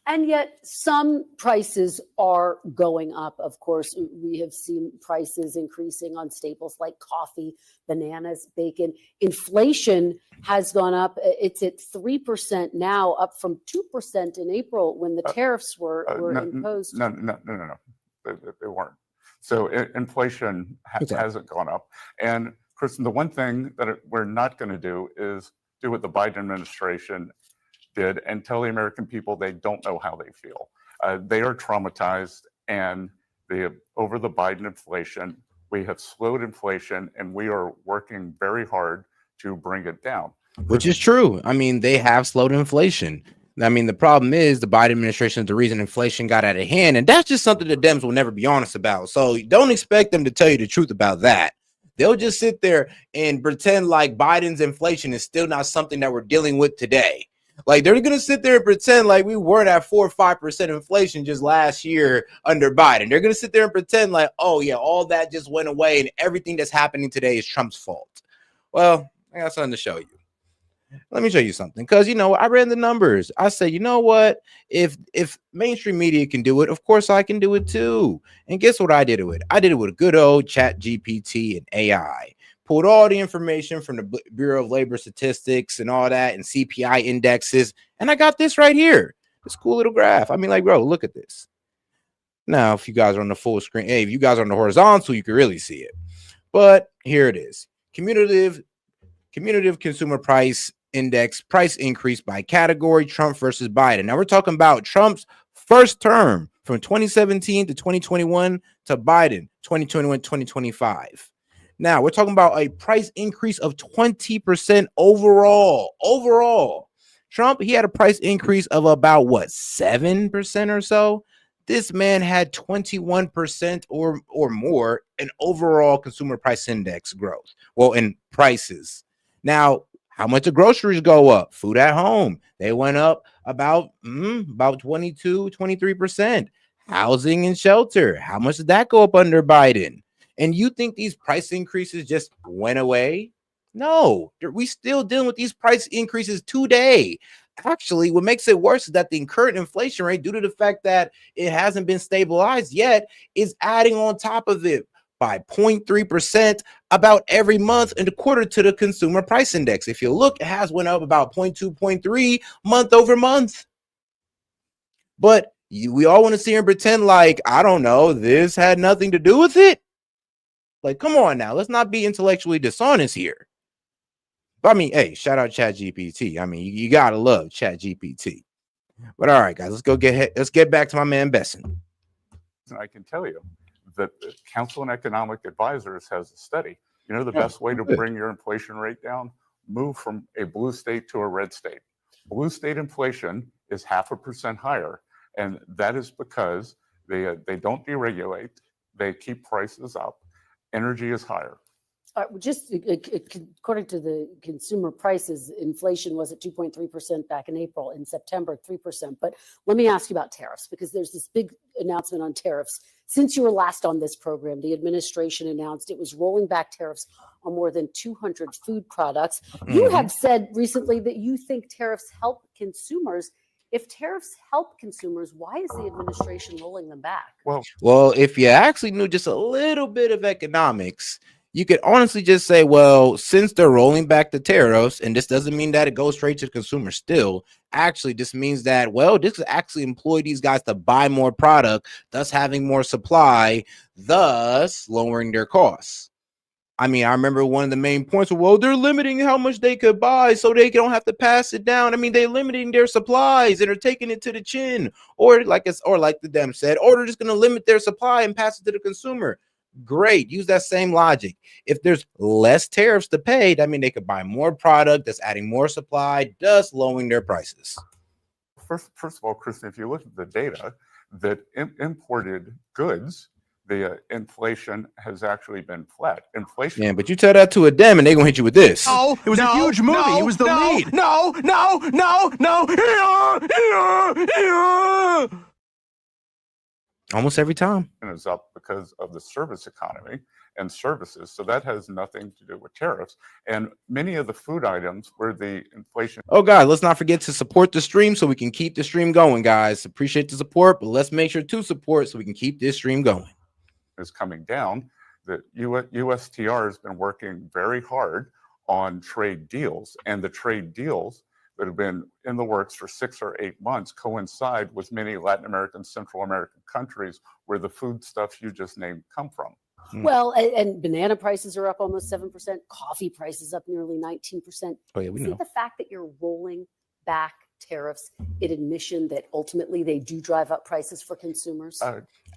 M: And yet some prices are going up. Of course, we have seen prices increasing on staples like coffee, bananas, bacon. Inflation has gone up. It's at 3% now, up from 2% in April when the tariffs were imposed.
N: No. They weren't. So inflation hasn't gone up. And Kristen, the one thing that we're not going to do is do what the Biden administration did and tell the American people they don't know how they feel. They are traumatized, And over the Biden inflation, we have slowed inflation, and we are working very hard to bring it down.
B: Which is true. I mean, they have slowed inflation. I mean, the problem is the Biden administration is the reason inflation got out of hand. And that's just something the Dems will never be honest about. So don't expect them to tell you the truth about that. They'll just sit there and pretend like Biden's inflation is still not something that we're dealing with today. Like, they're going to sit there and pretend like we weren't at 4 or 5% inflation just last year under Biden. They're going to sit there and pretend like, oh, yeah, all that just went away and everything that's happening today is Trump's fault. Well, I got something to show you. Let me show you something, because, you know, I ran the numbers. I said, you know what? If mainstream media can do it, of course I can do it too. And guess what I did it with? I did it with good old Chat GPT and AI. Pulled all the information from the Bureau of Labor Statistics and all that and CPI indexes. And I got this right here. This cool little graph. I mean, like, bro, look at this. Now, if you guys are on the full screen, hey, if you guys are on the horizontal, you can really see it. But here it is. Cumulative consumer price index, price increase by category, Trump versus Biden. Now we're talking about Trump's first term from 2017 to 2021 to Biden 2021 2025. Now we're talking about a price increase of 20% overall. Trump, he had a price increase of about what, 7% or so. This man had 21% or more in overall consumer price index growth. Well, in prices. Now, how much the groceries go up? Food at home, they went up about 22, 23%. Housing and shelter, how much did that go up under Biden? And you think these price increases just went away? No, we still dealing with these price increases today. Actually, what makes it worse is that the current inflation rate, due to the fact that it hasn't been stabilized yet, is adding on top of it by 0.3% about every month and according to the consumer price index. If you look, it has went up about 0.2, 0.3 month over month. But we all want to sit here and pretend like, I don't know, this had nothing to do with it. Like, come on now, let's not be intellectually dishonest here. But I mean, hey, shout out ChatGPT. I mean, you gotta love ChatGPT. But all right, guys, let's get back to my man Besson.
N: And I can tell you that the Council on Economic Advisors has a study. You know, the best way to bring your inflation rate down, move from a blue state to a red state. Blue state inflation is 0.5% higher, and that is because they don't deregulate, they keep prices up, energy is higher.
M: Just according to the consumer prices, inflation was at 2.3% back in April. In September, 3%. But let me ask you about tariffs, because there's this big announcement on tariffs. Since you were last on this program, the administration announced it was rolling back tariffs on more than 200 food products. You have said recently that you think tariffs help consumers. If tariffs help consumers, why is the administration rolling them back?
B: Well, if you actually knew just a little bit of economics, you could honestly just say, well, since they're rolling back the tariffs, and this doesn't mean that it goes straight to the consumer still, actually this means that, well, this actually employ these guys to buy more product, thus having more supply, thus lowering their costs. I mean, I remember one of the main points was, well, they're limiting how much they could buy so they don't have to pass it down. I mean, they're limiting their supplies and they're taking it to the chin, or like the Dem said, or they're just going to limit their supply and pass it to the consumer. Great. Use that same logic. If there's less tariffs to pay, that means they could buy more product that's adding more supply, thus lowering their prices.
N: First of all, Kristen, if you look at the data, that imported goods, the inflation has actually been flat. Inflation.
B: Yeah, but you tell that to a Dem and they're going to hit you with this.
S: No, it was a huge movie. It was the lead. No.
B: Almost every time.
N: Is up because of the service economy and services. So that has nothing to do with tariffs. And many of the food items where the inflation.
B: Oh, God, let's not forget to support the stream so we can keep the stream going, guys. Appreciate the support, but let's make sure to support so we can keep this stream going.
N: Is coming down. The USTR has been working very hard on trade deals, and the trade deals that have been in the works for 6 or 8 months coincide with many Latin American, Central American countries where the food stuff you just named come from.
M: Well, and banana prices are up almost 7%. Coffee prices up nearly 19%.
B: Oh, yeah, we know.
M: The fact that you're rolling back tariffs in admission that ultimately they do drive up prices for consumers?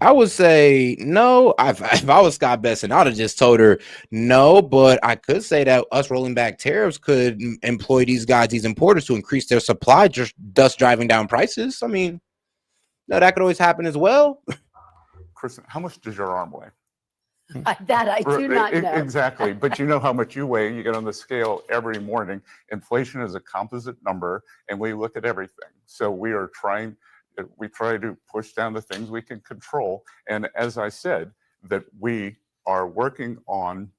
B: I would say no. If I was Scott Besson, I'd have just told her no. But I could say that us rolling back tariffs could employ these guys, these importers, to increase their supply, just thus driving down prices. I mean, no, that could always happen as well.
N: Kristen, how much does your arm weigh?
M: That I do not know.
N: Exactly. But you know how much you weigh. You get on the scale every morning. Inflation is a composite number, and we look at everything. So we try to push down the things we can control. And as I said, that we are working on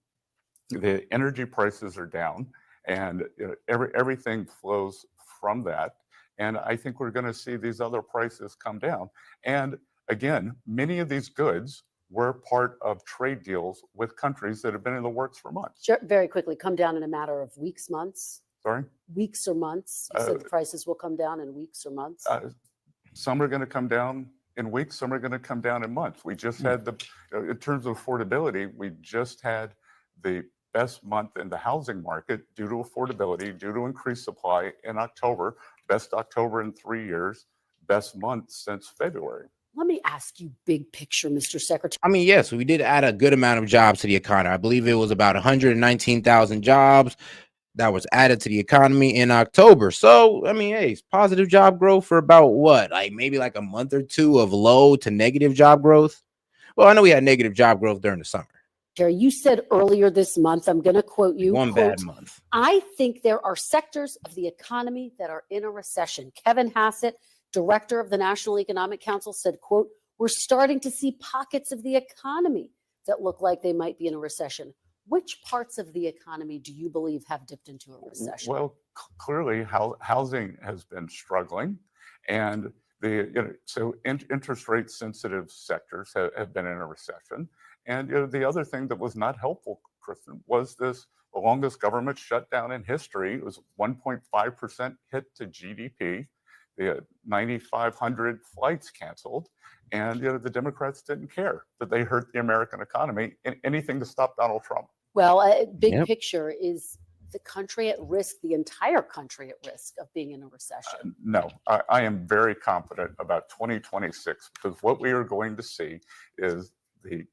N: the energy prices are down, and everything flows from that. And I think we're going to see these other prices come down. And again, many of these goods were part of trade deals with countries that have been in the works for months.
M: Sure, very quickly, come down in a matter of weeks, months?
N: Sorry?
M: Weeks or months? You said the prices will come down in weeks or months?
N: Some are going to come down in weeks, some are going to come down in months. We just had in terms of affordability, we just had the best month in the housing market due to affordability, due to increased supply in October, best October in 3 years, best month since February.
M: Let me ask you big picture, Mr. Secretary.
B: I mean, yes, we did add a good amount of jobs to the economy. I believe it was about 119,000 jobs that was added to the economy in October. So, I mean, hey, it's positive job growth for about what? Like maybe like a month or two of low to negative job growth. Well, I know we had negative job growth during the summer.
M: You said earlier this month, I'm going to quote you.
B: One bad month.
M: I think there are sectors of the economy that are in a recession. Kevin Hassett, director of the National Economic Council, said, quote, we're starting to see pockets of the economy that look like they might be in a recession. Which parts of the economy do you believe have dipped into a recession?
N: Well, clearly housing has been struggling, and so interest rate sensitive sectors have been in a recession. And the other thing that was not helpful, Kristen, was the longest government shutdown in history. It was 1.5% hit to GDP. The 9,500 flights canceled, and the Democrats didn't care that they hurt the American economy. Anything to stop Donald Trump.
M: Well, big picture, is the country at risk, the entire country at risk of being in a recession?
N: No, I am very confident about 2026, because what we are going to see is the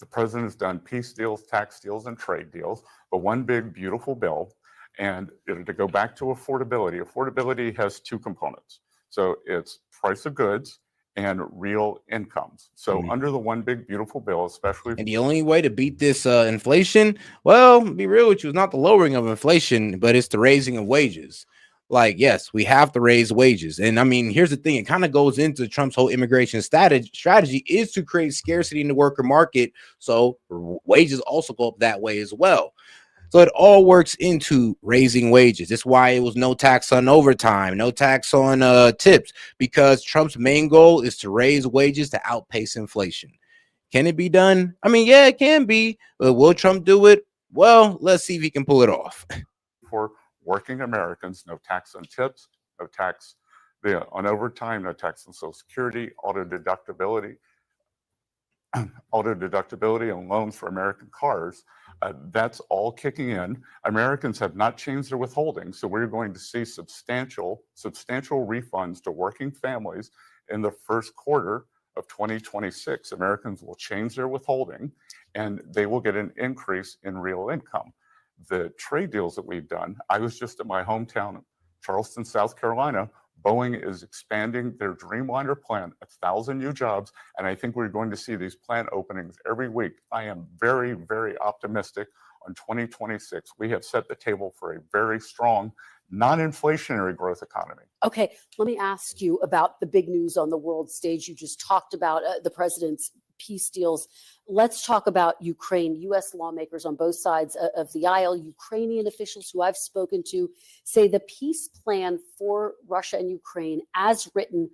N: president has done peace deals, tax deals, and trade deals, but one big, beautiful bill. And to go back to affordability has two components. So it's price of goods and real incomes. So under the one big, beautiful bill, especially.
B: And the only way to beat this inflation, well, be real with you, it's not the lowering of inflation, but it's the raising of wages. Like, yes, we have to raise wages. And I mean, here's the thing. It kind of goes into Trump's whole immigration strategy is to create scarcity in the worker market. So wages also go up that way as well. So it all works into raising wages. That's why it was no tax on overtime, no tax on tips, because Trump's main goal is to raise wages to outpace inflation. Can it be done? I mean, yeah, it can be. But will Trump do it? Well, let's see if he can pull it off.
N: For working Americans, no tax on tips, no tax on overtime, no tax on Social Security, auto deductibility and loans for American cars. That's all kicking in. Americans have not changed their withholding, so we're going to see substantial refunds to working families in the first quarter of 2026. Americans will change their withholding, and they will get an increase in real income. The trade deals that we've done, I was just at my hometown, Charleston, South Carolina. Boeing is expanding their Dreamliner plant, 1,000 new jobs, and I think we're going to see these plant openings every week. I am very, very optimistic on 2026. We have set the table for a very strong, non-inflationary growth economy.
M: Okay, let me ask you about the big news on the world stage. You just talked about the president's peace deals. Let's talk about Ukraine. U.S. lawmakers on both sides of the aisle, Ukrainian officials who I've spoken to, say the peace plan for Russia and Ukraine, as written,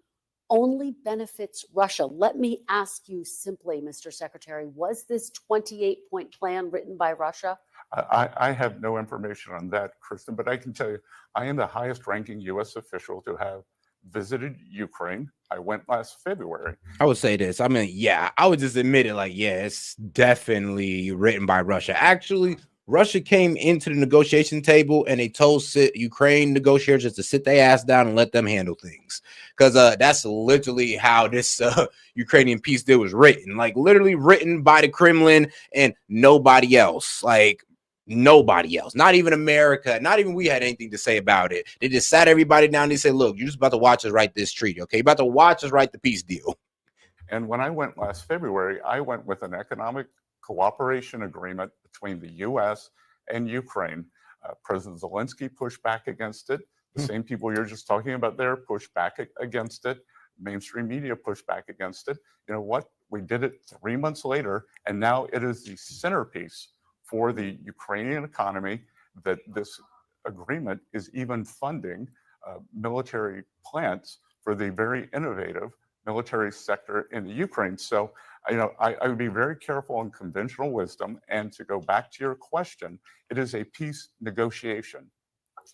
M: only benefits Russia. Let me ask you simply, Mr. Secretary, was this 28-point plan written by Russia?
N: I have no information on that, Kristen, but I can tell you, I am the highest ranking U.S. official to have visited Ukraine. I went last February.
B: I would say this. I mean, yeah, I would just admit it. Like, yeah, it's definitely written by Russia. Actually, Russia came into the negotiation table and they told Ukraine negotiators just to sit their ass down and let them handle things. Because that's literally how this Ukrainian peace deal was written. Like literally written by the Kremlin and nobody else. Like nobody else. Not even America. Not even we had anything to say about it. They just sat everybody down and they said, look, you're just about to watch us write this treaty. Okay, you're about to watch us write the peace deal.
N: And when I went last February, I went with an economic cooperation agreement between the U.S. and Ukraine. President Zelensky pushed back against it. The same people you're just talking about there pushed back against it. Mainstream media pushed back against it. You know what? We did it 3 months later, and now it is the centerpiece for the Ukrainian economy that this agreement is even funding military plants for the very innovative military sector in the Ukraine. So, I would be very careful on conventional wisdom. And to go back to your question, it is a peace negotiation.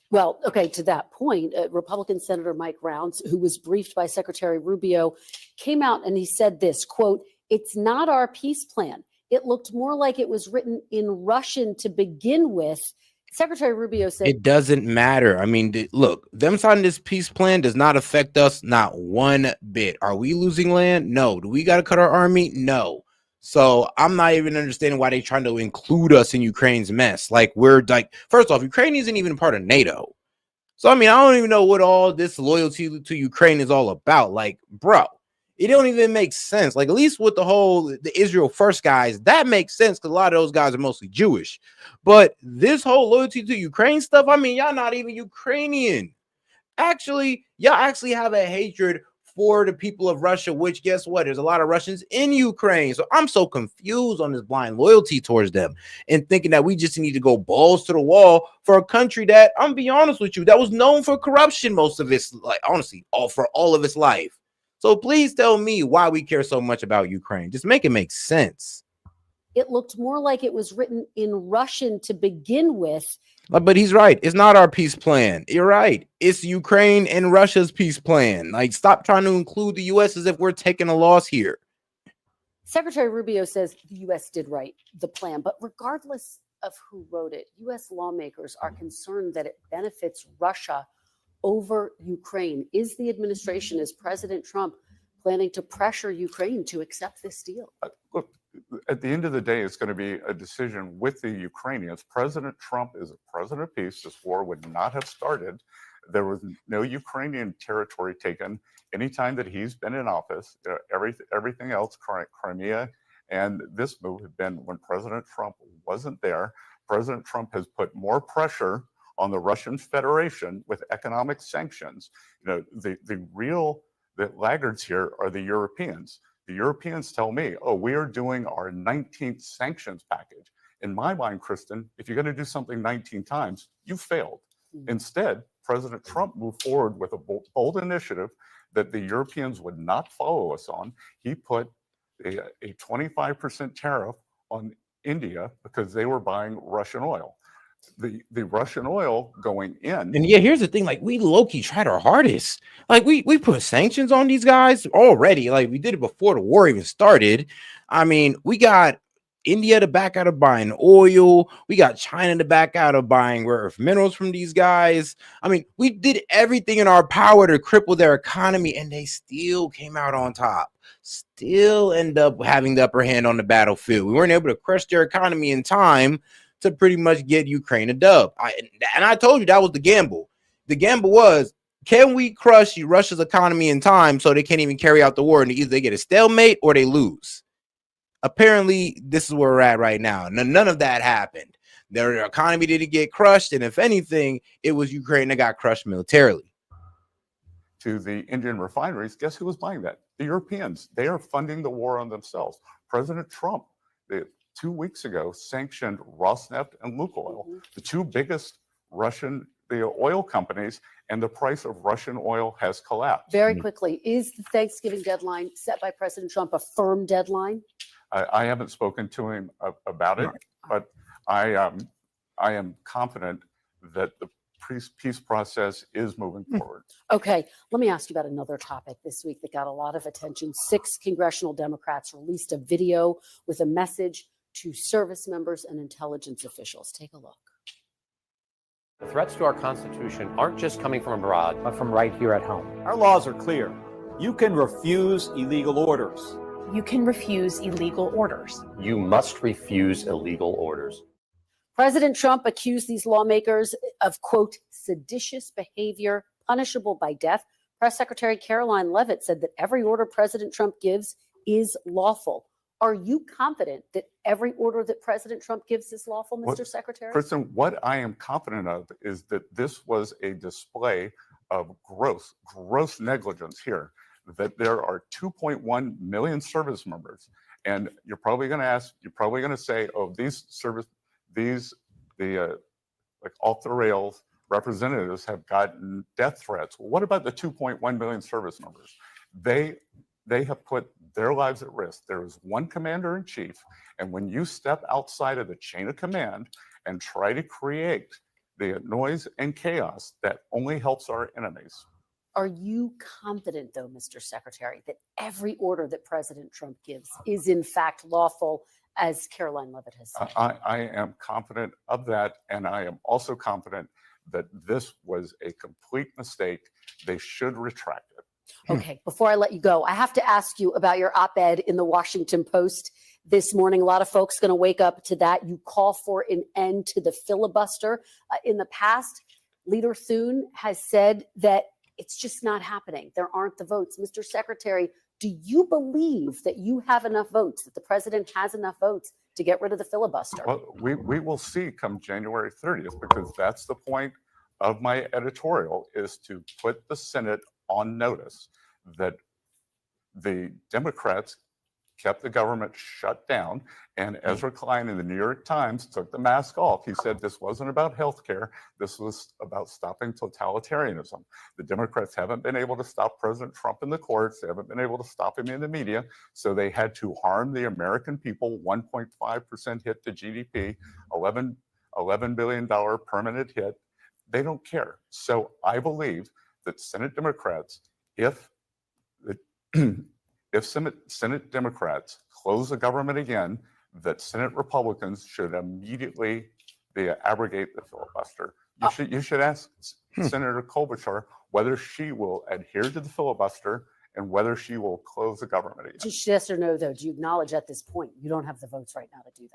M: Well, okay, to that point, Republican Senator Mike Rounds, who was briefed by Secretary Rubio, came out and he said this, quote, "It's not our peace plan. It looked more like it was written in Russian to begin with." Secretary Rubio said,
B: it doesn't matter. I mean, look, them signing this peace plan does not affect us not one bit. Are we losing land? No. Do we got to cut our army? No. So I'm not even understanding why they're trying to include us in Ukraine's mess. Like we're like, first off, Ukraine isn't even part of NATO. So, I mean, I don't even know what all this loyalty to Ukraine is all about. Like, bro, it don't even make sense. Like, at least with the Israel first guys, that makes sense because a lot of those guys are mostly Jewish. But this whole loyalty to Ukraine stuff, I mean, y'all not even Ukrainian. Actually, y'all actually have a hatred for the people of Russia, which guess what? There's a lot of Russians in Ukraine. So I'm so confused on this blind loyalty towards them and thinking that we just need to go balls to the wall for a country that, I'm gonna be honest with you, that was known for corruption most of its, like honestly, for all of its life. So please tell me why we care so much about Ukraine. Just make it make sense.
M: it looked more like it was written in Russian to begin with.
B: But he's right. It's not our peace plan. You're right. It's Ukraine and Russia's peace plan. Like, stop trying to include the U.S. as if we're taking a loss here.
M: Secretary Rubio says the U.S. did write the plan, but regardless of who wrote it, U.S. lawmakers are concerned that it benefits Russia over Ukraine. Is the administration, is President Trump planning to pressure Ukraine to accept this deal?
N: Look, at the end of the day, it's going to be a decision with the Ukrainians. President Trump is a president of peace. This war would not have started. There was no Ukrainian territory taken anytime that he's been in office. Everything else, Crimea and this move had been when President Trump wasn't there. President Trump has put more pressure on the Russian Federation with economic sanctions. The laggards here are the Europeans. The Europeans tell me, oh, we are doing our 19th sanctions package. In my mind, Kristen, if you're going to do something 19 times, you failed. Instead, President Trump moved forward with a bold initiative that the Europeans would not follow us on. He put a 25% tariff on India because they were buying Russian oil. The Russian oil going in.
B: And yeah, here's the thing, like we low-key tried our hardest. Like we put sanctions on these guys already. Like we did it before the war even started. I mean, we got India to back out of buying oil. We got China to back out of buying rare earth minerals from these guys. I mean, we did everything in our power to cripple their economy, and they still came out on top. Still end up having the upper hand on the battlefield. We weren't able to crush their economy in time to pretty much get Ukraine a dub. I told you that was the gamble. The gamble was, can we crush Russia's economy in time so they can't even carry out the war, and either they get a stalemate or they lose? Apparently, this is where we're at right now. None of that happened. Their economy didn't get crushed, and if anything, it was Ukraine that got crushed militarily.
N: To the Indian refineries, guess who was buying that? The Europeans. They are funding the war on themselves. President Trump, 2 weeks ago, sanctioned Rosneft and Lukoil, the two biggest Russian oil companies, and the price of Russian oil has collapsed.
M: Very quickly, is the Thanksgiving deadline set by President Trump a firm deadline?
N: I haven't spoken to him about it, but I am confident that the peace process is moving forward.
M: Okay, let me ask you about another topic this week that got a lot of attention. 6 congressional Democrats released a video with a message to service members and intelligence officials. Take a look.
D: The threats to our Constitution aren't just coming from abroad, but from right here at home.
T: Our laws are clear. You can refuse illegal orders.
U: You can refuse illegal orders.
D: You must refuse illegal orders.
M: President Trump accused these lawmakers of, quote, seditious behavior punishable by death. Press Secretary Caroline Leavitt said that every order President Trump gives is lawful. Are you confident that every order that President Trump gives is lawful, Mr. Secretary?
N: Kristen, what I am confident of is that this was a display of gross negligence here, that there are 2.1 million service members. And you're probably going to say, oh, like off the rails representatives have gotten death threats. Well, what about the 2.1 million service members? They have put their lives at risk. There is one commander in chief. And when you step outside of the chain of command and try to create the noise and chaos, that only helps our enemies.
M: Are you confident, though, Mr. Secretary, that every order that President Trump gives is in fact lawful, as Caroline Leavitt has said?
N: I am confident of that. And I am also confident that this was a complete mistake. They should retract it.
M: Okay, before I let you go, I have to ask you about your op-ed in the Washington Post this morning. A lot of folks going to wake up to that. You call for an end to the filibuster. In the past, Leader Thune has said that it's just not happening. There aren't the votes. Mr. Secretary, do you believe that you have enough votes, that the president has enough votes to get rid of the filibuster?
N: Well, we will see come January 30th, because that's the point of my editorial, is to put the Senate on notice that the Democrats kept the government shut down. And Ezra Klein in the New York Times took the mask off. He said this wasn't about health care. This was about stopping totalitarianism. The Democrats haven't been able to stop President Trump in the courts. They haven't been able to stop him in the media. So they had to harm the American people. 1.5% hit to GDP, $11 billion permanent hit. They don't care. So I believe that Senate Democrats, if Senate Democrats close the government again, that Senate Republicans should immediately abrogate the filibuster. You should ask Senator Klobuchar whether she will adhere to the filibuster and whether she will close the government again.
M: Just yes or no, though. Do you acknowledge at this point you don't have the votes right now to do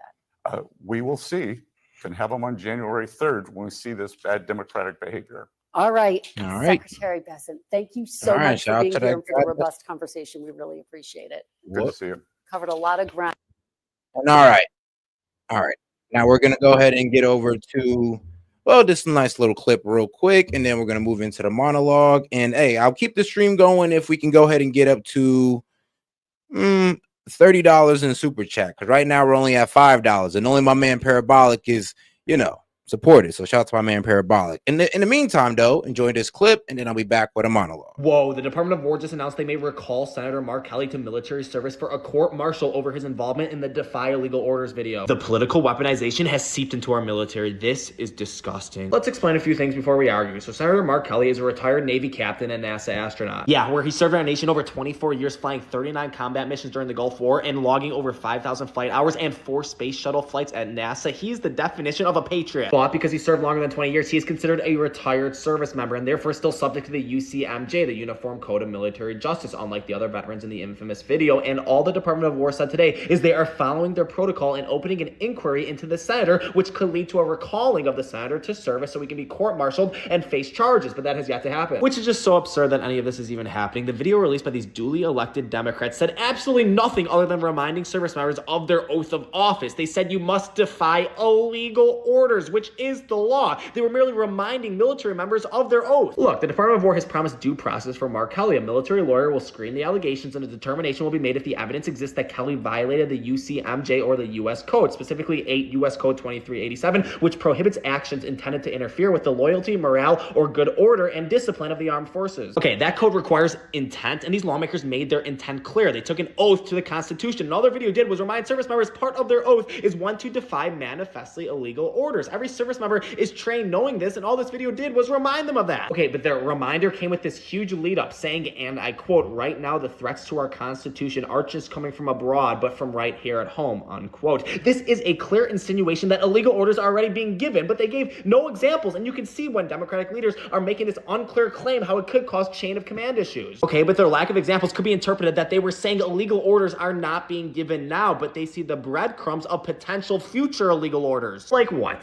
M: that?
N: We will see. Can have them on January 3rd when we see this bad Democratic behavior.
M: All right.
B: All right.
M: Secretary Bessent, thank you so much for being here and for the robust conversation. We really appreciate it.
N: Good to see you.
M: Covered a lot of ground.
B: All right. Now we're going to go ahead and get over to, well, this nice little clip real quick, and then we're going to move into the monologue. And hey, I'll keep the stream going if we can go ahead and get up to $30 in super chat, because right now we're only at $5, and only my man Parabolic is, supported. So shout out to my man Parabolic. In the meantime, though, enjoy this clip, and then I'll be back with a monologue.
L: Whoa, the Department of War just announced they may recall Senator Mark Kelly to military service for a court-martial over his involvement in the Defy Illegal Orders video. The political weaponization has seeped into our military. This is disgusting. Let's explain a few things before we argue. So Senator Mark Kelly is a retired Navy captain and NASA astronaut. Yeah, where he served our nation over 24 years, flying 39 combat missions during the Gulf War and logging over 5,000 flight hours and 4 space shuttle flights at NASA. He's the definition of a patriot. But because he served longer than 20 years, he is considered a retired service member and therefore still subject to the UCMJ, the Uniform Code of Military Justice, unlike the other veterans in the infamous video. And all the Department of War said today is they are following their protocol and opening an inquiry into the senator, which could lead to a recalling of the senator to service so he can be court-martialed and face charges. But that has yet to happen, which is just so absurd that any of this is even happening. The video released by these duly elected Democrats said absolutely nothing other than reminding service members of their oath of office. They said you must defy illegal orders, which is the law. They were merely reminding military members of their oath. Look, the Department of War has promised due process for Mark Kelly. A military lawyer will screen the allegations and a determination will be made if the evidence exists that Kelly violated the UCMJ or the U.S. Code, specifically 8 U.S. Code 2387, which prohibits actions intended to interfere with the loyalty, morale, or good order and discipline of the armed forces. Okay, that code requires intent, and these lawmakers made their intent clear. They took an oath to the Constitution, and all their video did was remind service members part of their oath is one to defy manifestly illegal orders. Every service member is trained knowing this, and all this video did was remind them of that. Okay, but their reminder came with this huge lead up saying, and I quote, right now the threats to our Constitution aren't just coming from abroad, but from right here at home, unquote. This is a clear insinuation that illegal orders are already being given, but they gave no examples, and you can see when Democratic leaders are making this unclear claim how it could cause chain of command issues. Okay, but their lack of examples could be interpreted that they were saying illegal orders are not being given now, but they see the breadcrumbs of potential future illegal orders. Like what?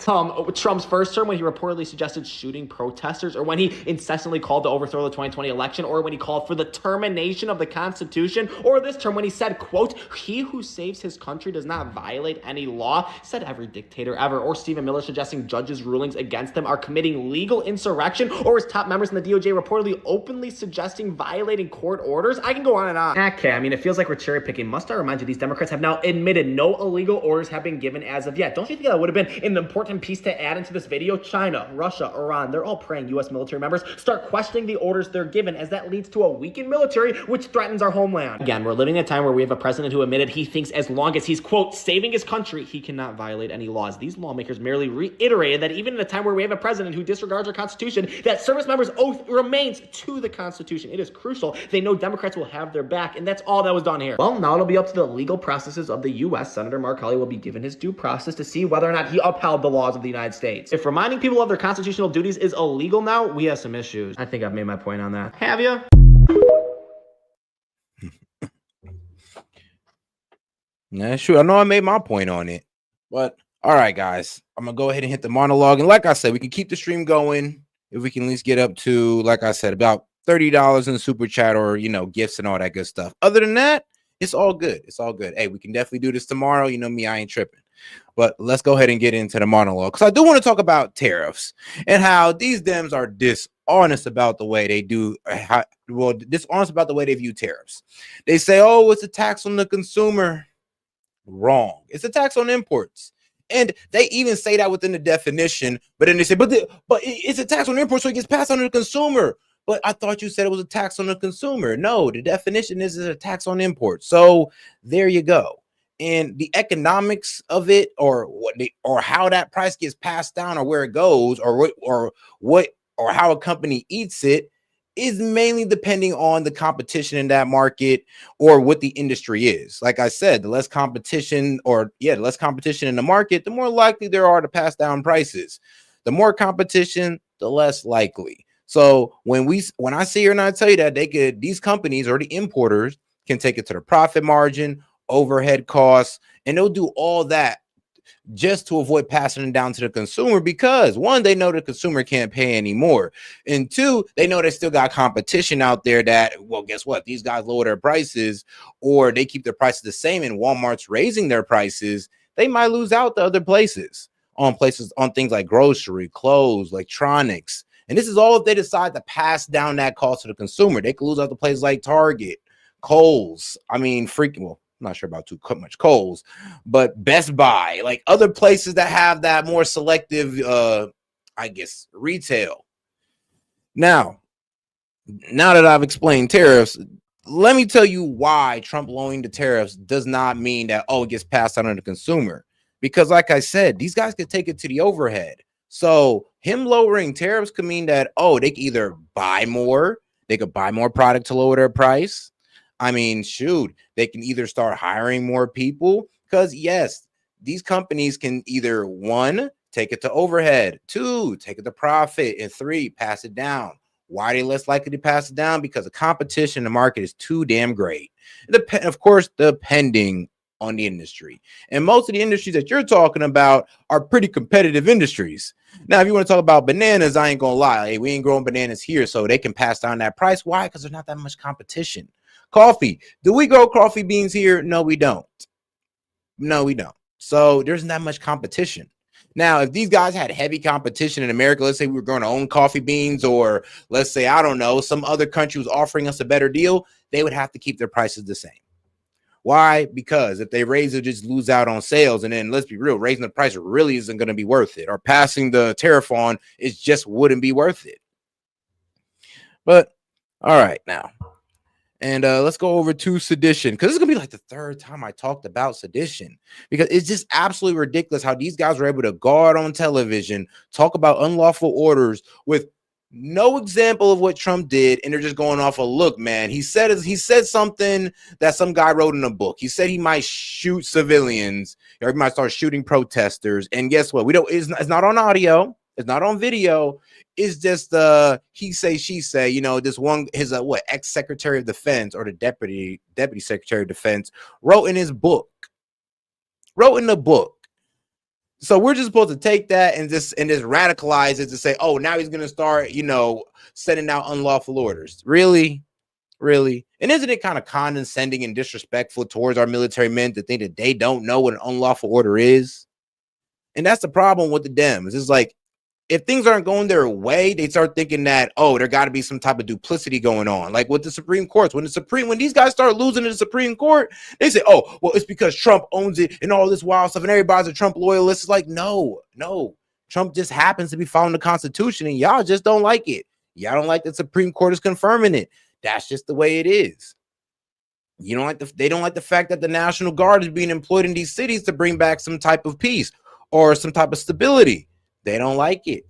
L: Trump's first term when he reportedly suggested shooting protesters, or when he incessantly called to overthrow the 2020 election, or when he called for the termination of the Constitution, or this term when he said, quote, he who saves his country does not violate any law, said every dictator ever, or Stephen Miller suggesting judges' rulings against them are committing legal insurrection, or his top members in the DOJ reportedly openly suggesting violating court orders. I can go on and on. Okay, I mean, it feels like we're cherry picking. Must I remind you, these Democrats have now admitted no illegal orders have been given as of yet. Don't you think that would have been an important piece to add into this video? China, Russia, Iran, they're all praying U.S. military members start questioning the orders they're given, as that leads to a weakened military, which threatens our homeland. Again, we're living in a time where we have a president who admitted he thinks as long as he's, quote, saving his country, he cannot violate any laws. These lawmakers merely reiterated that even in a time where we have a president who disregards our Constitution, that service members' oath remains to the Constitution. It is crucial. They know Democrats will have their back, and that's all that was done here. Well, now it'll be up to the legal processes of the U.S. Senator Mark Hawley will be given his due process to see whether or not he upheld the laws of the United States. If reminding people of their constitutional duties is illegal now, we have some issues. I think I've made my point on that. Have you?
B: That's true. I know I made my point on it, but all right, guys, I'm gonna go ahead and hit the monologue. And like I said, we can keep the stream going if we can at least get up to, like I said, about $30 in the super chat, or, you know, gifts and all that good stuff. Other than that, it's all good. It's all good. Hey, we can definitely do this tomorrow. You know me, I ain't tripping. But let's go ahead and get into the monologue, because I do want to talk about tariffs and how these Dems are dishonest about the way they do, dishonest about the way they view tariffs. They say, oh, it's a tax on the consumer. Wrong. It's a tax on imports. And they even say that within the definition, but then they say, but it's a tax on imports, so it gets passed on to the consumer. But I thought you said it was a tax on the consumer. No, the definition is a tax on imports. So there you go. And the economics of it, or how that price gets passed down, or where it goes, or how a company eats it, is mainly depending on the competition in that market, or what the industry is. Like I said, the less competition, the less competition in the market, the more likely there are to pass down prices. The more competition, the less likely. So when I sit here and I tell you that these companies or the importers can take it to the profit margin, overhead costs, and they'll do all that just to avoid passing it down to the consumer, because one, they know the consumer can't pay anymore, and two, they know they still got competition out there that, well, guess what? These guys lower their prices, or they keep their prices the same, and Walmart's raising their prices. They might lose out to other places on things like grocery, clothes, electronics. And this is all if they decide to pass down that cost to the consumer. They could lose out to places like Target, Kohl's. I mean, I'm not sure about too much Kohl's, but Best Buy, like other places that have that more selective, retail. Now that I've explained tariffs, let me tell you why Trump lowering the tariffs does not mean that, it gets passed on to the consumer. Because like I said, these guys could take it to the overhead. So him lowering tariffs could mean that, they could either buy more, they could buy more product to lower their price. I mean, shoot, they can either start hiring more people, because yes, these companies can either, one, take it to overhead, two, take it to profit, and three, pass it down. Why are they less likely to pass it down? Because the competition in the market is too damn great. Of course, depending on the industry. And most of the industries that you're talking about are pretty competitive industries. Now, if you want to talk about bananas, I ain't gonna lie. Hey, we ain't growing bananas here, so they can pass down that price. Why? Because there's not that much competition. Coffee. Do we grow coffee beans here? No, we don't. So there's not much competition. Now, if these guys had heavy competition in America, let's say we were going to own coffee beans, or let's say, I don't know, some other country was offering us a better deal, they would have to keep their prices the same. Why? Because if they raise it, just lose out on sales. And then let's be real, raising the price really isn't going to be worth it, or passing the tariff on, it just wouldn't be worth it. But all right, now, And let's go over to sedition, because it's gonna be like the third time I talked about sedition, because it's just absolutely ridiculous how these guys were able to go out on television, talk about unlawful orders with no example of what Trump did, and they're just going off a look, man. He said something that some guy wrote in a book. He said he might shoot civilians, or he might start shooting protesters. And guess what? We don't. It's not on audio. It's not on video. It's just he say she say. You know, this one, his ex-secretary of defense, or the deputy secretary of defense, wrote in the book. So we're just supposed to take that and just radicalize it to say, oh, now he's gonna start, sending out unlawful orders. Really? And isn't it kind of condescending and disrespectful towards our military men to think that they don't know what an unlawful order is? And that's the problem with the Dems. It's like, if things aren't going their way, they start thinking that, oh, there got to be some type of duplicity going on. Like with the Supreme Courts, when these guys start losing to the Supreme Court, they say, oh, well, it's because Trump owns it and all this wild stuff, and everybody's a Trump loyalist. It's like, no, Trump just happens to be following the Constitution, and y'all just don't like it. Y'all don't like the Supreme Court is confirming it. That's just the way it is. They don't like the fact that the National Guard is being employed in these cities to bring back some type of peace or some type of stability. They don't like it.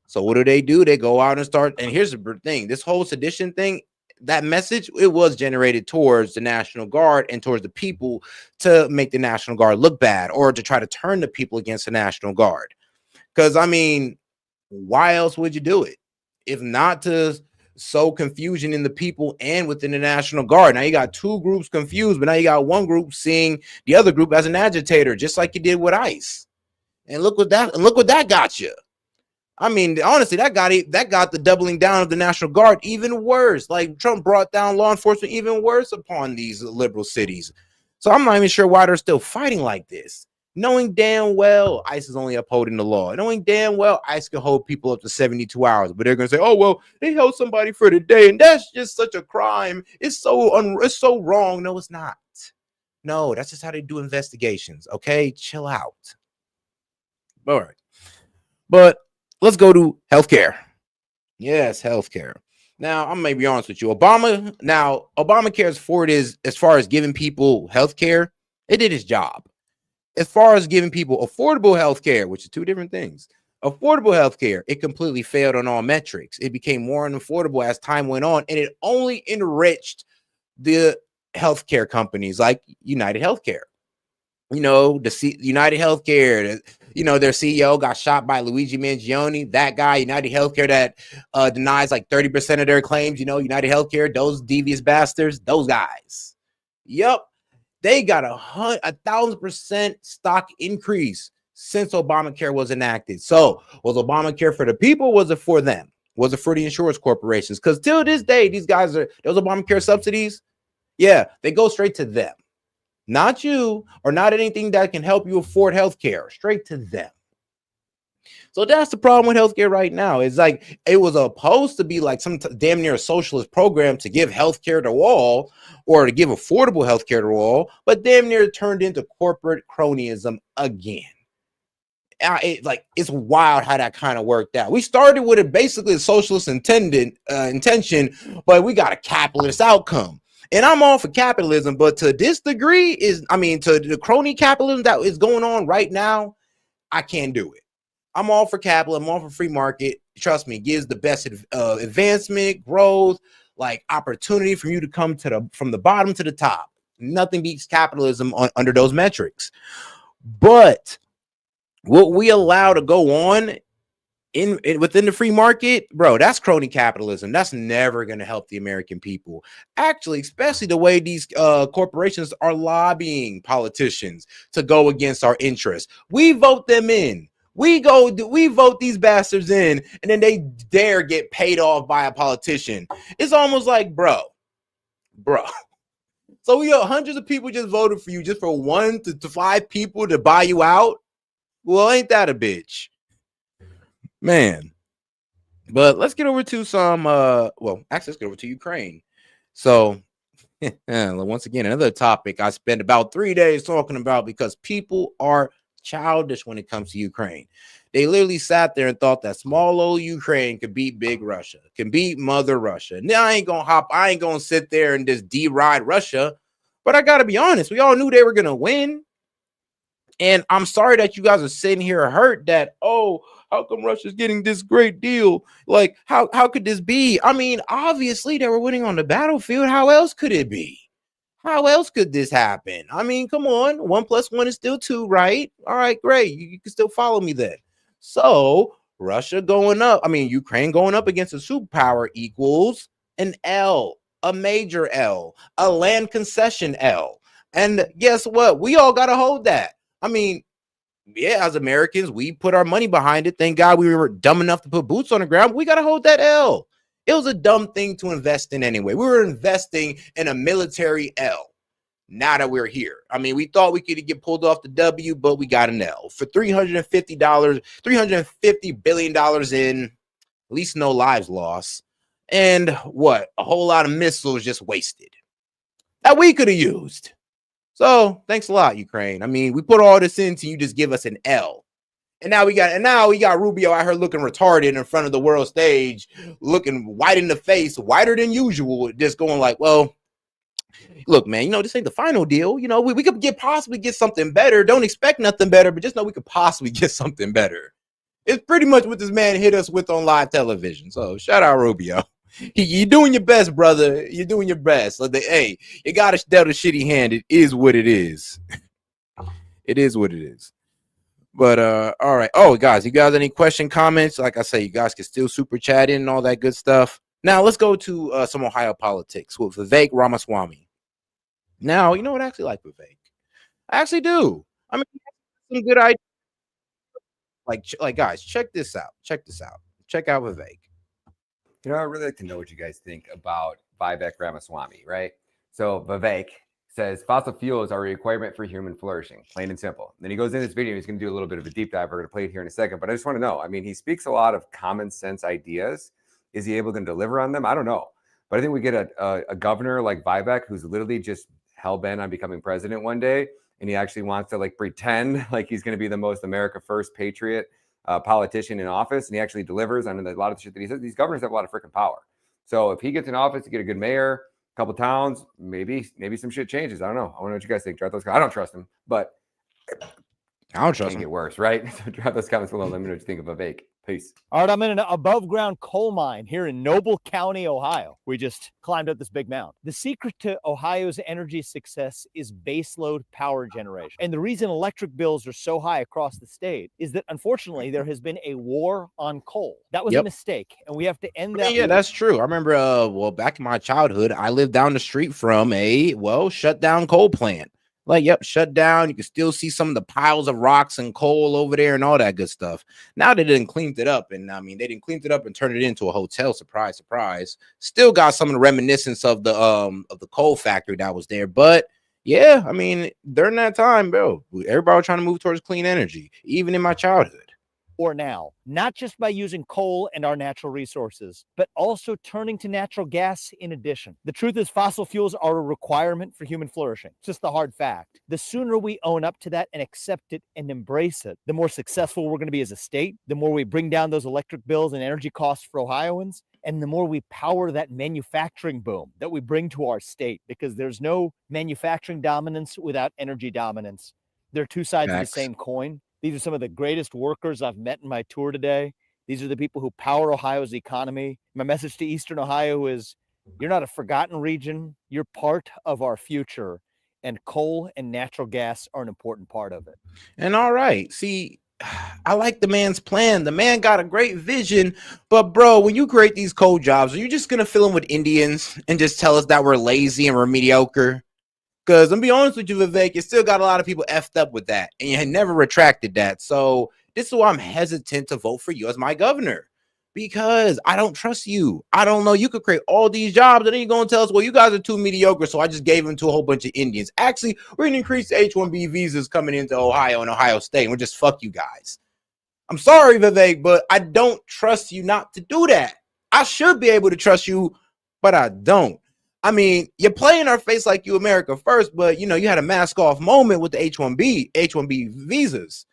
B: So what do? They go out and start. And here's the thing: this whole sedition thing, that message, it was generated towards the National Guard and towards the people to make the National Guard look bad, or to try to turn the people against the National Guard. Because, I mean, why else would you do it if not to sow confusion in the people and within the National Guard? Now you got two groups confused, but now you got one group seeing the other group as an agitator, just like you did with ICE. And look what that got you. I mean, honestly, that got the doubling down of the National Guard even worse. Like, Trump brought down law enforcement even worse upon these liberal cities. So I'm not even sure why they're still fighting like this, knowing damn well ICE is only upholding the law, knowing damn well ICE can hold people up to 72 hours. But they're gonna say, oh well, they held somebody for the day, and that's just such a crime. It's so wrong. No, it's not. No, that's just how they do investigations. Okay, chill out. All right, but let's go to healthcare. Yes, healthcare. Now, I'm gonna be honest with you. Obamacare, as far as giving people healthcare, it did its job. As far as giving people affordable healthcare, which is two different things. Affordable healthcare, it completely failed on all metrics. It became more unaffordable as time went on, and it only enriched the healthcare companies like United Healthcare. United Healthcare, their CEO got shot by Luigi Mangione. That guy, United Healthcare, that denies like 30% of their claims. United Healthcare, those devious bastards, those guys. Yep, they got 1,000% stock increase since Obamacare was enacted. So, was Obamacare for the people? Was it for them? Was it for the insurance corporations? Because till this day, those Obamacare subsidies, yeah, they go straight to them. Not you, or not anything that can help you afford healthcare, straight to them. So that's the problem with healthcare right now. It's like, it was supposed to be like some damn near a socialist program to give healthcare to all, or to give affordable healthcare to all, but damn near turned into corporate cronyism again. It's wild how that kind of worked out. We started with it basically a socialist intention, but we got a capitalist outcome. And I'm all for capitalism, but to this degree to the crony capitalism that is going on right now, I can't do it. I'm all for capitalism. I'm all for free market. Trust me, it gives the best advancement, growth, like opportunity for you to come from the bottom to the top. Nothing beats capitalism under those metrics. But what we allow to go on within the free market, bro, that's crony capitalism. That's never going to help the American people. Actually, especially the way these corporations are lobbying politicians to go against our interests. We vote them in. We vote these bastards in, and then they dare get paid off by a politician. It's almost like, bro. So we have hundreds of people just voted for you just for 1 to 5 people to buy you out. Well, ain't that a bitch? Man. But let's get over to let's get over to Ukraine. So once again, another topic I spent about 3 days talking about, because people are childish when it comes to Ukraine. They literally sat there and thought that small old Ukraine could beat big Russia, can beat Mother Russia. Now I ain't gonna sit there and just deride Russia. But I gotta be honest, we all knew they were gonna win. And I'm sorry that you guys are sitting here hurt that, oh, how come Russia's getting this great deal? Like, how could this be? I mean, obviously they were winning on the battlefield. How else could it be? How else could this happen? I mean, come on. 1 + 1 is still 2, right? All right, great. You can still follow me then. So Russia going up, I mean, Ukraine going up against a superpower equals an L, a major L, a land concession L. And guess what? We all got to hold that. I mean, yeah, as Americans, we put our money behind it. Thank God we were dumb enough to put boots on the ground. We got to hold that L. It was a dumb thing to invest in anyway. We were investing in a military L. Now that we're here, I mean, we thought we could get pulled off the W, but we got an L for $350 billion in, at least no lives lost, and what, a whole lot of missiles just wasted that we could have used. So thanks a lot, Ukraine. I mean, we put all this into you just give us an L. And now we got Rubio out here looking retarded in front of the world stage, looking white in the face, whiter than usual, just going like, well, look, man, this ain't the final deal. We could possibly get something better. Don't expect nothing better, but just know we could possibly get something better. It's pretty much what this man hit us with on live television. So shout out Rubio. You're doing your best, brother. You're doing your best. So hey, you got to dealt a shitty hand. It is what it is. It is what it is. But all right. Oh, guys, you guys any question, comments? Like I say, you guys can still super chat in and all that good stuff. Now let's go to some Ohio politics with Vivek Ramaswamy. Now, you know what? I actually like Vivek. I actually do. I mean, some good ideas. Like guys, check this out. Check out Vivek.
E: I'd really like to know what you guys think about Vivek Ramaswamy, right? So Vivek says fossil fuels are a requirement for human flourishing, plain and simple. And then he goes in this video, he's going to do a little bit of a deep dive. We're going to play it here in a second, but I just want to know, I mean, he speaks a lot of common sense ideas. Is he able to deliver on them? I don't know. But I think we get a governor like Vivek who's literally just hell-bent on becoming president one day, and he actually wants to pretend like he's going to be the most America first patriot politician in office, and he actually delivers on a lot of the shit that he says. These governors have a lot of freaking power. So if he gets in office, you get a good mayor, a couple towns, maybe some shit changes. I don't know. I want to know what you guys think. Drop those comments. I don't trust him, but
B: I don't trust him.
E: Get worse, right? So drop those comments below. Let me know what you think of Vivek. Peace.
H: All right, I'm in an above ground coal mine here in Noble County, Ohio. We just climbed up this big mountain. The secret to Ohio's energy success is baseload power generation. And the reason electric bills are so high across the state is that, unfortunately, there has been a war on coal. That was a mistake, and we have to end that.
B: Yeah, that's true. I remember, back in my childhood, I lived down the street from a, shut down coal plant. Shut down. You can still see some of the piles of rocks and coal over there and all that good stuff. Now they didn't clean it up. And I mean, they didn't clean it up and turn it into a hotel. Surprise, surprise. Still got some of the reminiscence of the coal factory that was there. But yeah, I mean, during that time, bro, everybody was trying to move towards clean energy, even in my childhood.
H: Or now, not just by using coal and our natural resources, but also turning to natural gas in addition. The truth is fossil fuels are a requirement for human flourishing. It's just the hard fact. The sooner we own up to that and accept it and embrace it, the more successful we're going to be as a state, the more we bring down those electric bills and energy costs for Ohioans, and the more we power that manufacturing boom that we bring to our state, because there's no manufacturing dominance without energy dominance. They're two sides of the same coin. These are some of the greatest workers I've met in my tour today. These are the people who power Ohio's economy. My message to Eastern Ohio is, you're not a forgotten region. You're part of our future. And coal and natural gas are an important part of it.
B: And all right. See, I like the man's plan. The man got a great vision. But, bro, when you create these coal jobs, are you just going to fill them with Indians and just tell us that we're lazy and we're mediocre? Because I'm be honest with you, Vivek, you still got a lot of people effed up with that, and you had never retracted that. So this is why I'm hesitant to vote for you as my governor, because I don't trust you. I don't know. You could create all these jobs, and then you're going to tell us, well, you guys are too mediocre, so I just gave them to a whole bunch of Indians. Actually, we're going to increase the H-1B visas coming into Ohio and Ohio State, and we'll just fuck you guys. I'm sorry, Vivek, but I don't trust you not to do that. I should be able to trust you, but I don't. I mean, you play in our face like you America first, but you had a mask off moment with the H-1B visas.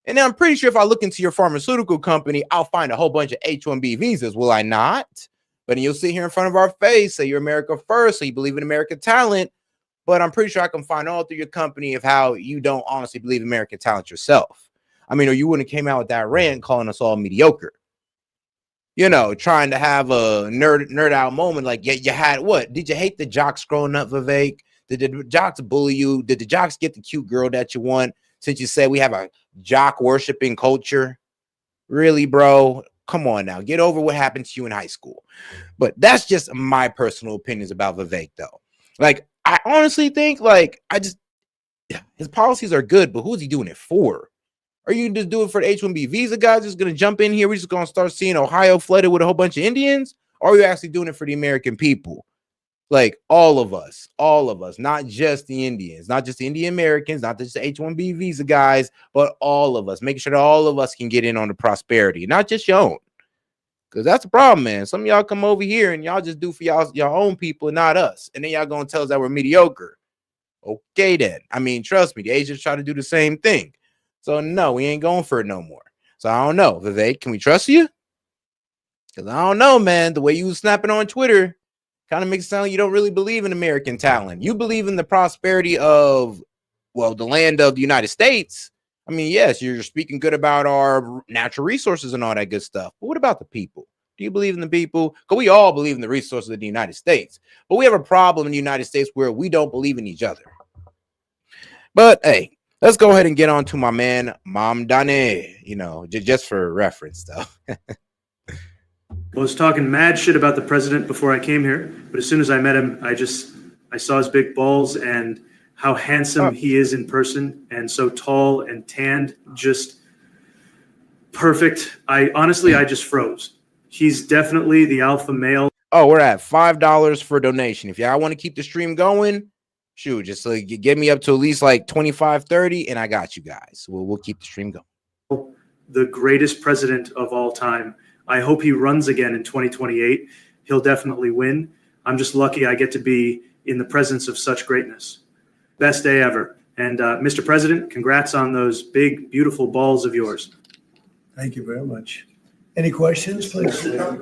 B: And then I'm pretty sure if I look into your pharmaceutical company, I'll find a whole bunch of H-1B visas. Will I not? But then you'll sit here in front of our face, say you're America first, so you believe in American talent. But I'm pretty sure I can find all through your company of how you don't honestly believe in American talent yourself. I mean, or you wouldn't have came out with that rant calling us all mediocre. You know, trying to have a nerd out moment. Like, yeah, you had what? Did you hate the jocks growing up, Vivek? Did the jocks bully you? Did the jocks get the cute girl that you want? Since you said we have a jock worshiping culture, really, bro? Come on now, get over what happened to you in high school. But that's just my personal opinions about Vivek, though. Like, I honestly think, like, his policies are good, but who's he doing it for? Are you just doing it for the H-1B visa guys just going to jump in here? We're just going to start seeing Ohio flooded with a whole bunch of Indians? Or are you actually doing it for the American people? Like all of us, not just the Indians, not just the Indian Americans, not just the H-1B visa guys, but all of us, making sure that all of us can get in on the prosperity, not just your own. Because that's the problem, man. Some of y'all come over here and y'all just do for your own people and not us. And then y'all going to tell us that we're mediocre. Okay, then. I mean, trust me, the Asians try to do the same thing. So, no, we ain't going for it no more. So, I don't know. Vivek, can we trust you? Because I don't know, man. The way you was snapping on Twitter kind of makes it sound like you don't really believe in American talent. You believe in the prosperity of, well, the land of the United States. I mean, yes, you're speaking good about our natural resources and all that good stuff. But what about the people? Do you believe in the people? Because we all believe in the resources of the United States. But we have a problem in the United States where we don't believe in each other. But, hey, let's go ahead and get on to my man, Mamdani, you know, just for reference, though.
A: I was talking mad shit about the president before I came here, but as soon as I met him, I saw his big balls and how handsome he is in person, and so tall and tanned, just perfect. I just froze. He's definitely the alpha male.
B: Oh, we're at $5 for a donation. If y'all want to keep the stream going, shoot, just like get me up to at least like 25, 30, and I got you guys. We'll keep the stream going.
A: The greatest president of all time. I hope he runs again in 2028. He'll definitely win. I'm just lucky I get to be in the presence of such greatness. Best day ever. And Mr. President, congrats on those big, beautiful balls of yours.
I: Thank you very much. Any questions, please?
A: I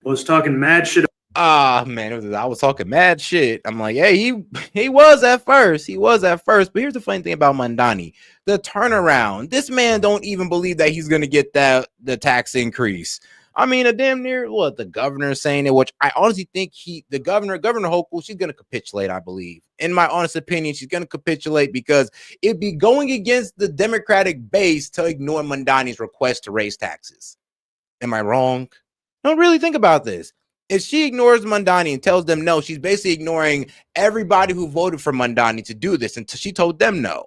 A: was talking mad shit.
B: Man, I was talking mad shit. I'm like, hey, he was at first. But here's the funny thing about Mamdani. The turnaround. This man don't even believe that he's gonna get the tax increase. I mean, a damn near what the governor is saying it, which I honestly think Governor Hochul, she's gonna capitulate, I believe. In my honest opinion, she's gonna capitulate because it'd be going against the Democratic base to ignore Mamdani's request to raise taxes. Am I wrong? Don't really think about this. If she ignores Mamdani and tells them no, she's basically ignoring everybody who voted for Mamdani to do this until she told them no.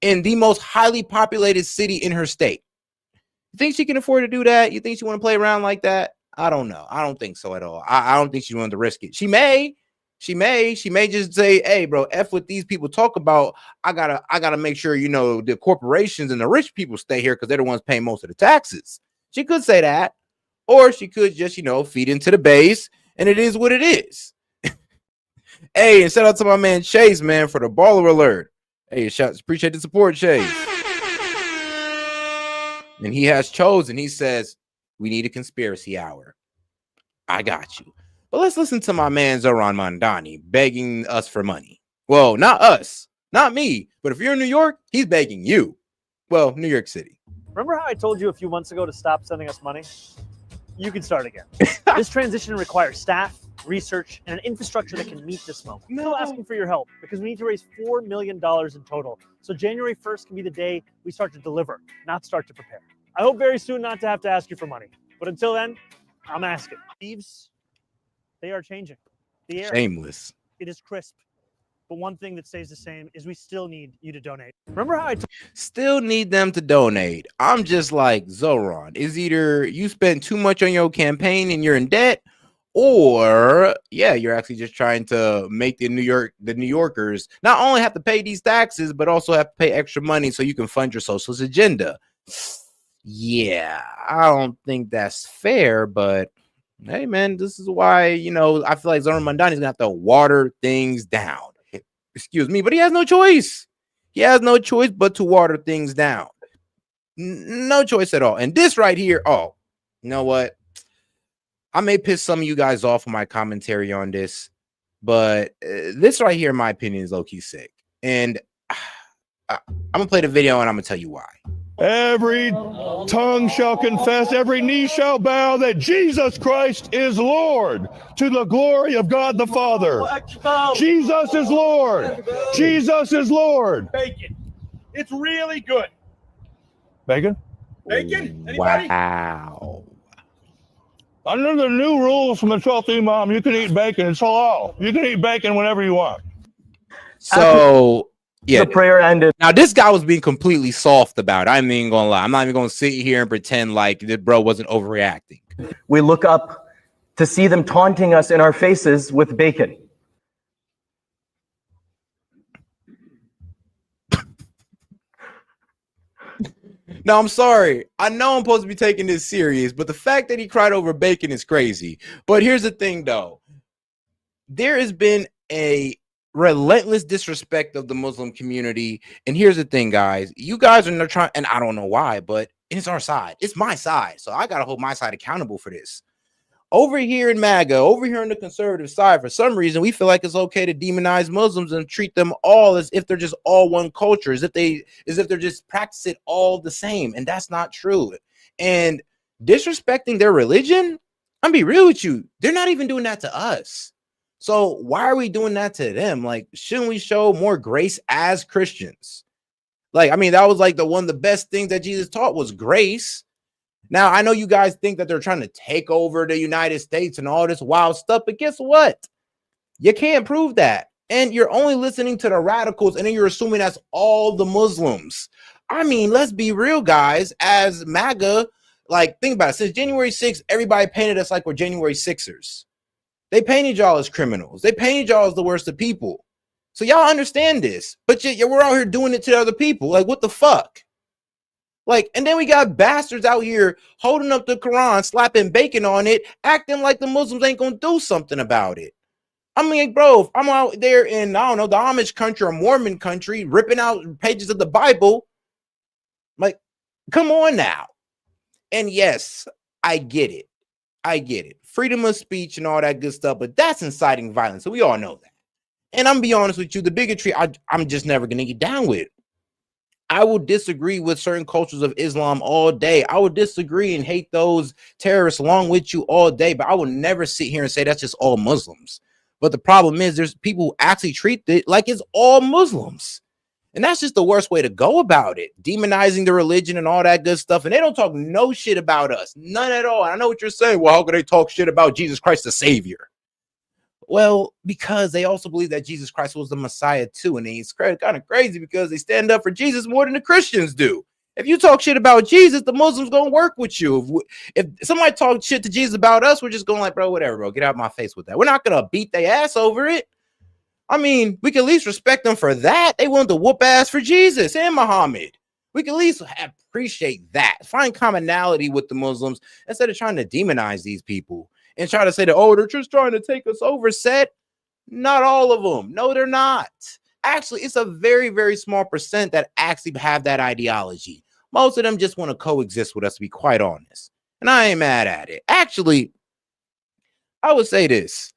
B: In the most highly populated city in her state. You think she can afford to do that? You think she want to play around like that? I don't know. I don't think so at all. I don't think she's willing to risk it. She may just say, hey, bro, F what these people talk about. I gotta make sure, you know, the corporations and the rich people stay here because they're the ones paying most of the taxes. She could say that. Or she could just, you know, feed into the base, and it is what it is. Hey, and shout out to my man Chase, man, for the baller alert. Hey, appreciate the support, Chase. And he has chosen, he says, we need a conspiracy hour. I got you. But let's listen to my man Zoran Mamdani begging us for money. Well, not us, not me, but if you're in New York, he's begging you. Well, New York City.
V: Remember how I told you a few months ago to stop sending us money? You can start again. This transition requires staff, research, and an infrastructure that can meet this moment. I'm still asking for your help because we need to raise $4 million in total. So January 1st can be the day we start to deliver, not start to prepare. I hope very soon not to have to ask you for money. But until then, I'm asking. Leaves, they are changing. The air,
B: shameless.
V: It is crisp. But one thing that stays the same is we still need you to donate. Remember how I
B: still need them to donate. I'm just like, Zoran, is either you spend too much on your campaign and you're in debt, or yeah, you're actually just trying to make the New Yorkers not only have to pay these taxes, but also have to pay extra money so you can fund your socialist agenda. Yeah, I don't think that's fair, but hey, man, this is why, you know, I feel like Zoran Mamdani is gonna have to water things down. Excuse me, but he has no choice. He has no choice but to water things down. No choice at all. And this right here, oh, you know what? I may piss some of you guys off with my commentary on this, but this right here, in my opinion, is low-key sick. And I'm gonna play the video and I'm gonna tell you why.
F: Every tongue shall confess, every knee shall bow that Jesus Christ is Lord, to the glory of God the Father. Jesus is Lord. Jesus is Lord.
S: Bacon. It's really good.
F: Bacon?
S: Bacon? Anybody?
B: Wow.
F: Under the new rules from the 12th Imam, you can eat bacon. It's halal. You can eat bacon whenever you want.
B: So yeah,
G: the prayer ended.
B: Now this guy was being completely soft about it. I'm not even gonna lie. I'm not even gonna sit here and pretend like this bro wasn't overreacting.
G: We look up to see them taunting us in our faces with bacon.
B: Now I'm sorry. I know I'm supposed to be taking this serious, but the fact that he cried over bacon is crazy. But here's the thing, though. There has been a relentless disrespect of the Muslim community. And here's the thing, guys. You guys are not trying, and I don't know why, but it's our side. It's my side. So I got to hold my side accountable for this. Over here in MAGA, over here on the conservative side, for some reason, we feel like it's okay to demonize Muslims and treat them all as if they're just all one culture, as if they're just practice it all the same. And that's not true. And disrespecting their religion, I'm be real with you, they're not even doing that to us. So why are we doing that to them? Like, shouldn't we show more grace as Christians? Like, I mean, that was like one of the best things that Jesus taught was grace. Now, I know you guys think that they're trying to take over the United States and all this wild stuff, but guess what? You can't prove that. And you're only listening to the radicals, and then you're assuming that's all the Muslims. I mean, let's be real, guys. As MAGA, like, think about it. Since January 6th, everybody painted us like we're January 6ers. They painted y'all as criminals. They painted y'all as the worst of people. So y'all understand this, but we're out here doing it to other people. Like, what the fuck? Like, and then we got bastards out here holding up the Quran, slapping bacon on it, acting like the Muslims ain't gonna do something about it. I mean, bro, if I'm out there in, I don't know, the Amish country or Mormon country, ripping out pages of the Bible, like, come on now. And yes, I get it. I get it. Freedom of speech and all that good stuff, but that's inciting violence. So we all know that. And I'm gonna be honest with you, the bigotry, I'm just never gonna get down with. I will disagree with certain cultures of Islam all day. I would disagree and hate those terrorists along with you all day, but I will never sit here and say that's just all Muslims. But the problem is there's people who actually treat it like it's all Muslims. And that's just the worst way to go about it. Demonizing the religion and all that good stuff. And they don't talk no shit about us. None at all. I know what you're saying. Well, how could they talk shit about Jesus Christ, the Savior? Well, because they also believe that Jesus Christ was the Messiah too. And it's kind of crazy because they stand up for Jesus more than the Christians do. If you talk shit about Jesus, the Muslims gonna work with you. If somebody talks shit to Jesus about us, we're just going like, bro, whatever, bro, get out of my face with that. We're not gonna beat their ass over it. I mean, we can at least respect them for that. They wanted to whoop ass for Jesus and Muhammad. We can at least appreciate that. Find commonality with the Muslims instead of trying to demonize these people and try to say that, oh, they're just trying to take us over. Set. Not all of them. No, they're not. Actually, it's a very, very small percent that actually have that ideology. Most of them just want to coexist with us, to be quite honest. And I ain't mad at it. Actually, I would say this.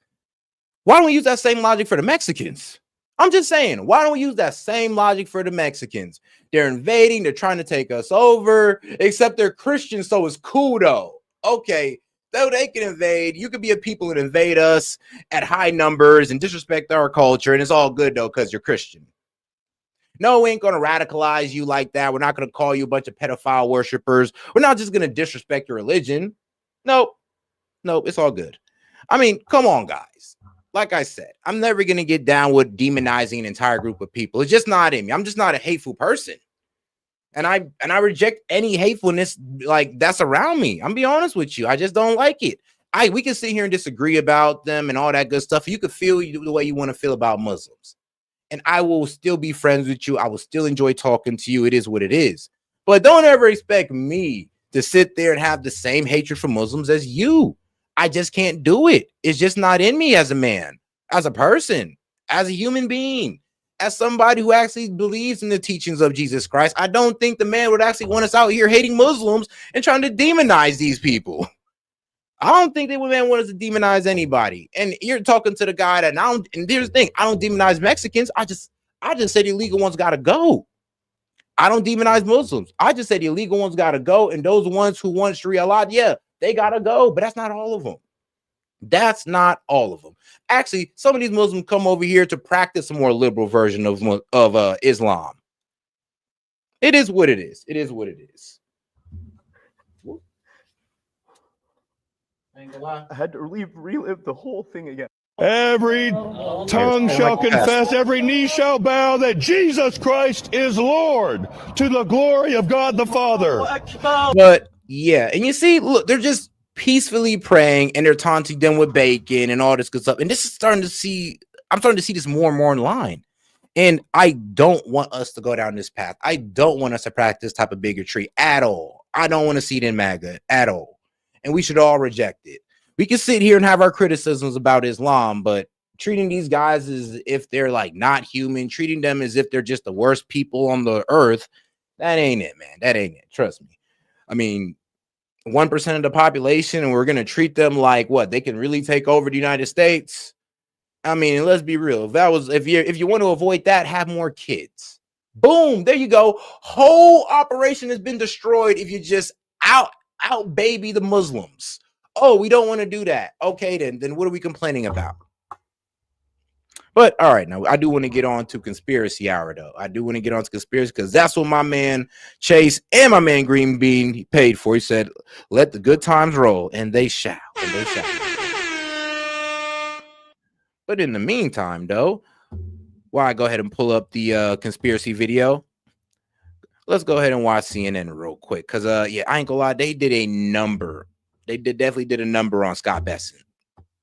B: Why don't we use that same logic for the Mexicans? I'm just saying, why don't we use that same logic for the Mexicans? They're invading, they're trying to take us over, except they're Christians, so it's cool though. Okay, though they can invade, you could be a people and invade us at high numbers and disrespect our culture, and it's all good though because you're Christian. No, we ain't gonna radicalize you like that. We're not gonna call you a bunch of pedophile worshipers. We're not just gonna disrespect your religion. Nope, it's all good. I mean, come on, guys. Like I said, I'm never going to get down with demonizing an entire group of people. It's just not in me. I'm just not a hateful person. And I reject any hatefulness like that's around me. I'm be honest with you. I just don't like it. We can sit here and disagree about them and all that good stuff. You can feel the way you want to feel about Muslims. And I will still be friends with you. I will still enjoy talking to you. It is what it is. But don't ever expect me to sit there and have the same hatred for Muslims as you. I just can't do it. It's just not in me as a man, as a person, as a human being. as somebody who actually believes in the teachings of Jesus Christ, I don't think the man would actually want us out here hating Muslims and trying to demonize these people. I don't think they would want us to demonize anybody. And you're talking to the guy that and here's the thing, I don't demonize Mexicans. I just said the illegal ones gotta go. I don't demonize Muslims. I just said the illegal ones gotta go, and those ones who want Sharia law, yeah, they gotta go, but that's not all of them. That's not all of them. Actually, some of these Muslims come over here to practice a more liberal version of Islam. It is what it is. It is what it is.
G: I had to relive the whole thing again.
F: Every tongue shall confess, every knee shall bow that Jesus Christ is Lord, to the glory of God the Father.
B: But yeah, and you see, look, they're just peacefully praying and they're taunting them with bacon and all this good stuff. And this is I'm starting to see this more and more in line. And I don't want us to go down this path. I don't want us to practice this type of bigotry at all. I don't want to see it in MAGA at all. And we should all reject it. We can sit here and have our criticisms about Islam, but treating these guys as if they're like not human, treating them as if they're just the worst people on the earth, that ain't it, man. That ain't it. Trust me. I mean, 1% of the population, and we're going to treat them like what? They can really take over the United States? I mean, let's be real. If you want to avoid that, have more kids. Boom, there you go. Whole operation has been destroyed if you just out baby the Muslims. Oh, we don't want to do that. Okay, then what are we complaining about? But all right, now I do want to get on to conspiracy hour, though. I do want to get on to conspiracy because that's what my man Chase and my man Green Bean paid for. He said, "Let the good times roll," and they shall. And they shall. But in the meantime, though, while I go ahead and pull up the conspiracy video, let's go ahead and watch CNN real quick. Because, yeah, I ain't gonna lie, they did a number. They definitely did a number on Scott Besson.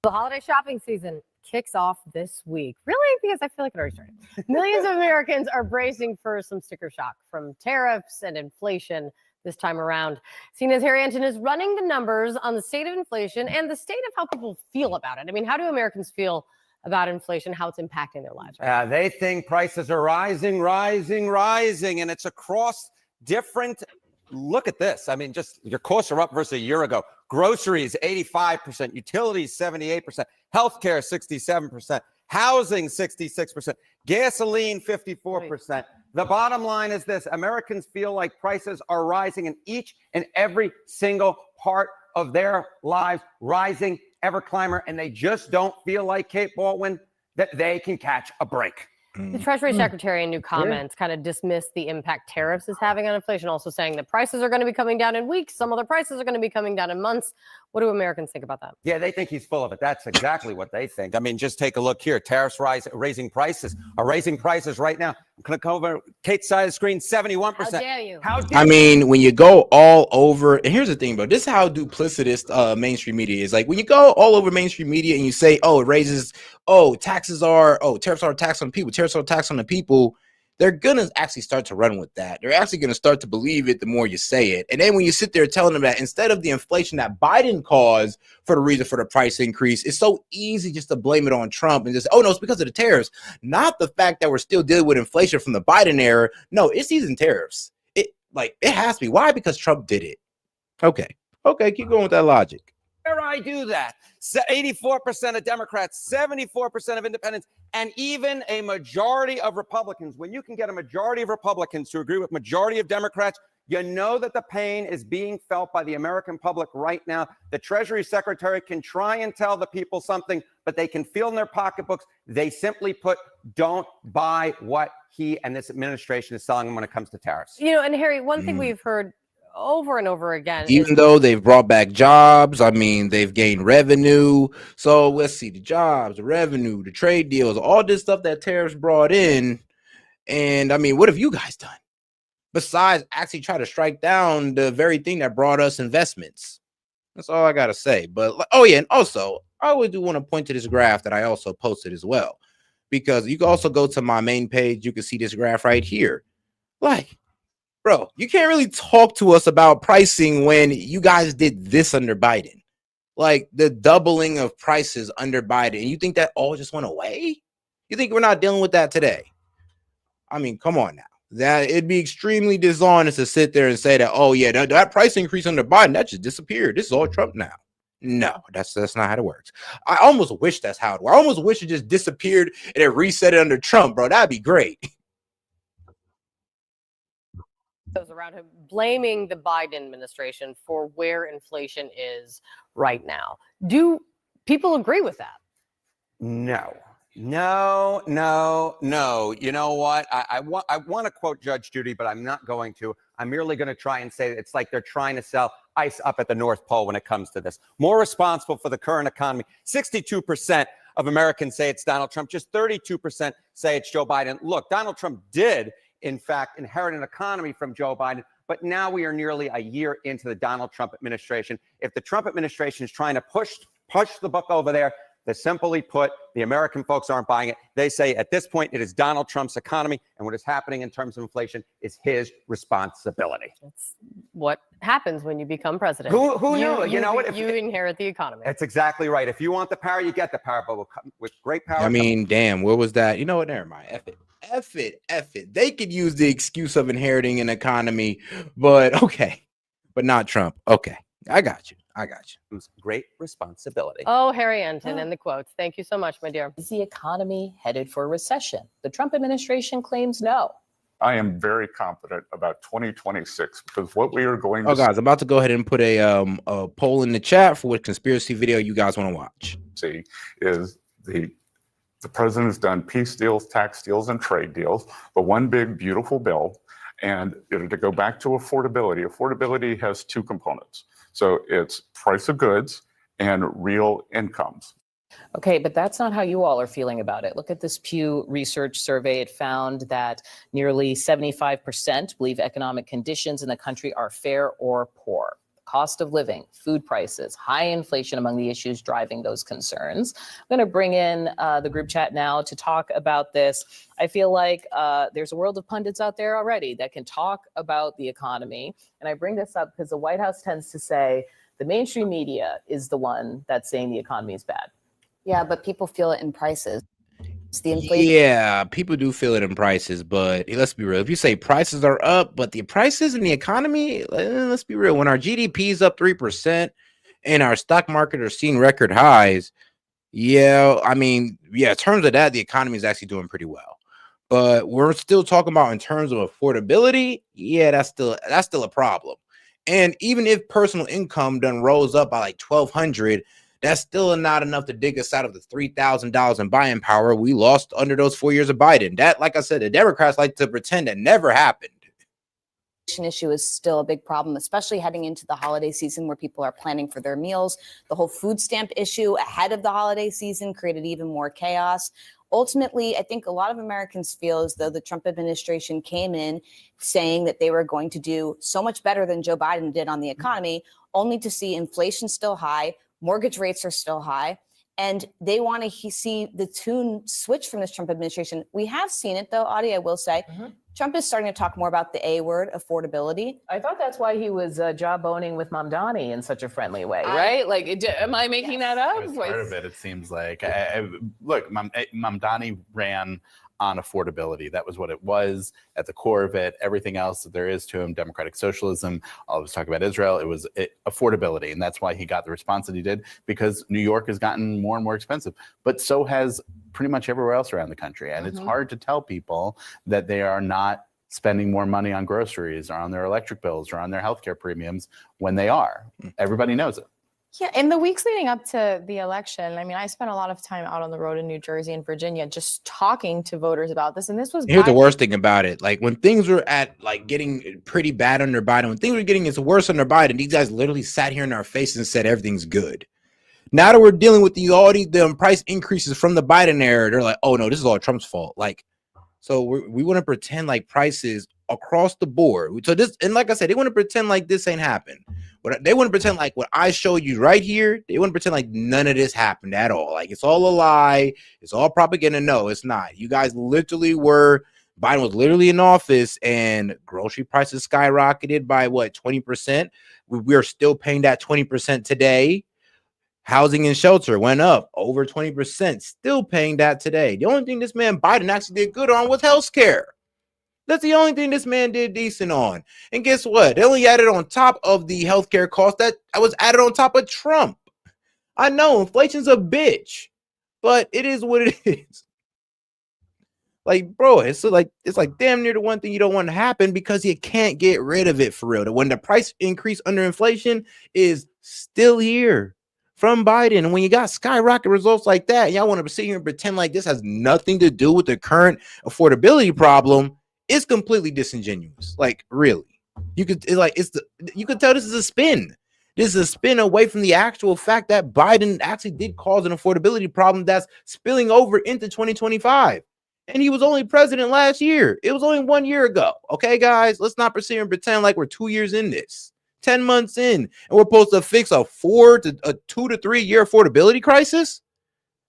K: The holiday shopping season kicks off this week. Really? Because I feel like it already started. Millions of Americans are bracing for some sticker shock from tariffs and inflation this time around. CNN's Harry Anton is running the numbers on the state of inflation and the state of how people feel about it. I mean, how do Americans feel about inflation, how it's impacting their lives? Right?
O: They think prices are rising, and it's across different. Look at this. I mean, just your costs are up versus a year ago. Groceries, 85%, utilities, 78%, healthcare, 67%, housing, 66%, gasoline, 54%. Right. The bottom line is this: Americans feel like prices are rising in each and every single part of their lives, rising ever climber, and they just don't feel like, Kate Baldwin, that they can catch a break.
K: The Treasury Secretary in new comments kind of dismissed the impact tariffs is having on inflation, also saying that prices are going to be coming down in weeks. Some other prices are going to be coming down in months. What do Americans think about that?
O: Yeah, they think he's full of it. That's exactly what they think. I mean, just take a look here. Tariffs raising prices right now. I'm going to come over Kate's side of the screen, 71%.
K: How dare you?
B: I mean, when you go all over, and here's the thing, bro, this is how duplicitous mainstream media is. Like when you go all over mainstream media and you say, oh, it raises, tariffs are a tax on people, tariffs are a tax on the people, they're going to actually start to run with that. They're actually going to start to believe it the more you say it. And then when you sit there telling them that instead of the inflation that Biden caused for the reason for the price increase, it's so easy just to blame it on Trump and just, oh, no, it's because of the tariffs. Not the fact that we're still dealing with inflation from the Biden era. No, it's these tariffs. It has to be. Why? Because Trump did it. Okay, keep going with that logic.
O: Where I do that, 84% of Democrats, 74% of independents, and even a majority of Republicans. When you can get a majority of Republicans to agree with majority of Democrats, you know that the pain is being felt by the American public right now. The Treasury Secretary can try and tell the people something, but they can feel in their pocketbooks. They simply put, don't buy what he and this administration is selling them when it comes to tariffs.
K: You know, and Harry, one thing we've heard over and over again.
B: Even though they've brought back jobs, I mean, they've gained revenue. So let's see, the jobs, the revenue, the trade deals, all this stuff that tariffs brought in. And I mean, what have you guys done besides actually try to strike down the very thing that brought us investments? That's all I got to say. But, oh, yeah, and also, I would do want to point to this graph that I also posted as well, because you can also go to my main page. You can see this graph right here. Like, bro, you can't really talk to us about pricing when you guys did this under Biden. Like the doubling of prices under Biden. And you think that all just went away? You think we're not dealing with that today? I mean, come on now. That it'd be extremely dishonest to sit there and say that, oh yeah, that price increase under Biden, that just disappeared. This is all Trump now. No, that's not how it works. I almost wish that's how it works. I almost wish it just disappeared and it reset it under Trump, bro. That'd be great.
K: Those around him blaming the Biden administration for where inflation is right now. Do people agree with that?
O: No. You know what? I want to quote Judge Judy, but I'm not going to. I'm merely going to try and say it's like they're trying to sell ice up at the North Pole when it comes to this. More responsible for the current economy. 62% of Americans say it's Donald Trump. Just 32% say it's Joe Biden. Look, Donald Trump did, in fact, inherit an economy from Joe Biden. But now we are nearly a year into the Donald Trump administration. If the Trump administration is trying to push the book over there, they simply put, the American folks aren't buying it. They say at this point, it is Donald Trump's economy, and what is happening in terms of inflation is his responsibility.
K: That's what happens when you become president.
O: Who knew? You know what?
K: You inherit the economy.
O: That's exactly right. If you want the power, you get the power. But with great power.
B: I mean, damn, what was that? You know what? Never mind. F it. They could use the excuse of inheriting an economy, but okay. But not Trump. Okay. I got you.
O: Great responsibility.
K: Oh, Harry Enton and the quotes. Thank you so much, my dear.
P: Is the economy headed for a recession? The Trump administration claims no.
N: I am very confident about 2026 because what we are going to
B: guys, I'm about to go ahead and put a poll in the chat for what conspiracy video you guys want to watch.
N: see is the president has done peace deals, tax deals, and trade deals, but one big, beautiful bill. And to go back to affordability has two components. So it's price of goods and real incomes.
P: Okay, but that's not how you all are feeling about it. Look at this Pew Research survey. It found that nearly 75% believe economic conditions in the country are fair or poor. Cost of living, food prices, high inflation among the issues driving those concerns. I'm going to bring in the group chat now to talk about this. I feel like there's a world of pundits out there already that can talk about the economy. And I bring this up because the White House tends to say the mainstream media is the one that's saying the economy is bad.
Q: Yeah, but people feel it in prices. It's the inflation.
B: Yeah, people do feel it in prices, but let's be real. If you say prices are up, but the prices in the economy, let's be real. When our GDP is up 3% and our stock market are seeing record highs, yeah, I mean, yeah, in terms of that, the economy is actually doing pretty well. But we're still talking about in terms of affordability, yeah, that's still a problem. And even if personal income done rose up by like $1,200, that's still not enough to dig us out of the $3,000 in buying power we lost under those 4 years of Biden. That, like I said, the Democrats like to pretend that never happened.
Q: Issue is still a big problem, especially heading into the holiday season where people are planning for their meals. The whole food stamp issue ahead of the holiday season created even more chaos. Ultimately, I think a lot of Americans feel as though the Trump administration came in saying that they were going to do so much better than Joe Biden did on the economy, only to see inflation still high, mortgage rates are still high, and they want to see the tune switch from this Trump administration. We have seen it, though, Audie, I will say. Trump is starting to talk more about the A word, affordability.
P: I thought that's why he was jawboning with Mamdani in such a friendly way, right? Like, am I making that up?
R: As part of it seems like. Look, Mamdani ran on affordability. That was what it was at the core of it. Everything else that there is to him, democratic socialism, all of us talk about Israel, it was affordability. And that's why he got the response that he did, because New York has gotten more and more expensive, but so has pretty much everywhere else around the country. And it's hard to tell people that they are not spending more money on groceries or on their electric bills or on their healthcare premiums when they are. Everybody knows it.
W: Yeah, in the weeks leading up to the election, I mean, I spent a lot of time out on the road in New Jersey and Virginia just talking to voters about this. And this was
B: Here's the worst thing about it. Like, when things were at like getting pretty bad under Biden, when things were getting its worse under Biden, these guys literally sat here in our face and said everything's good. Now that we're dealing with all these price increases from the Biden era, they're like, oh no, this is all Trump's fault. Like, so we want to pretend like prices across the board. So this, and like I said, they want to pretend like this ain't happened. But they want to pretend like what I showed you right here, they want to pretend like none of this happened at all. Like, it's all a lie. It's all propaganda. No, it's not. You guys literally Biden was literally in office and grocery prices skyrocketed by what, 20%? We are still paying that 20% today. Housing and shelter went up over 20%, still paying that today. The only thing this man Biden actually did good on was healthcare. That's the only thing this man did decent on. And guess what? They only added on top of the healthcare cost that was added on top of Trump. I know inflation's a bitch, but it is what it is. Like, bro, it's like damn near the one thing you don't want to happen because you can't get rid of it for real. When the price increase under inflation is still here from Biden, and when you got skyrocket results like that, y'all want to sit here and pretend like this has nothing to do with the current affordability problem, it's completely disingenuous. Like, really, you could you could tell this is a spin. This is a spin away from the actual fact that Biden actually did cause an affordability problem that's spilling over into 2025. And he was only president last year. It was only 1 year ago. Okay, guys, let's not proceed and pretend like we're 2 years in this, 10 months in, and we're supposed to fix a 2 to 3 year affordability crisis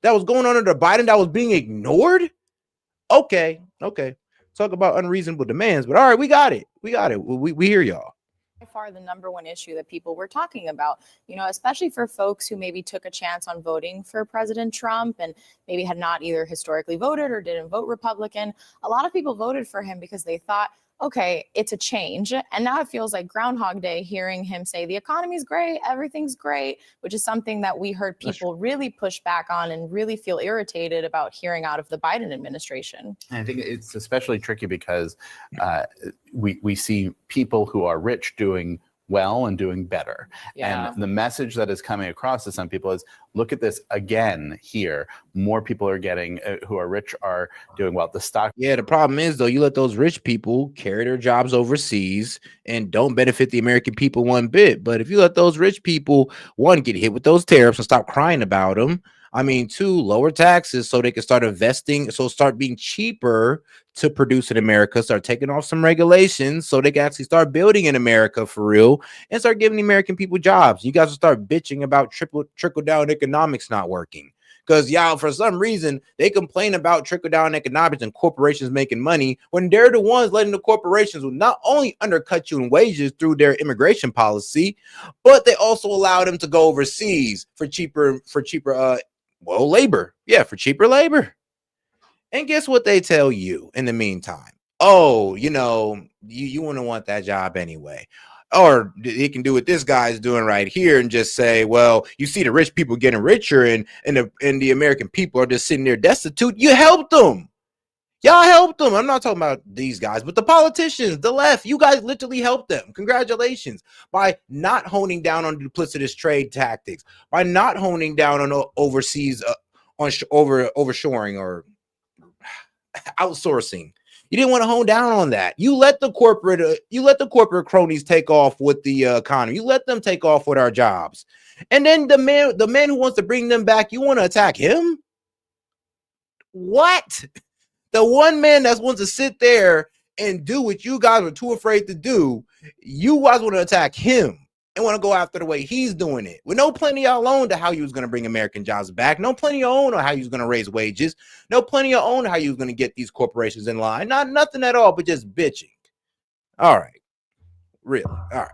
B: that was going on under Biden that was being ignored. Okay. Talk about unreasonable demands, but all right, we got it. We hear y'all.
W: By far the number one issue that people were talking about, especially for folks who maybe took a chance on voting for President Trump and maybe had not either historically voted or didn't vote Republican. A lot of people voted for him because they thought, okay, it's a change. And now it feels like Groundhog Day hearing him say the economy's great, everything's great, which is something that we heard people really push back on and really feel irritated about hearing out of the Biden administration.
R: And I think it's especially tricky because we see people who are rich doing well and doing better.
P: Yeah.
R: And the message that is coming across to some people is, look at this again here. More people are getting, who are rich are doing well. The stock.
B: Yeah, the problem is, though, you let those rich people carry their jobs overseas and don't benefit the American people one bit. But if you let those rich people, one, get hit with those tariffs and stop crying about them. I mean, two, lower taxes so they can start investing, so start being cheaper to produce in America, start taking off some regulations so they can actually start building in America for real and start giving the American people jobs. You guys will start bitching about trickle down economics not working. Because y'all, for some reason, they complain about trickle-down economics and corporations making money when they're the ones letting the corporations will not only undercut you in wages through their immigration policy, but they also allow them to go overseas for cheaper labor. Yeah, for cheaper labor. And guess what they tell you in the meantime? Oh, you wouldn't want that job anyway. Or he can do what this guy's doing right here and just say, well, you see the rich people getting richer and the American people are just sitting there destitute. You helped them. Y'all helped them. I'm not talking about these guys, but the politicians, the left, you guys literally helped them. Congratulations. By not honing down on duplicitous trade tactics, by not honing down on overseas, overshoring or outsourcing. You didn't want to hone down on that. You let the corporate cronies take off with the economy. You let them take off with our jobs. And then the man who wants to bring them back, you want to attack him? What? The one man that wants to sit there and do what you guys were too afraid to do, you guys want to attack him and want to go after the way he's doing it. With no plenty of y'all own to how he was going to bring American jobs back. No plenty of own on how he was going to raise wages. No plenty of own how he was going to get these corporations in line. Nothing at all, but just bitching. All right. Really? All right.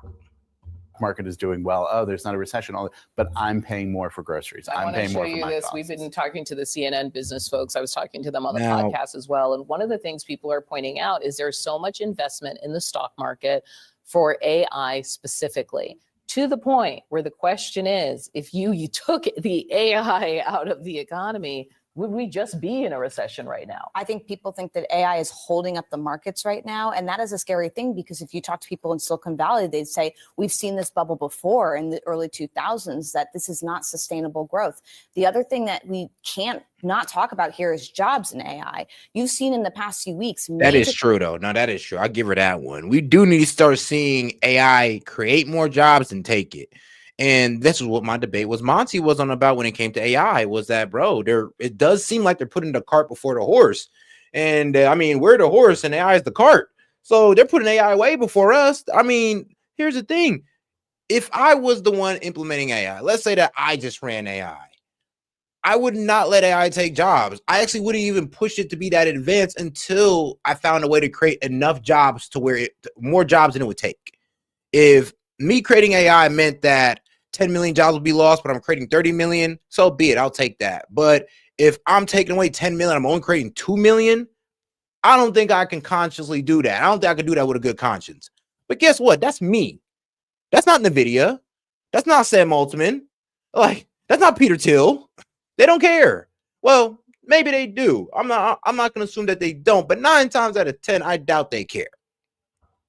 R: Market is doing well. Oh, there's not a recession, but I'm paying more for groceries. I'm paying more for my costs.
P: We've been talking to the CNN business folks. I was talking to them on the podcast as well. And one of the things people are pointing out is there's so much investment in the stock market for AI specifically, to the point where the question is, if you took the AI out of the economy, would we just be in a recession right now?
Q: I think people think that AI is holding up the markets right now. And that is a scary thing, because if you talk to people in Silicon Valley, they'd say, we've seen this bubble before in the early 2000s, that this is not sustainable growth. The other thing that we can't not talk about here is jobs in AI. You've seen in the past few weeks.
B: That is true, though. No, that is true. I'll give her that one. We do need to start seeing AI create more jobs and take it. And this is what my debate was. Monty was on about when it came to AI, was that, bro, it does seem like they're putting the cart before the horse. And I mean, we're the horse and AI is the cart. So they're putting AI way before us. I mean, here's the thing. If I was the one implementing AI, let's say that I just ran AI, I would not let AI take jobs. I actually wouldn't even push it to be that advanced until I found a way to create enough jobs to where more jobs than it would take. If me creating AI meant that 10 million jobs would be lost, but I'm creating 30 million, so be it. I'll take that. But if I'm taking away 10 million, I'm only creating 2 million, I don't think I can consciously do that. I don't think I can do that with a good conscience. But guess what? That's me. That's not NVIDIA. That's not Sam Altman. Like, that's not Peter Thiel. They don't care. Well, maybe they do. I'm not going to assume that they don't, but 9 times out of 10, I doubt they care.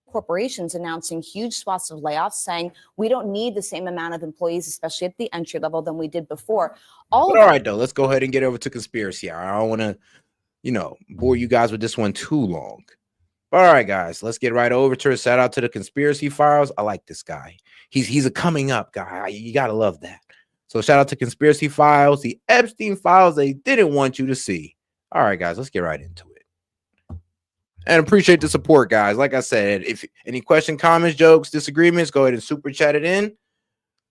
Q: Corporations announcing huge swaths of layoffs, saying we don't need the same amount of employees, especially at the entry level, than we did before.
B: All right, though, let's go ahead and get over to conspiracy. I don't want to, bore you guys with this one too long. All right, guys, let's get right over to it. Shout out to the conspiracy files. I like this guy. He's a coming up guy. You got to love that. So shout out to conspiracy files, the Epstein files they didn't want you to see. All right, guys, let's get right into it. And appreciate the support, guys. Like I said, if any question, comments, jokes, disagreements, go ahead and super chat it in.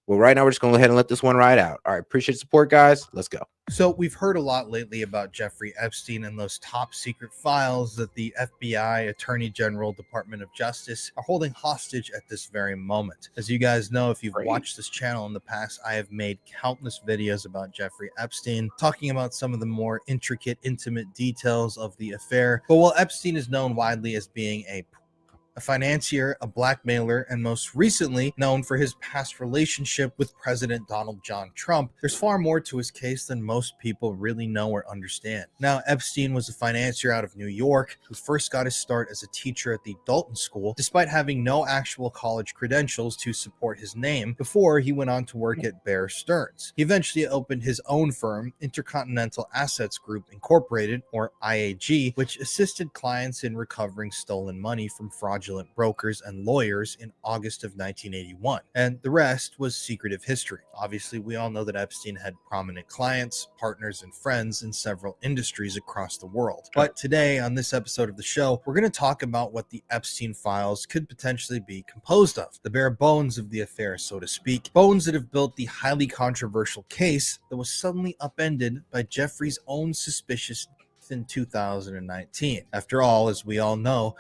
B: Well, right now we're just going to go ahead and let this one ride out. All right, appreciate the support, guys. Let's go.
C: So we've heard a lot lately about Jeffrey Epstein and those top secret files that the FBI, Attorney General, Department of Justice are holding hostage at this very moment. As you guys know, if you've watched this channel in the past, I have made countless videos about Jeffrey Epstein, talking about some of the more intricate, intimate details of the affair. But while Epstein is known widely as being a financier, a blackmailer, and most recently known for his past relationship with President Donald John Trump, there's far more to his case than most people really know or understand. Now, Epstein was a financier out of New York who first got his start as a teacher at the Dalton School, despite having no actual college credentials to support his name, before he went on to work at Bear Stearns. He eventually opened his own firm, Intercontinental Assets Group Incorporated, or IAG, which assisted clients in recovering stolen money from fraudulent brokers and lawyers in August of 1981. And the rest was secretive history. Obviously, we all know that Epstein had prominent clients, partners, and friends in several industries across the world. But today, on this episode of the show, we're going to talk about what the Epstein files could potentially be composed of, the bare bones of the affair, so to speak, bones that have built the highly controversial case that was suddenly upended by Jeffrey's own suspicious death in 2019. After all, as we all know,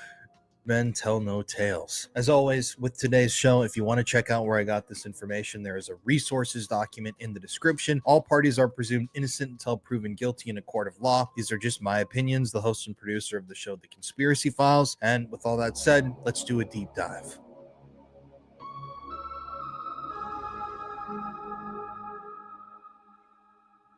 C: men tell no tales. As always, with today's show, if you want to check out where I got this information, there is a resources document in the description. All parties are presumed innocent until proven guilty in a court of law. These are just my opinions, the host and producer of the show, The Conspiracy Files. And with all that said, let's do a deep dive.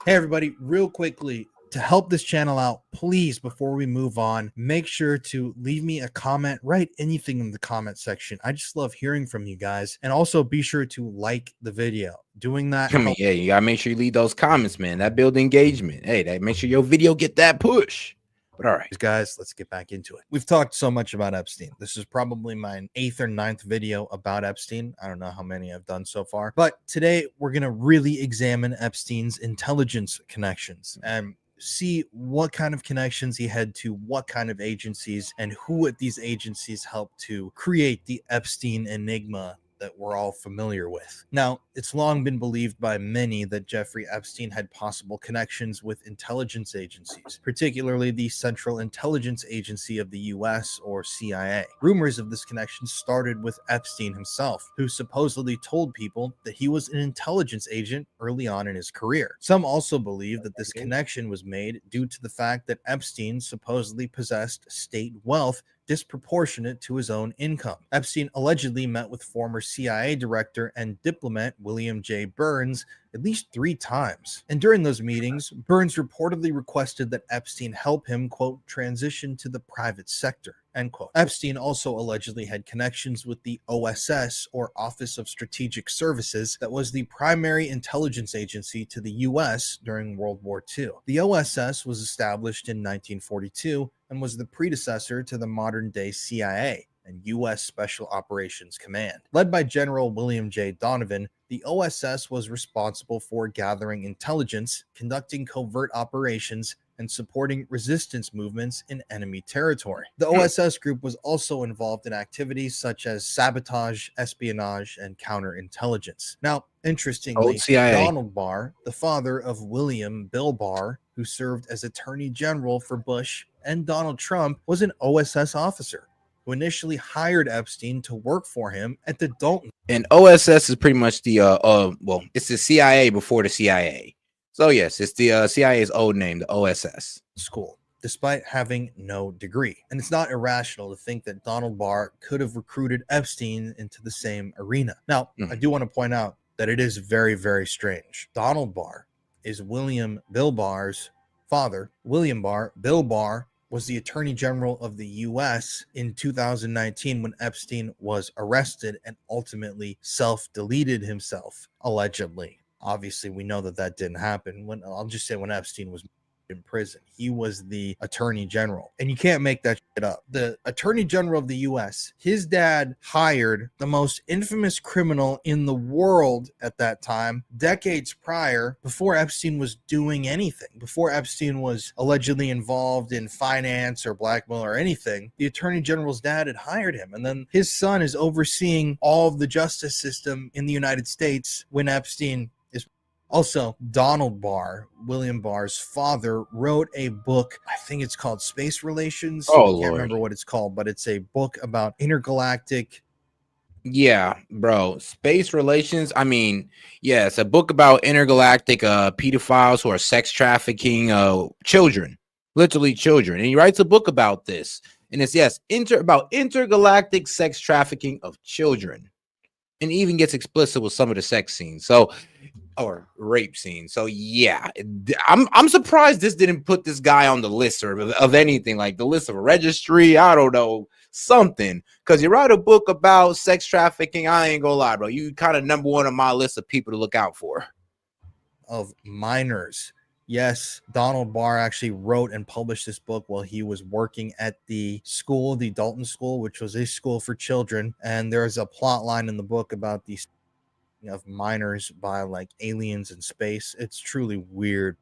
C: Hey everybody, real quickly, to help this channel out, please, before we move on, make sure to leave me a comment, write anything in the comment section. I just love hearing from you guys. And also be sure to like the video. Doing that.
B: Yeah, you gotta make sure you leave those comments, man. That builds engagement. Hey, that make sure your video get that push. But all right,
C: guys, let's get back into it. We've talked so much about Epstein. This is probably my 8th or 9th video about Epstein. I don't know how many I've done so far. But today we're going to really examine Epstein's intelligence connections and see what kind of connections he had to what kind of agencies and who at these agencies helped to create the Epstein enigma that we're all familiar with. Now, it's long been believed by many that Jeffrey Epstein had possible connections with intelligence agencies, particularly the Central Intelligence Agency of the US, or CIA. Rumors of this connection started with Epstein himself, who supposedly told people that he was an intelligence agent early on in his career. Some also believe that this connection was made due to the fact that Epstein supposedly possessed state wealth disproportionate to his own income. Epstein allegedly met with former CIA director and diplomat William J. Burns at least 3 times. And during those meetings, Burns reportedly requested that Epstein help him, quote, transition to the private sector, end quote. Epstein also allegedly had connections with the OSS, or Office of Strategic Services, that was the primary intelligence agency to the US during World War II. The OSS was established in 1942 and was the predecessor to the modern-day CIA and U.S. Special Operations Command. Led by General William J. Donovan, the OSS was responsible for gathering intelligence, conducting covert operations, and supporting resistance movements in enemy territory. The OSS group was also involved in activities such as sabotage, espionage, and counterintelligence. Now, interestingly, Donald Barr, the father of William Bill Barr, who served as Attorney General for Bush and Donald Trump, was an OSS officer who initially hired Epstein to work for him at the Dalton.
B: And OSS is pretty much the well, it's the CIA before the CIA. So yes, it's the CIA's old name, the OSS
C: School. despite having no degree. And it's not irrational to think that Donald Barr could have recruited Epstein into the same arena. Now, I do want to point out that it is very, very strange. Donald Barr is Bill Barr's father. William Barr, Bill Barr, was the Attorney General of the U.S. in 2019 when Epstein was arrested and ultimately self-deleted himself, allegedly. Obviously, we know that that didn't happen. I'll just say when Epstein was in prison, he was the Attorney General, and you can't make that shit up. The Attorney General of the U.S., his dad hired the most infamous criminal in the world at that time, decades prior, before Epstein was doing anything, before Epstein was allegedly involved in finance or blackmail or anything. The Attorney General's dad had hired him, and then his son is overseeing all of the justice system in the United States when Epstein is. Also, Donald Barr, William Barr's father, wrote a book. I think it's called Space Relations.
B: Oh,
C: I can't
B: Lord.
C: remember what it's called, but it's a book about intergalactic.
B: Yeah, bro. Space relations. I mean, yeah, it's a book about intergalactic pedophiles who are sex trafficking children, literally children. And he writes a book about this. And it's, yes, about intergalactic sex trafficking of children. And even gets explicit with some of the sex scenes. So, or rape scenes. So yeah, I'm surprised this didn't put this guy on the list or of anything, like the list of a registry. I don't know, something. Because you write a book about sex trafficking, I ain't gonna lie, bro. You kind of number one on my list of people to look out for.
C: Of minors. Yes, Donald Barr actually wrote and published this book while he was working at the school, the Dalton School, which was a school for children. And there's a plot line in the book about these of minors by like aliens in space. It's truly weird.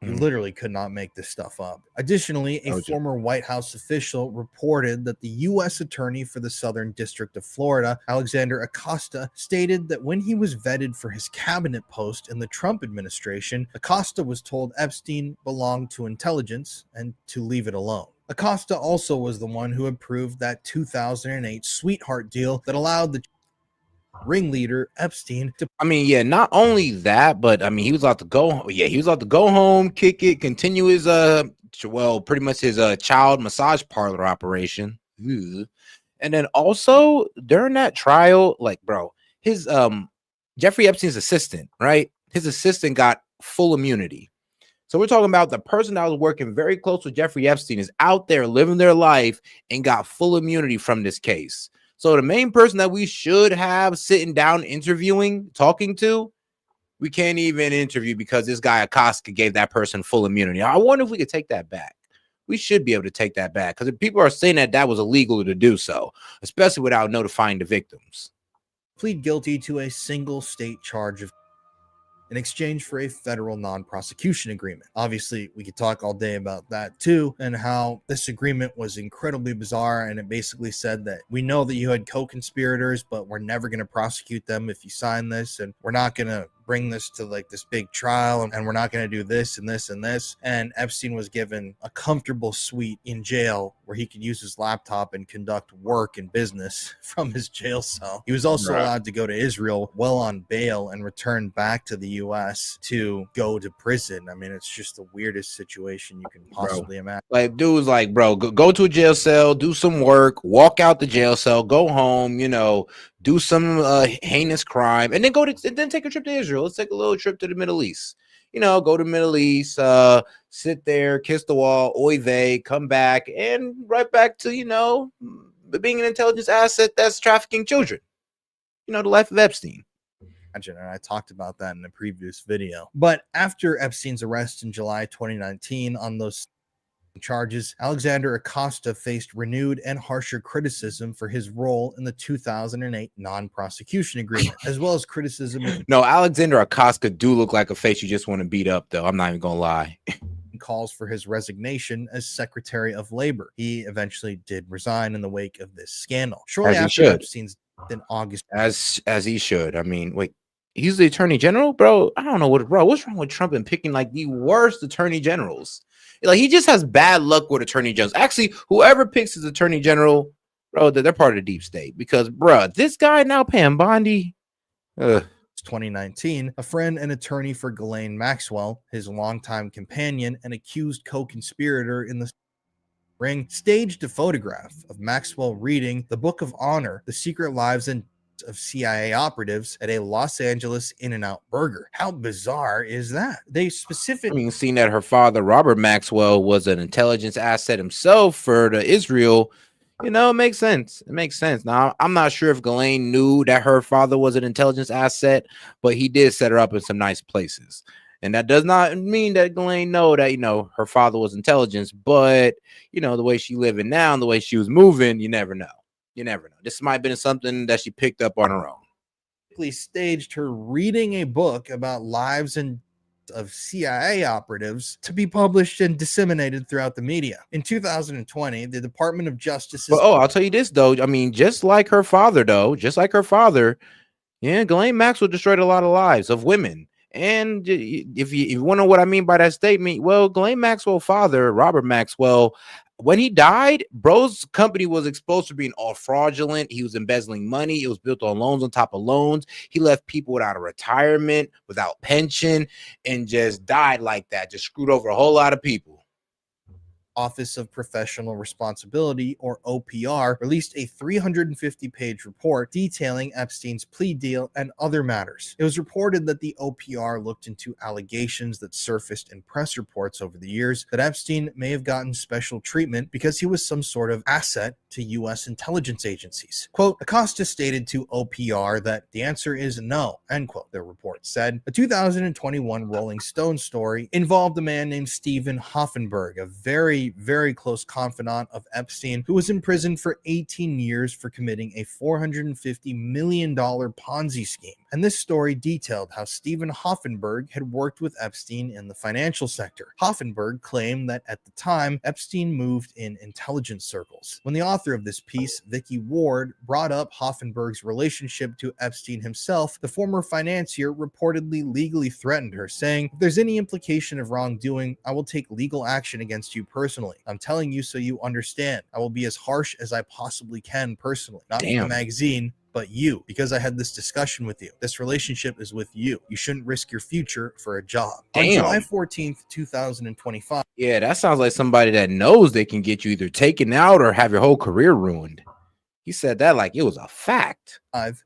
C: You literally could not make this stuff up. Additionally, a former White House official reported that the U.S. Attorney for the Southern District of Florida, Alexander Acosta, stated that when he was vetted for his cabinet post in the Trump administration, Acosta was told Epstein belonged to intelligence and to leave it alone. Acosta also was the one who approved that 2008 sweetheart deal that allowed the ringleader Epstein to.
B: I mean, yeah, not only that, but I mean, he was about to go. Yeah, he was about to go home, kick it, continue his pretty much his child massage parlor operation. Ugh. And then also during that trial, like, bro, his Jeffrey Epstein's assistant, right? His assistant got full immunity. So we're talking about the person that was working very close with Jeffrey Epstein is out there living their life and got full immunity from this case. So the main person that we should have sitting down interviewing, talking to, we can't even interview because this guy Acosta gave that person full immunity. I wonder if we could take that back. We should be able to take that back because if people are saying that that was illegal to do so, especially without notifying the victims.
C: Plead guilty to a single state charge of in exchange for a federal non-prosecution agreement. Obviously, we could talk all day about that too, and how this agreement was incredibly bizarre, and it basically said that we know that you had co-conspirators, but we're never going to prosecute them if you sign this, and we're not going to bring this to like this big trial, and we're not going to do this and this and this. And Epstein was given a comfortable suite in jail where he could use his laptop and conduct work and business from his jail cell. He was also allowed to go to Israel well on bail and return back to the U.S. to go to prison. I mean, it's just the weirdest situation you can possibly imagine.
B: Like, dude's like, bro, go to a jail cell, do some work, walk out the jail cell, go home, you know, do some heinous crime, and then then take a trip to Israel. Let's take a little trip to the Middle East. You know, go to Middle East, sit there, kiss the wall, oy vey, come back, and right back to, you know, being an intelligence asset that's trafficking children. You know, the life of Epstein.
C: And I talked about that in a previous video. But after Epstein's arrest in July 2019 on those charges, Alexander Acosta faced renewed and harsher criticism for his role in the 2008 non-prosecution agreement, as well as criticism of
B: No, Alexander Acosta do look like a face you just want to beat up, though. I'm not even gonna lie.
C: calls for his resignation as Secretary of Labor. He eventually did resign in the wake of this scandal. Shortly after Epstein's in August,
B: as he should. I mean, wait, he's the Attorney General, bro. I don't know what's wrong with Trump and picking like the worst Attorney Generals. Like, he just has bad luck with Attorney Generals. Actually, whoever picks his Attorney General, bro, they're part of the deep state because, bro, this guy now paying Bondi.
C: 2019, a friend and attorney for Ghislaine Maxwell, his longtime companion and accused co-conspirator in the ring, staged a photograph of Maxwell reading the Book of Honor, The Secret Lives and of CIA operatives at a Los Angeles In-N-Out Burger. How bizarre is that? They specifically
B: seeing that her father, Robert Maxwell, was an intelligence asset himself for the Israel, it makes sense. It makes sense. Now, I'm not sure if Ghislaine knew that her father was an intelligence asset, but he did set her up in some nice places. And that does not mean that Ghislaine know that, her father was intelligence, but, the way she living now and the way she was moving, you never know. You never know. This might have been something that she picked up on her own.
C: Staged her reading a book about lives and of CIA operatives to be published and disseminated throughout the media. In 2020, the Department of Justice
B: I'll tell you this though. Just like her father, Ghislaine Maxwell destroyed a lot of lives of women. And if you want to know what I mean by that statement, well, Ghislaine Maxwell's father, Robert Maxwell, when he died, bro's company was exposed to being all fraudulent. He was embezzling money. It was built on loans on top of loans. He left people without a retirement, without pension, and just died like that. Just screwed over a whole lot of people.
C: Office of Professional Responsibility, or OPR, released a 350-page report detailing Epstein's plea deal and other matters. It was reported that the OPR looked into allegations that surfaced in press reports over the years that Epstein may have gotten special treatment because he was some sort of asset to U.S. intelligence agencies. Quote, Acosta stated to OPR that the answer is no, end quote, the report said. A 2021 Rolling Stone story involved a man named Stephen Hoffenberg, a very close confidant of Epstein, who was in prison for 18 years for committing a $450 million Ponzi scheme. And this story detailed how Stephen Hoffenberg had worked with Epstein in the financial sector. Hoffenberg claimed that at the time, Epstein moved in intelligence circles. When the author of this piece, Vicky Ward, brought up Hoffenberg's relationship to Epstein himself, the former financier reportedly legally threatened her, saying, if there's any implication of wrongdoing, I will take legal action against you personally. I'm telling you so you understand. I will be as harsh as I possibly can personally. Not the magazine, but you, because I had this discussion with you. This relationship is with you. You shouldn't risk your future for a job. On July 14th, 2025.
B: Yeah, that sounds like somebody that knows they can get you either taken out or have your whole career ruined. He said that like it was a fact.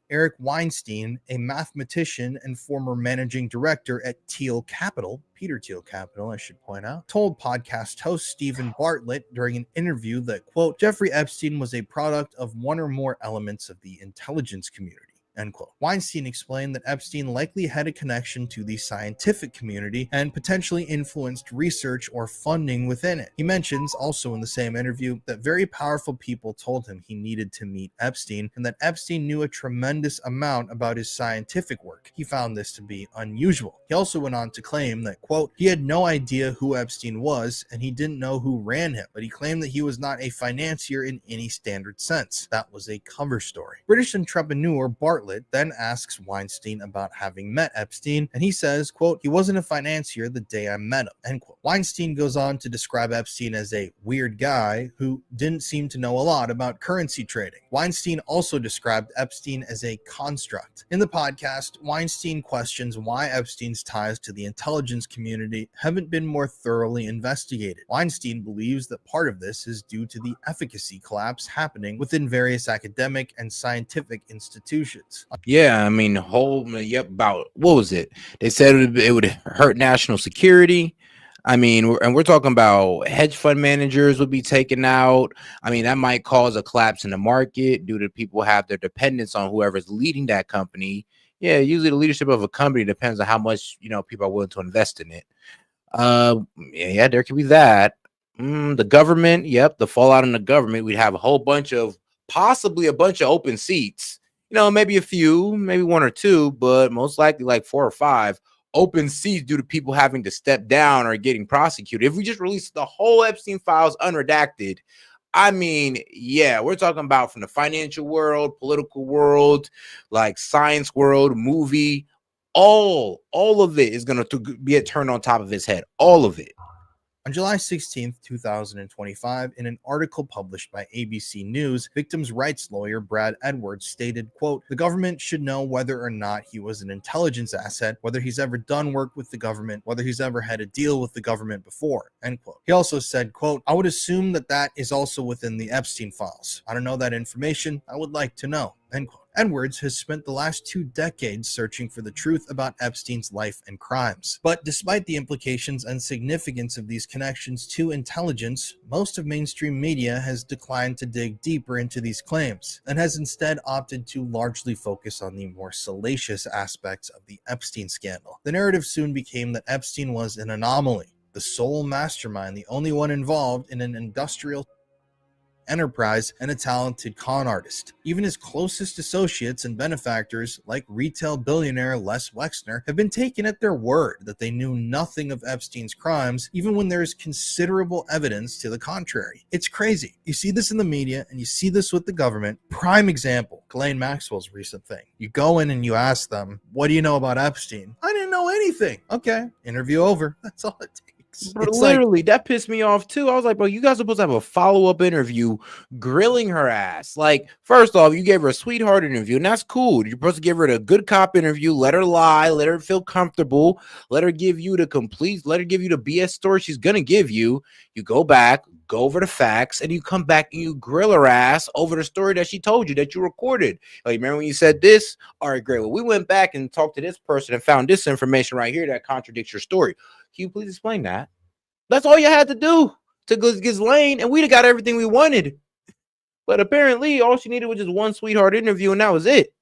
C: Eric Weinstein, a mathematician and former managing director at Thiel Capital, Peter Thiel Capital, I should point out, told podcast host Stephen Bartlett during an interview that, quote, Jeffrey Epstein was a product of one or more elements of the intelligence community. End quote. Weinstein explained that Epstein likely had a connection to the scientific community and potentially influenced research or funding within it. He mentions also in the same interview that very powerful people told him he needed to meet Epstein and that Epstein knew a tremendous amount about his scientific work. He found this to be unusual. He also went on to claim that, quote, he had no idea who Epstein was and he didn't know who ran him, but he claimed that he was not a financier in any standard sense. That was a cover story. British entrepreneur Bartlett then asks Weinstein about having met Epstein, and he says, quote, he wasn't a financier the day I met him, end quote. Weinstein goes on to describe Epstein as a weird guy who didn't seem to know a lot about currency trading. Weinstein also described Epstein as a construct. In the podcast, Weinstein questions why Epstein's ties to the intelligence community haven't been more thoroughly investigated. Weinstein believes that part of this is due to the efficacy collapse happening within various academic and scientific institutions.
B: Yeah, about what was it? They said it would hurt national security. We're talking about hedge fund managers would be taken out. That might cause a collapse in the market due to people have their dependence on whoever's leading that company. Yeah, usually the leadership of a company depends on how much people are willing to invest in it. Yeah, there could be that. The government, the fallout in the government. We'd have possibly a bunch of open seats. Maybe a few, maybe one or two, but most likely like 4 or 5 open seats due to people having to step down or getting prosecuted. If we just release the whole Epstein files unredacted, we're talking about from the financial world, political world, like science world, movie, all of it is going to be a turn on top of his head. All of it.
C: On July 16, 2025, in an article published by ABC News, victims' rights lawyer Brad Edwards stated, quote, "The government should know whether or not he was an intelligence asset, whether he's ever done work with the government, whether he's ever had a deal with the government before," end quote. He also said, quote, "I would assume that that is also within the Epstein files. I don't know that information. I would like to know," end quote. Edwards has spent the last 2 decades searching for the truth about Epstein's life and crimes. But despite the implications and significance of these connections to intelligence, most of mainstream media has declined to dig deeper into these claims and has instead opted to largely focus on the more salacious aspects of the Epstein scandal. The narrative soon became that Epstein was an anomaly, the sole mastermind, the only one involved in an industrial enterprise, and a talented con artist. Even his closest associates and benefactors, like retail billionaire Les Wexner, have been taken at their word that they knew nothing of Epstein's crimes, even when there is considerable evidence to the contrary. It's crazy. You see this in the media, and you see this with the government. Prime example, Ghislaine Maxwell's recent thing. You go in and you ask them, "What do you know about Epstein?" "I didn't know anything." "Okay, interview over." That's all it takes.
B: Bro,
C: It's
B: literally, that pissed me off too. I was like, bro, you guys are supposed to have a follow-up interview grilling her ass. Like, first off, you gave her a sweetheart interview, and that's cool. You're supposed to give her a good cop interview, let her lie, let her feel comfortable, let her give you the BS story she's gonna give you. You go back, go over the facts, and you come back and you grill her ass over the story that she told you that you recorded. Like, remember when you said this? All right, great. Well, we went back and talked to this person and found this information right here that contradicts your story. Can you please explain that? That's all you had to do to Ghislaine, and we'd have got everything we wanted. But apparently, all she needed was just one sweetheart interview, and that was it.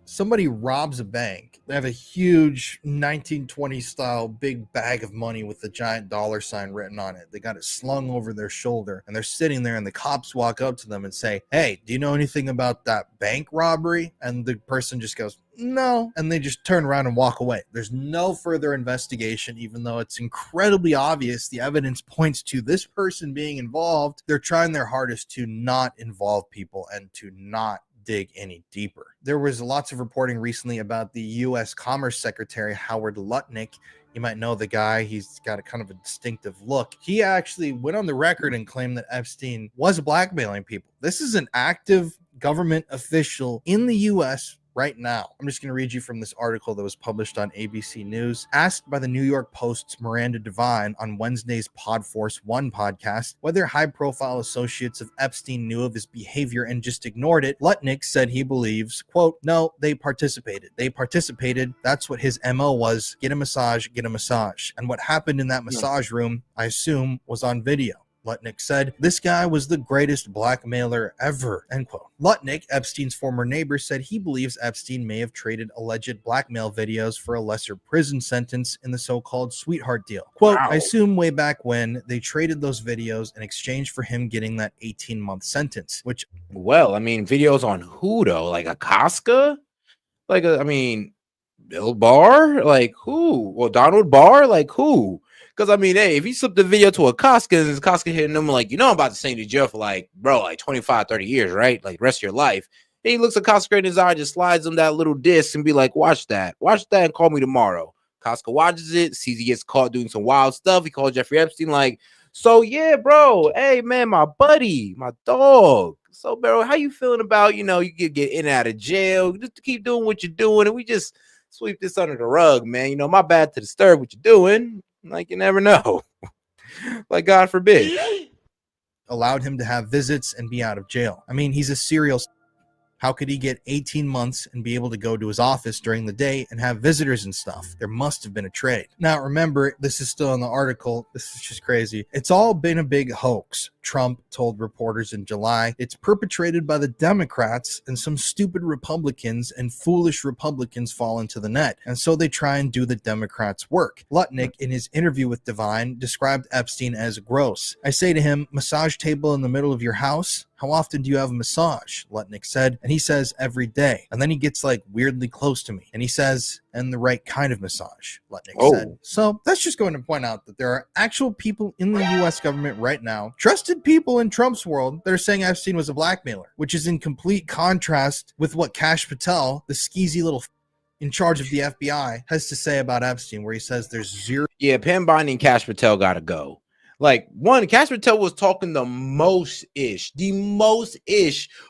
C: Somebody robs a bank. They have a huge 1920s style big bag of money with a giant dollar sign written on it. They got it slung over their shoulder, and they're sitting there, and the cops walk up to them and say, "Hey, do you know anything about that bank robbery?" And the person just goes, "No," and they just turn around and walk away. There's no further investigation, even though it's incredibly obvious the evidence points to this person being involved. They're trying their hardest to not involve people and to not dig any deeper. There was lots of reporting recently about the U.S. Commerce Secretary Howard Lutnick. You might know the guy. He's got a kind of a distinctive look. He actually went on the record and claimed that Epstein was blackmailing people. This is an active government official in the U.S. right now. I'm just going to read you from this article that was published on ABC News. Asked by the New York Post's Miranda Devine on Wednesday's Podforce One podcast whether high-profile associates of Epstein knew of his behavior and just ignored it, Lutnick said he believes, quote, "No, they participated. They participated. That's what his MO was. Get a massage, get a massage. And what happened in that massage room, I assume, was on video." Lutnick said, "This guy was the greatest blackmailer ever," end quote. Lutnick, Epstein's former neighbor, said he believes Epstein may have traded alleged blackmail videos for a lesser prison sentence in the so-called sweetheart deal. Quote, "I assume way back when they traded those videos in exchange for him getting that 18-month sentence," which...
B: Well, I mean, videos on who, though? Like a Casca? Like, Bill Barr? Like, who? Well, Donald Barr? Like, who? Because, I mean, hey, if he slipped the video to a Casca and his Casca hitting him, like, I'm about to send you to jail for, like, bro, like 25, 30 years, right? Like, rest of your life. And he looks at Casca in his eye, just slides him that little disc and be like, watch that and call me tomorrow. Casca watches it, sees he gets caught doing some wild stuff. He calls Jeffrey Epstein, like, "So, yeah, bro, hey, man, my buddy, my dog. So, bro, how you feeling about, you could get in and out of jail, just to keep doing what you're doing, and we just sweep this under the rug, man. My bad to disturb what you're doing. Like, you never know." Like, God forbid.
C: Allowed him to have visits and be out of jail. I mean, he's a serial... How could he get 18 months and be able to go to his office during the day and have visitors and stuff? There must have been a trade. Now, remember, this is still in the article. This is just crazy. It's all been a big hoax, Trump told reporters in July. It's perpetrated by the Democrats, and some stupid Republicans and foolish Republicans fall into the net. And so they try and do the Democrats' work. Lutnick, in his interview with Devine, described Epstein as gross. "I say to him, massage table in the middle of your house? How often do you have a massage?" Lutnick said. And he says, "Every day." And then he gets like weirdly close to me. And he says, "And the right kind of massage," Lutnick said. So that's just going to point out that there are actual people in the US government right now, trusted people in Trump's world, that are saying Epstein was a blackmailer, which is in complete contrast with what Kash Patel, the skeezy little in charge of the FBI, has to say about Epstein, where he says there's zero.
B: Yeah, Pam Bondi and Cash Patel gotta go. Like, one, Cash Patel was talking the most ish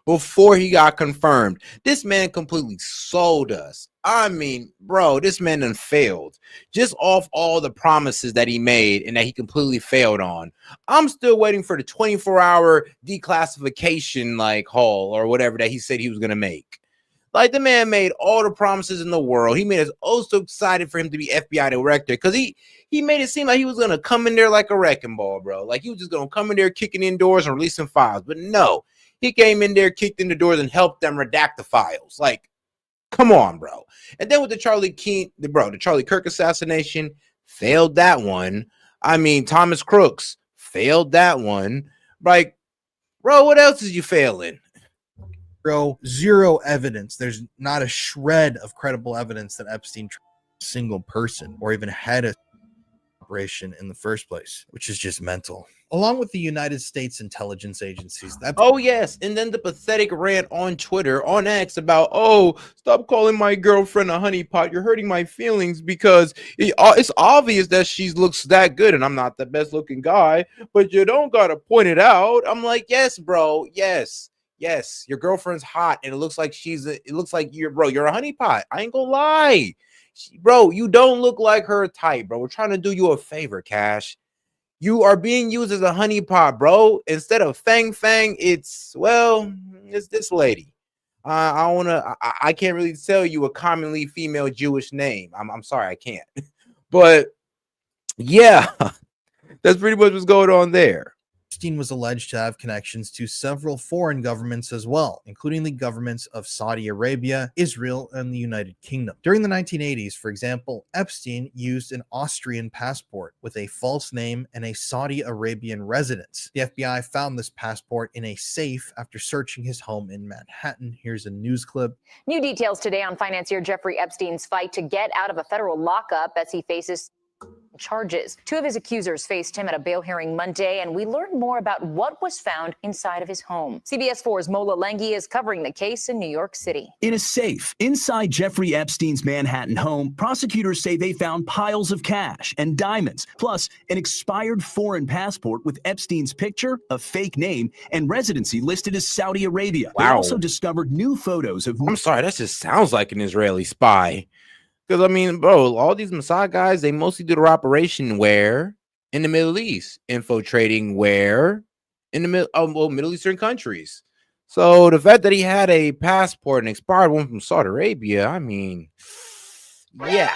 B: before he got confirmed. This man completely sold us. I mean, bro, this man done failed just off all the promises that he made and that he completely failed on. I'm still waiting for the 24-hour declassification like haul or whatever that he said he was gonna make. Like, the man made all the promises in the world. He made us oh so excited for him to be FBI director because he made it seem like he was going to come in there like a wrecking ball, bro. Like, he was just going to come in there kicking in doors and releasing files. But no, he came in there, kicked in the doors, and helped them redact the files. Like, come on, bro. And then with the Charlie Kirk assassination, failed that one. I mean, Thomas Crooks, failed that one. Like, bro, what else is you failing?
C: Zero evidence. There's not a shred of credible evidence that Epstein tried a single person or even had a operation in the first place, which is just mental. Along with the United States intelligence agencies.
B: Oh, yes. And then the pathetic rant on Twitter, on X, about, oh, stop calling my girlfriend a honeypot. You're hurting my feelings because it's obvious that she looks that good and I'm not the best looking guy, but you don't got to point it out. I'm like, yes, bro. Yes. Yes, your girlfriend's hot, and it looks like you're a honeypot. I ain't gonna lie, bro. You don't look like her type, bro. We're trying to do you a favor, Cash. You are being used as a honeypot, bro. Instead of Fang, it's this lady. I can't really tell you a commonly female Jewish name. I'm sorry, I can't. But yeah, that's pretty much what's going on there.
C: Epstein was alleged to have connections to several foreign governments as well, including the governments of Saudi Arabia, Israel, and the United Kingdom. During the 1980s, for example, Epstein used an Austrian passport with a false name and a Saudi Arabian residence. The FBI found this passport in a safe after searching his home in Manhattan. Here's a news clip.
J: New details today on financier Jeffrey Epstein's fight to get out of a federal lockup as he faces charges. Two of his accusers faced him at a bail hearing Monday, and we learned more about what was found inside of his home. CBS 4's Mola Lenghi is covering the case in New York City.
T: In a safe inside Jeffrey Epstein's Manhattan home, prosecutors say they found piles of cash and diamonds, plus an expired foreign passport with Epstein's picture, a fake name, and residency listed as Saudi Arabia. They
B: Wow.
T: also discovered new photos of...
B: I'm sorry, that just sounds like an Israeli spy. Because, I mean, bro, all these Mossad guys, they mostly do their operation where? In the Middle East. Infiltrating where? In the Middle Eastern countries. So the fact that he had a passport, an expired one from Saudi Arabia, I mean, yeah,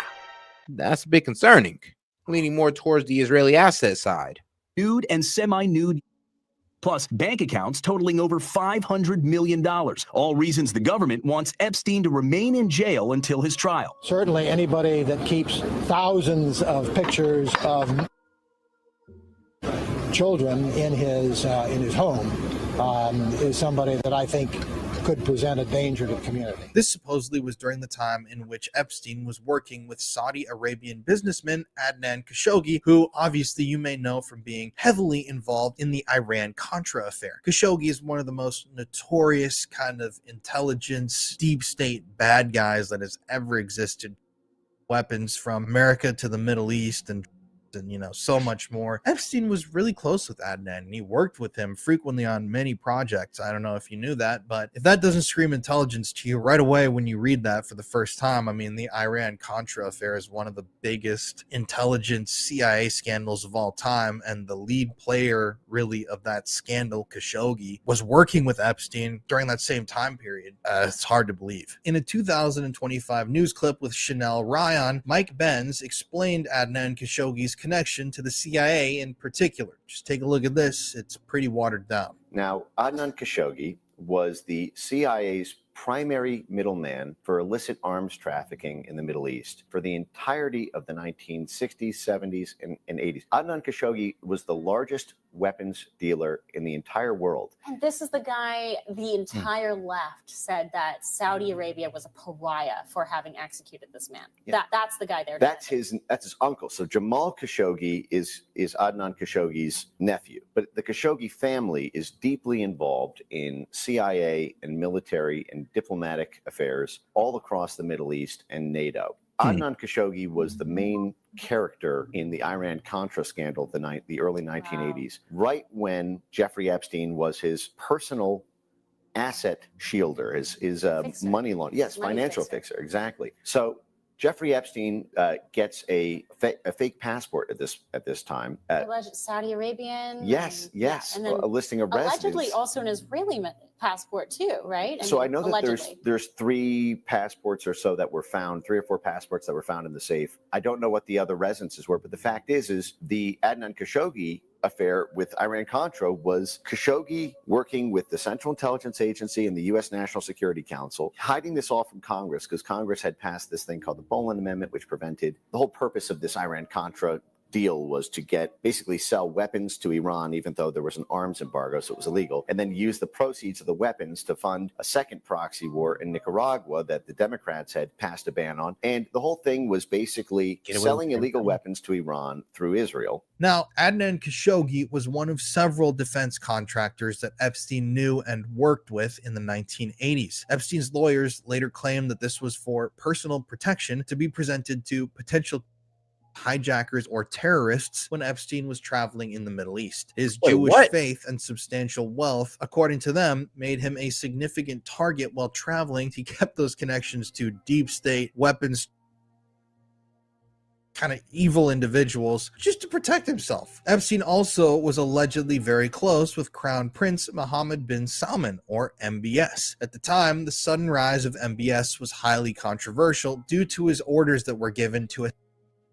B: that's a bit concerning. Leaning more towards the Israeli asset side.
T: Nude and semi-nude, plus bank accounts totaling over $500 million. All reasons the government wants Epstein to remain in jail until his trial.
U: Certainly anybody that keeps thousands of pictures of children in his home is somebody that I think could present a danger to the community.
C: This supposedly was during the time in which Epstein was working with Saudi Arabian businessman Adnan Khashoggi, who obviously you may know from being heavily involved in the Iran-Contra affair. Khashoggi is one of the most notorious kind of intelligence, deep state bad guys that has ever existed. Weapons from America to the Middle East and so much more. Epstein was really close with Adnan, and he worked with him frequently on many projects. I don't know if you knew that, but if that doesn't scream intelligence to you right away when you read that for the first time, I mean, the Iran-Contra affair is one of the biggest intelligence CIA scandals of all time, and the lead player, really, of that scandal, Khashoggi, was working with Epstein during that same time period. It's hard to believe. In a 2025 news clip with Chanel Ryan, Mike Benz explained Adnan Khashoggi's connection to the CIA in particular. Just take a look at this. It's pretty watered down.
X: Now, Adnan Khashoggi was the CIA's primary middleman for illicit arms trafficking in the Middle East for the entirety of the 1960s, 70s, and 80s. Adnan Khashoggi was the largest weapons dealer in the entire world.
D: And this is the guy the entire left said that Saudi Arabia was a pariah for having executed this man.
X: Yeah.
D: That's the guy there.
X: That's his uncle. So Jamal Khashoggi is Adnan Khashoggi's nephew. But the Khashoggi family is deeply involved in CIA and military and diplomatic affairs all across the Middle East and NATO. Adnan Khashoggi was the main character in the Iran-Contra scandal of the early 1980s, right when Jeffrey Epstein was his personal asset shielder, his money laundering, financial fixer, exactly. So Jeffrey Epstein gets a fake passport at this time.
D: Alleged Saudi Arabian.
X: Yes,
D: And then
X: a listing of residence.
D: allegedly also an Israeli passport too, right?
X: So I know that
D: allegedly.
X: there's 3 passports or so that were found, 3 or 4 passports that were found in the safe. I don't know what the other residences were, but the fact is the Adnan Khashoggi affair with Iran-Contra was Khashoggi working with the Central Intelligence Agency and the U.S. National Security Council, hiding this all from Congress because Congress had passed this thing called the Boland Amendment, which prevented the whole purpose of this Iran-Contra deal was to basically sell weapons to Iran, even though there was an arms embargo, so it was illegal, and then use the proceeds of the weapons to fund a second proxy war in Nicaragua that the Democrats had passed a ban on. And the whole thing was basically selling illegal weapons to Iran through Israel.
C: Now, Adnan Khashoggi was one of several defense contractors that Epstein knew and worked with in the 1980s. Epstein's lawyers later claimed that this was for personal protection to be presented to potential hijackers or terrorists when Epstein was traveling in the Middle East. His Jewish faith and substantial wealth, according to them, made him a significant target while traveling. He kept those connections to deep state weapons, kind of evil individuals, just to protect himself. Epstein also was allegedly very close with Crown Prince Mohammed bin Salman, or MBS. At the time, the sudden rise of MBS was highly controversial due to his orders that were given to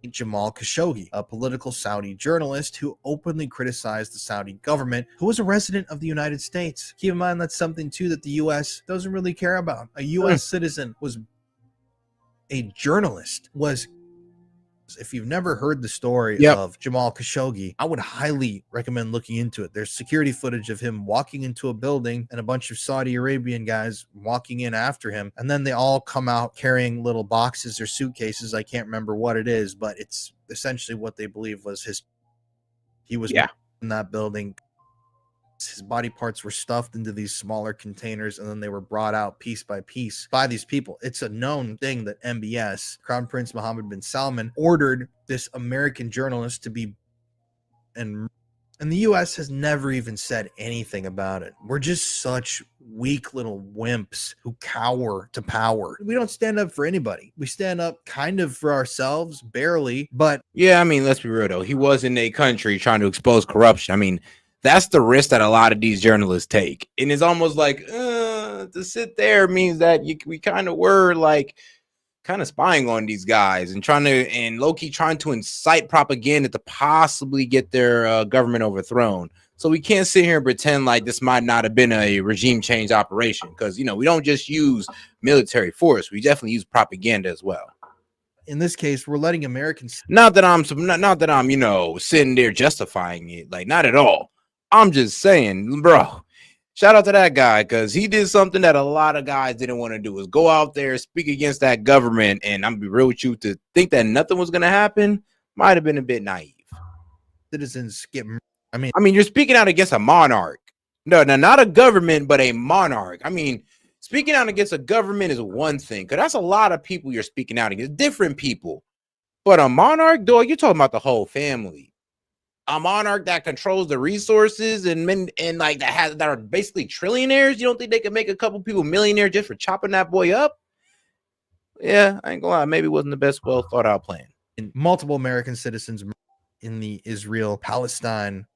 C: Jamal Khashoggi, a political Saudi journalist who openly criticized the Saudi government, who was a resident of the United States. Keep in mind that's something too that the U.S. doesn't really care about. A U.S. citizen was a journalist, if you've never heard the story of Jamal Khashoggi, I would highly recommend looking into it. There's security footage of him walking into a building and a bunch of Saudi Arabian guys walking in after him. And then they all come out carrying little boxes or suitcases. I can't remember what it is, but it's essentially what they believe was he was in that building. His body parts were stuffed into these smaller containers and then they were brought out piece by piece by these people. It's a known thing that MBS, Crown Prince Mohammed bin Salman, ordered this American journalist to be, and the U.S. has never even said anything about it. We're just such weak little wimps who cower to power. We don't stand up for anybody. We stand up kind of for ourselves, barely, but
B: yeah, I mean, let's be real though. He was in a country trying to expose corruption. I mean, that's the risk that a lot of these journalists take. And it's almost like to sit there means that we kind of were like kind of spying on these guys and low-key trying to incite propaganda to possibly get their government overthrown. So we can't sit here and pretend like this might not have been a regime change operation because, we don't just use military force. We definitely use propaganda as well.
C: In this case, we're letting Americans.
B: Not that I'm sitting there justifying it. Like, not at all. I'm just saying, bro, shout out to that guy because he did something that a lot of guys didn't want to do, is go out there, speak against that government. And I'm gonna be real with you, to think that nothing was going to happen might have been a bit naive.
C: Citizens get,
B: I mean, you're speaking out against a monarch. No, not a government, but a monarch. I mean, speaking out against a government is one thing, because that's a lot of people you're speaking out against, different people. But a monarch, dog, you're talking about the whole family. A monarch that controls the resources and that are basically trillionaires. You don't think they can make a couple people millionaires just for chopping that boy up? Yeah, I ain't gonna lie. Maybe it wasn't the best well thought out plan.
C: And multiple American citizens in the Israel-Palestine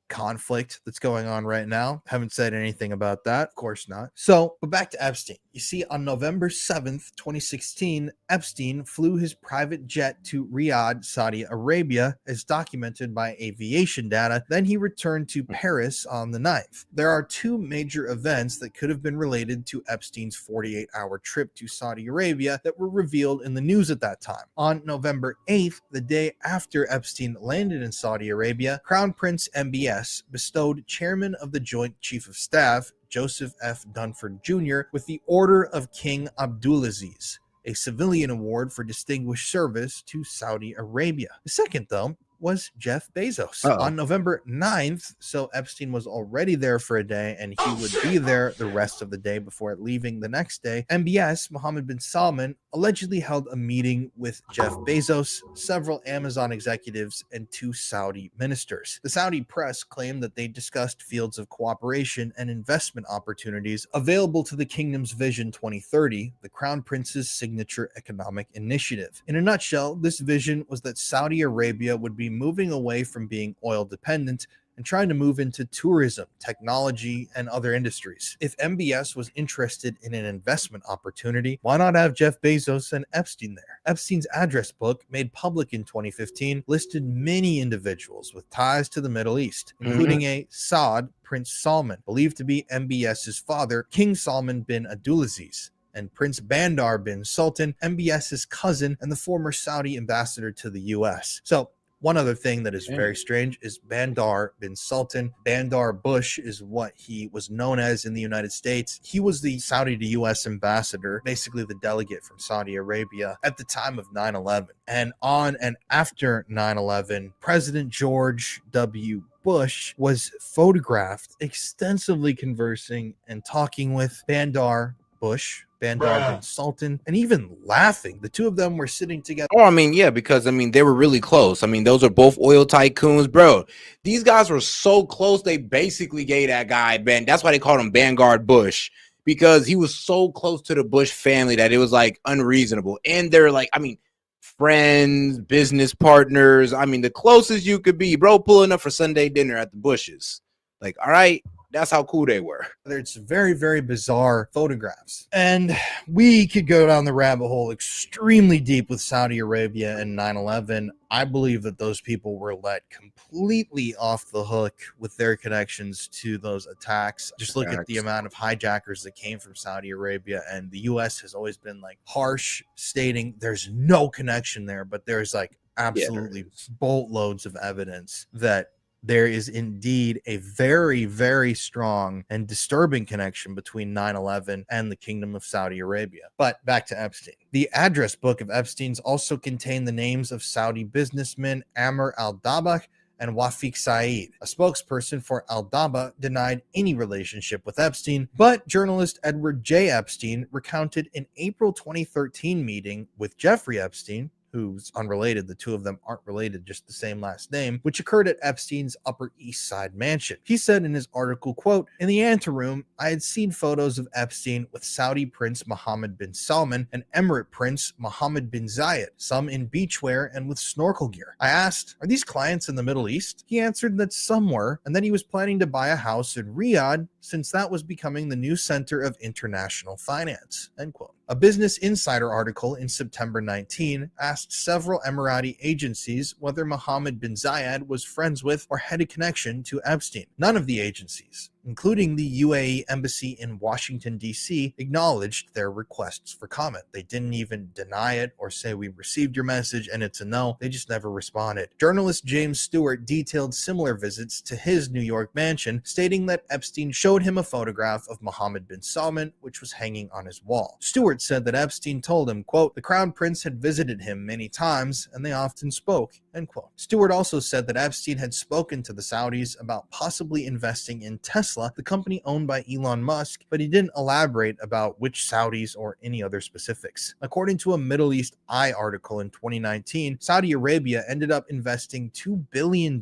C: conflict that's going on right now. Haven't said anything about that. Of course not. So, but back to Epstein. You see, on November 7th, 2016, Epstein flew his private jet to Riyadh, Saudi Arabia, as documented by aviation data. Then he returned to Paris on the 9th. There are two major events that could have been related to Epstein's 48-hour trip to Saudi Arabia that were revealed in the news at that time. On November 8th, the day after Epstein landed in Saudi Arabia, Crown Prince MBS MBS bestowed Chairman of the Joint Chief of Staff, Joseph F. Dunford Jr., with the Order of King Abdulaziz, a civilian award for distinguished service to Saudi Arabia. The second, though, was Jeff Bezos. On November 9th, so Epstein was already there for a day, and he would be there the rest of the day before leaving the next day. MBS, Mohammed bin Salman, allegedly held a meeting with Jeff Bezos, several Amazon executives, and 2 Saudi ministers. The Saudi press claimed that they discussed fields of cooperation and investment opportunities available to the kingdom's Vision 2030, the Crown Prince's signature economic initiative. In a nutshell, this vision was that Saudi Arabia would be moving away from being oil dependent and trying to move into tourism, technology, and other industries. If MBS was interested in an investment opportunity, why not have Jeff Bezos and Epstein there? Epstein's address book, made public in 2015, listed many individuals with ties to the Middle East, including a Saud, Prince Salman, believed to be MBS's father, King Salman bin Abdulaziz, and Prince Bandar bin Sultan, MBS's cousin and the former Saudi ambassador to the US. So, one other thing that is very strange is Bandar bin Sultan. Bandar Bush is what he was known as in the United States. He was the Saudi to U.S. ambassador, basically the delegate from Saudi Arabia at the time of 9/11. And on and after 9/11, President George W. Bush was photographed extensively conversing and talking with Bandar Bush, Bandar bin Sultan, and even laughing. The two of them were sitting together.
B: Oh, I mean, yeah, because I mean, they were really close. I mean, those are both oil tycoons, bro. These guys were so close, they basically gave that guy Ben. That's why they called him Vanguard Bush, because he was so close to the Bush family that it was like unreasonable. And they're like, I mean, friends, business partners. I mean, the closest you could be, bro, pulling up for Sunday dinner at the Bushes. Like, all right. That's how cool they were.
C: It's very, very bizarre photographs. And we could go down the rabbit hole extremely deep with Saudi Arabia and 9/11. I believe that those people were let completely off the hook with their connections to those attacks. Just look at the amount of hijackers that came from Saudi Arabia, and the US has always been like harsh, stating there's no connection there, but there's like absolutely boatloads of evidence that there is indeed a very, very strong and disturbing connection between 9/11 and the Kingdom of Saudi Arabia. But back to Epstein. The address book of Epstein's also contained the names of Saudi businessmen Amr al-Dabah and Wafiq Saeed. A spokesperson for al-Dabah denied any relationship with Epstein, but journalist Edward J. Epstein recounted an April 2013 meeting with Jeffrey Epstein, who's unrelated. The two of them aren't related, just the same last name, which occurred at Epstein's Upper East Side mansion. He said in his article, quote, "In the anteroom, I had seen photos of Epstein with Saudi Prince Mohammed bin Salman and Emirate Prince Mohammed bin Zayed, some in beachwear and with snorkel gear. I asked, are these clients in the Middle East? He answered that some were, and that he was planning to buy a house in Riyadh since that was becoming the new center of international finance," end quote. A Business Insider article in September 19 asked several Emirati agencies whether Mohammed bin Zayed was friends with or had a connection to Epstein. None of the agencies, including the UAE embassy in Washington, D.C., acknowledged their requests for comment. They didn't even deny it or say we received your message and it's a no. They just never responded. Journalist James Stewart detailed similar visits to his New York mansion, stating that Epstein showed him a photograph of Mohammed bin Salman, which was hanging on his wall. Stewart said that Epstein told him, quote, "The Crown Prince had visited him many times and they often spoke," end quote. Stewart also said that Epstein had spoken to the Saudis about possibly investing in Tesla, the company owned by Elon Musk, but he didn't elaborate about which Saudis or any other specifics. According to a Middle East Eye article in 2019, Saudi Arabia ended up investing $2 billion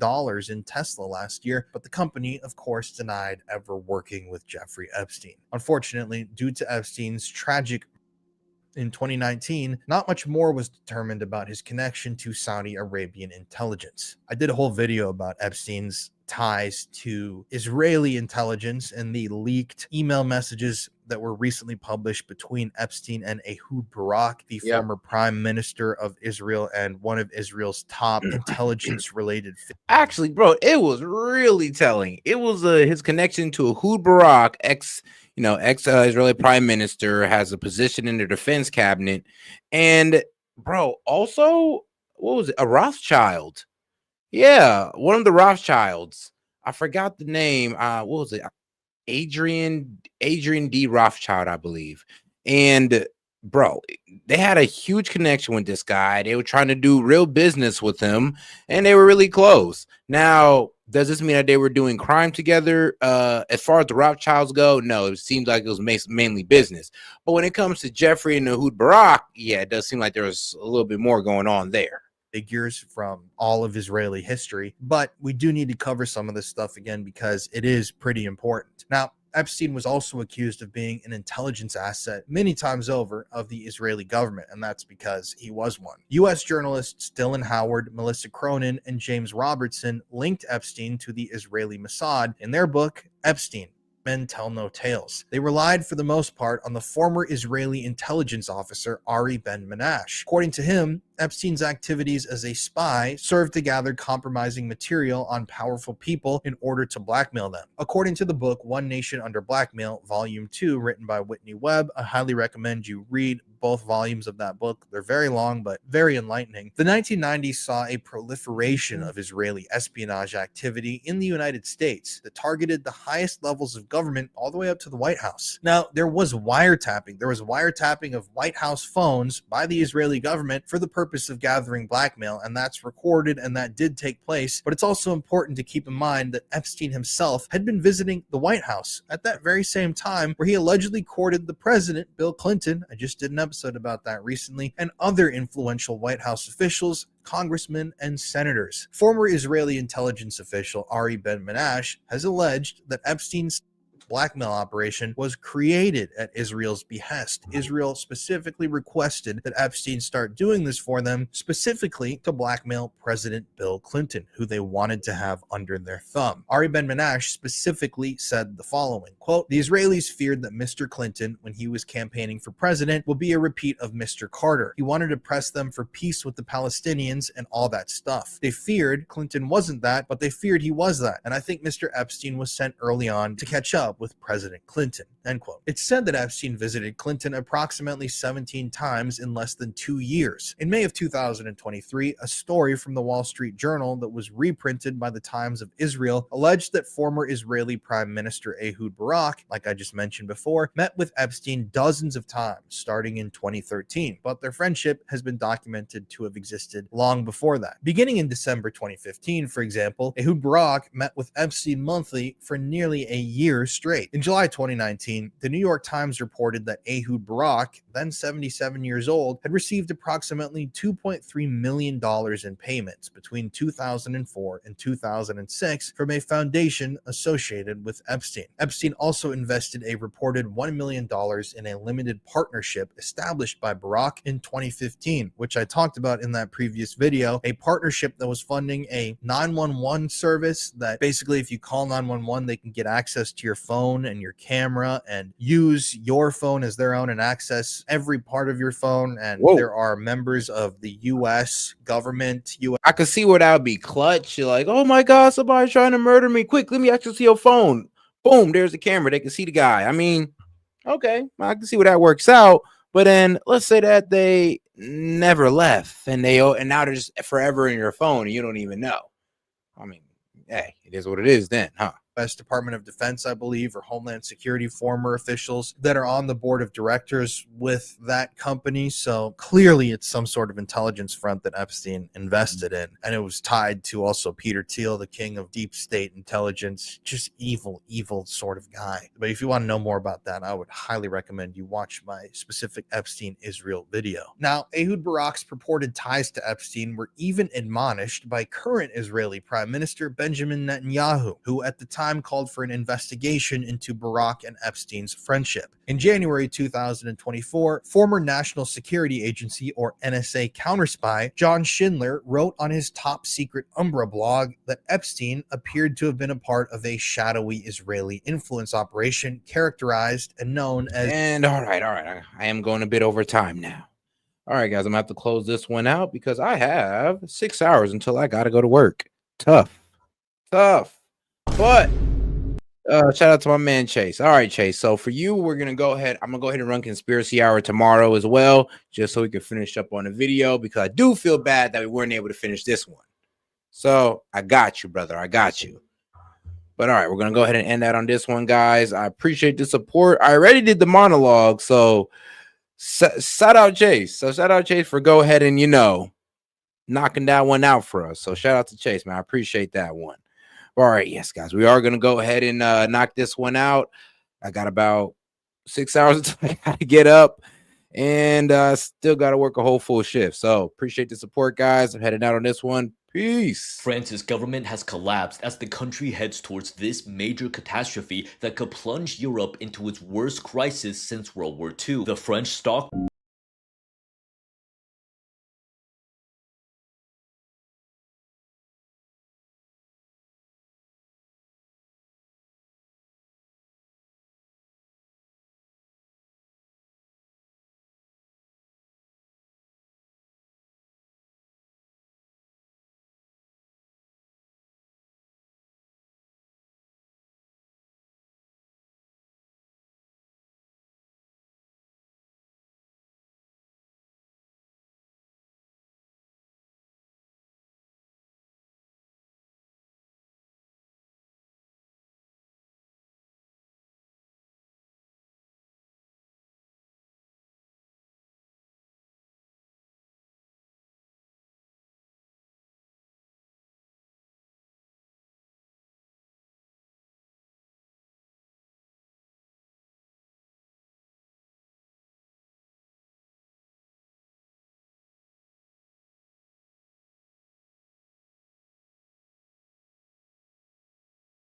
C: in Tesla last year, but the company, of course, denied ever working with Jeffrey Epstein. Unfortunately, due to Epstein's tragic in 2019, not much more was determined about his connection to Saudi Arabian intelligence. I did a whole video about Epstein's ties to Israeli intelligence and the leaked email messages that were recently published between Epstein and Ehud Barak, the former prime minister of Israel and one of Israel's top intelligence-related.
B: Actually, bro, it was really telling. It was his connection to Ehud Barak, ex-Israeli prime minister, has a position in the defense cabinet, and bro, also, what was it? A Rothschild. Yeah, one of the Rothschilds. I forgot the name. What was it? Adrian D. Rothschild, I believe. And bro, they had a huge connection with this guy. They were trying to do real business with him, and they were really close. Now, does this mean that they were doing crime together? As far as the Rothschilds go, no. It seems like it was mainly business. But when it comes to Jeffrey and Ehud Barak, yeah, it does seem like there was a little bit more going on there.
C: Figures from all of Israeli history, but we do need to cover some of this stuff again because it is pretty important. Now, Epstein was also accused of being an intelligence asset many times over of the Israeli government, and that's because he was one. U.S. journalists Dylan Howard, Melissa Cronin, and James Robertson linked Epstein to the Israeli Mossad in their book, Epstein, Men Tell No Tales. They relied for the most part on the former Israeli intelligence officer Ari Ben-Menash. According to him, Epstein's activities as a spy served to gather compromising material on powerful people in order to blackmail them. According to the book One Nation Under Blackmail, Volume 2, written by Whitney Webb, I highly recommend you read both volumes of that book. They're very long, but very enlightening. The 1990s saw a proliferation of Israeli espionage activity in the United States that targeted the highest levels of government all the way up to the White House. Now, there was wiretapping. There was wiretapping of White House phones by the Israeli government for the purpose of gathering blackmail, and that's recorded, and that did take place. But it's also important to keep in mind that Epstein himself had been visiting the White House at that very same time where he allegedly courted the president, Bill Clinton. I just did an episode about that recently, and other influential White House officials, congressmen, and senators. Former Israeli intelligence official Ari Ben-Menash has alleged that Epstein's blackmail operation was created at Israel's behest. Israel specifically requested that Epstein start doing this for them, specifically to blackmail President Bill Clinton, who they wanted to have under their thumb. Ari Ben-Menash specifically said the following, quote, "The Israelis feared that Mr. Clinton, when he was campaigning for president, will be a repeat of Mr. Carter. He wanted to press them for peace with the Palestinians and all that stuff. They feared Clinton wasn't that, but they feared he was that. And I think Mr. Epstein was sent early on to catch up with President Clinton," end quote. It's said that Epstein visited Clinton approximately 17 times in less than 2 years. In May of 2023, a story from the Wall Street Journal that was reprinted by the Times of Israel alleged that former Israeli Prime Minister Ehud Barak, like I just mentioned before, met with Epstein dozens of times starting in 2013, but their friendship has been documented to have existed long before that. Beginning in December 2015, for example, Ehud Barak met with Epstein monthly for nearly a year straight. In July 2019, the New York Times reported that Ehud Barak, then 77 years old, had received approximately $2.3 million in payments between 2004 and 2006 from a foundation associated with Epstein. Epstein also invested a reported $1 million in a limited partnership established by Barak in 2015, which I talked about in that previous video, a partnership that was funding a 911 service that basically if you call 911, they can get access to your phone and your camera and use your phone as their own and access every part of your phone. And there are members of the U.S. government.
B: I could see where that would be clutch. You're like, oh my God, somebody's trying to murder me. Quick, let me access your phone. Boom, there's the camera. They can see the guy. I mean, okay, I can see where that works out. But then let's say that they never left and now they're just forever in your phone and you don't even know. I mean, hey, it is what it is then, huh?
C: U.S. Department of Defense, I believe, or Homeland Security former officials that are on the board of directors with that company. So clearly it's some sort of intelligence front that Epstein invested in. And it was tied to also Peter Thiel, the king of deep state intelligence, just evil sort of guy. But if you want to know more about that, I would highly recommend you watch my specific Epstein Israel video. Now, Ehud Barak's purported ties to Epstein were even admonished by current Israeli Prime Minister Benjamin Netanyahu, who at the time called for an investigation into Barak and Epstein's friendship. In January 2024, former National Security Agency or NSA counterspy John Schindler wrote on his top secret Umbra blog that Epstein appeared to have been a part of a shadowy Israeli influence operation characterized and known as...
B: And all right, I am going a bit over time now. All right, guys, I'm gonna have to close this one out because I have 6 hours until I gotta go to work. Tough. But shout out to my man Chase. All right, Chase. So for you, I'm gonna go ahead and run Conspiracy Hour tomorrow as well, just so we can finish up on the video because I do feel bad that we weren't able to finish this one. So I got you, brother. I got you. But all right, we're gonna go ahead and end that on this one, guys. I appreciate the support. I already did the monologue, so shout out Chase. So shout out Chase for go ahead and knocking that one out for us. So shout out to Chase, man. I appreciate that one. All right, yes, guys, we are gonna go ahead and knock this one out. I got about 6 hours until I gotta get up, and still gotta work a whole full shift. So appreciate the support, guys. I'm heading out on this one. Peace.
E: France's government has collapsed as the country heads towards this major catastrophe that could plunge Europe into its worst crisis since World War II. The French stock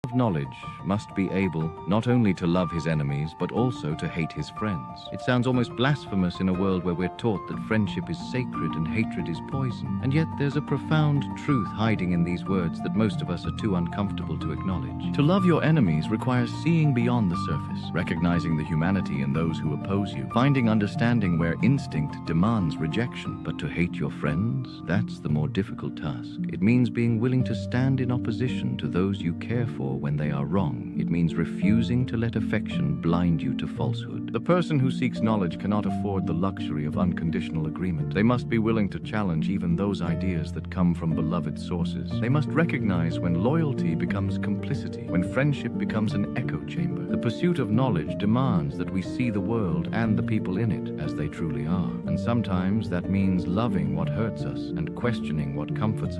H: of knowledge must be able not only to love his enemies, but also to hate his friends. It sounds almost blasphemous in a world where we're taught that friendship is sacred and hatred is poison. And yet there's a profound truth hiding in these words that most of us are too uncomfortable to acknowledge. To love your enemies requires seeing beyond the surface, recognizing the humanity in those who oppose you, finding understanding where instinct demands rejection. But to hate your friends, that's the more difficult task. It means being willing to stand in opposition to those you care for when they are wrong. It means refusing to let affection blind you to falsehood. The person who seeks knowledge cannot afford the luxury of unconditional agreement. They must be willing to challenge even those ideas that come from beloved sources. They must recognize when loyalty becomes complicity, when friendship becomes an echo chamber. The pursuit of knowledge demands that we see the world and the people in it as they truly are. And sometimes that means loving what hurts us and questioning what comforts us.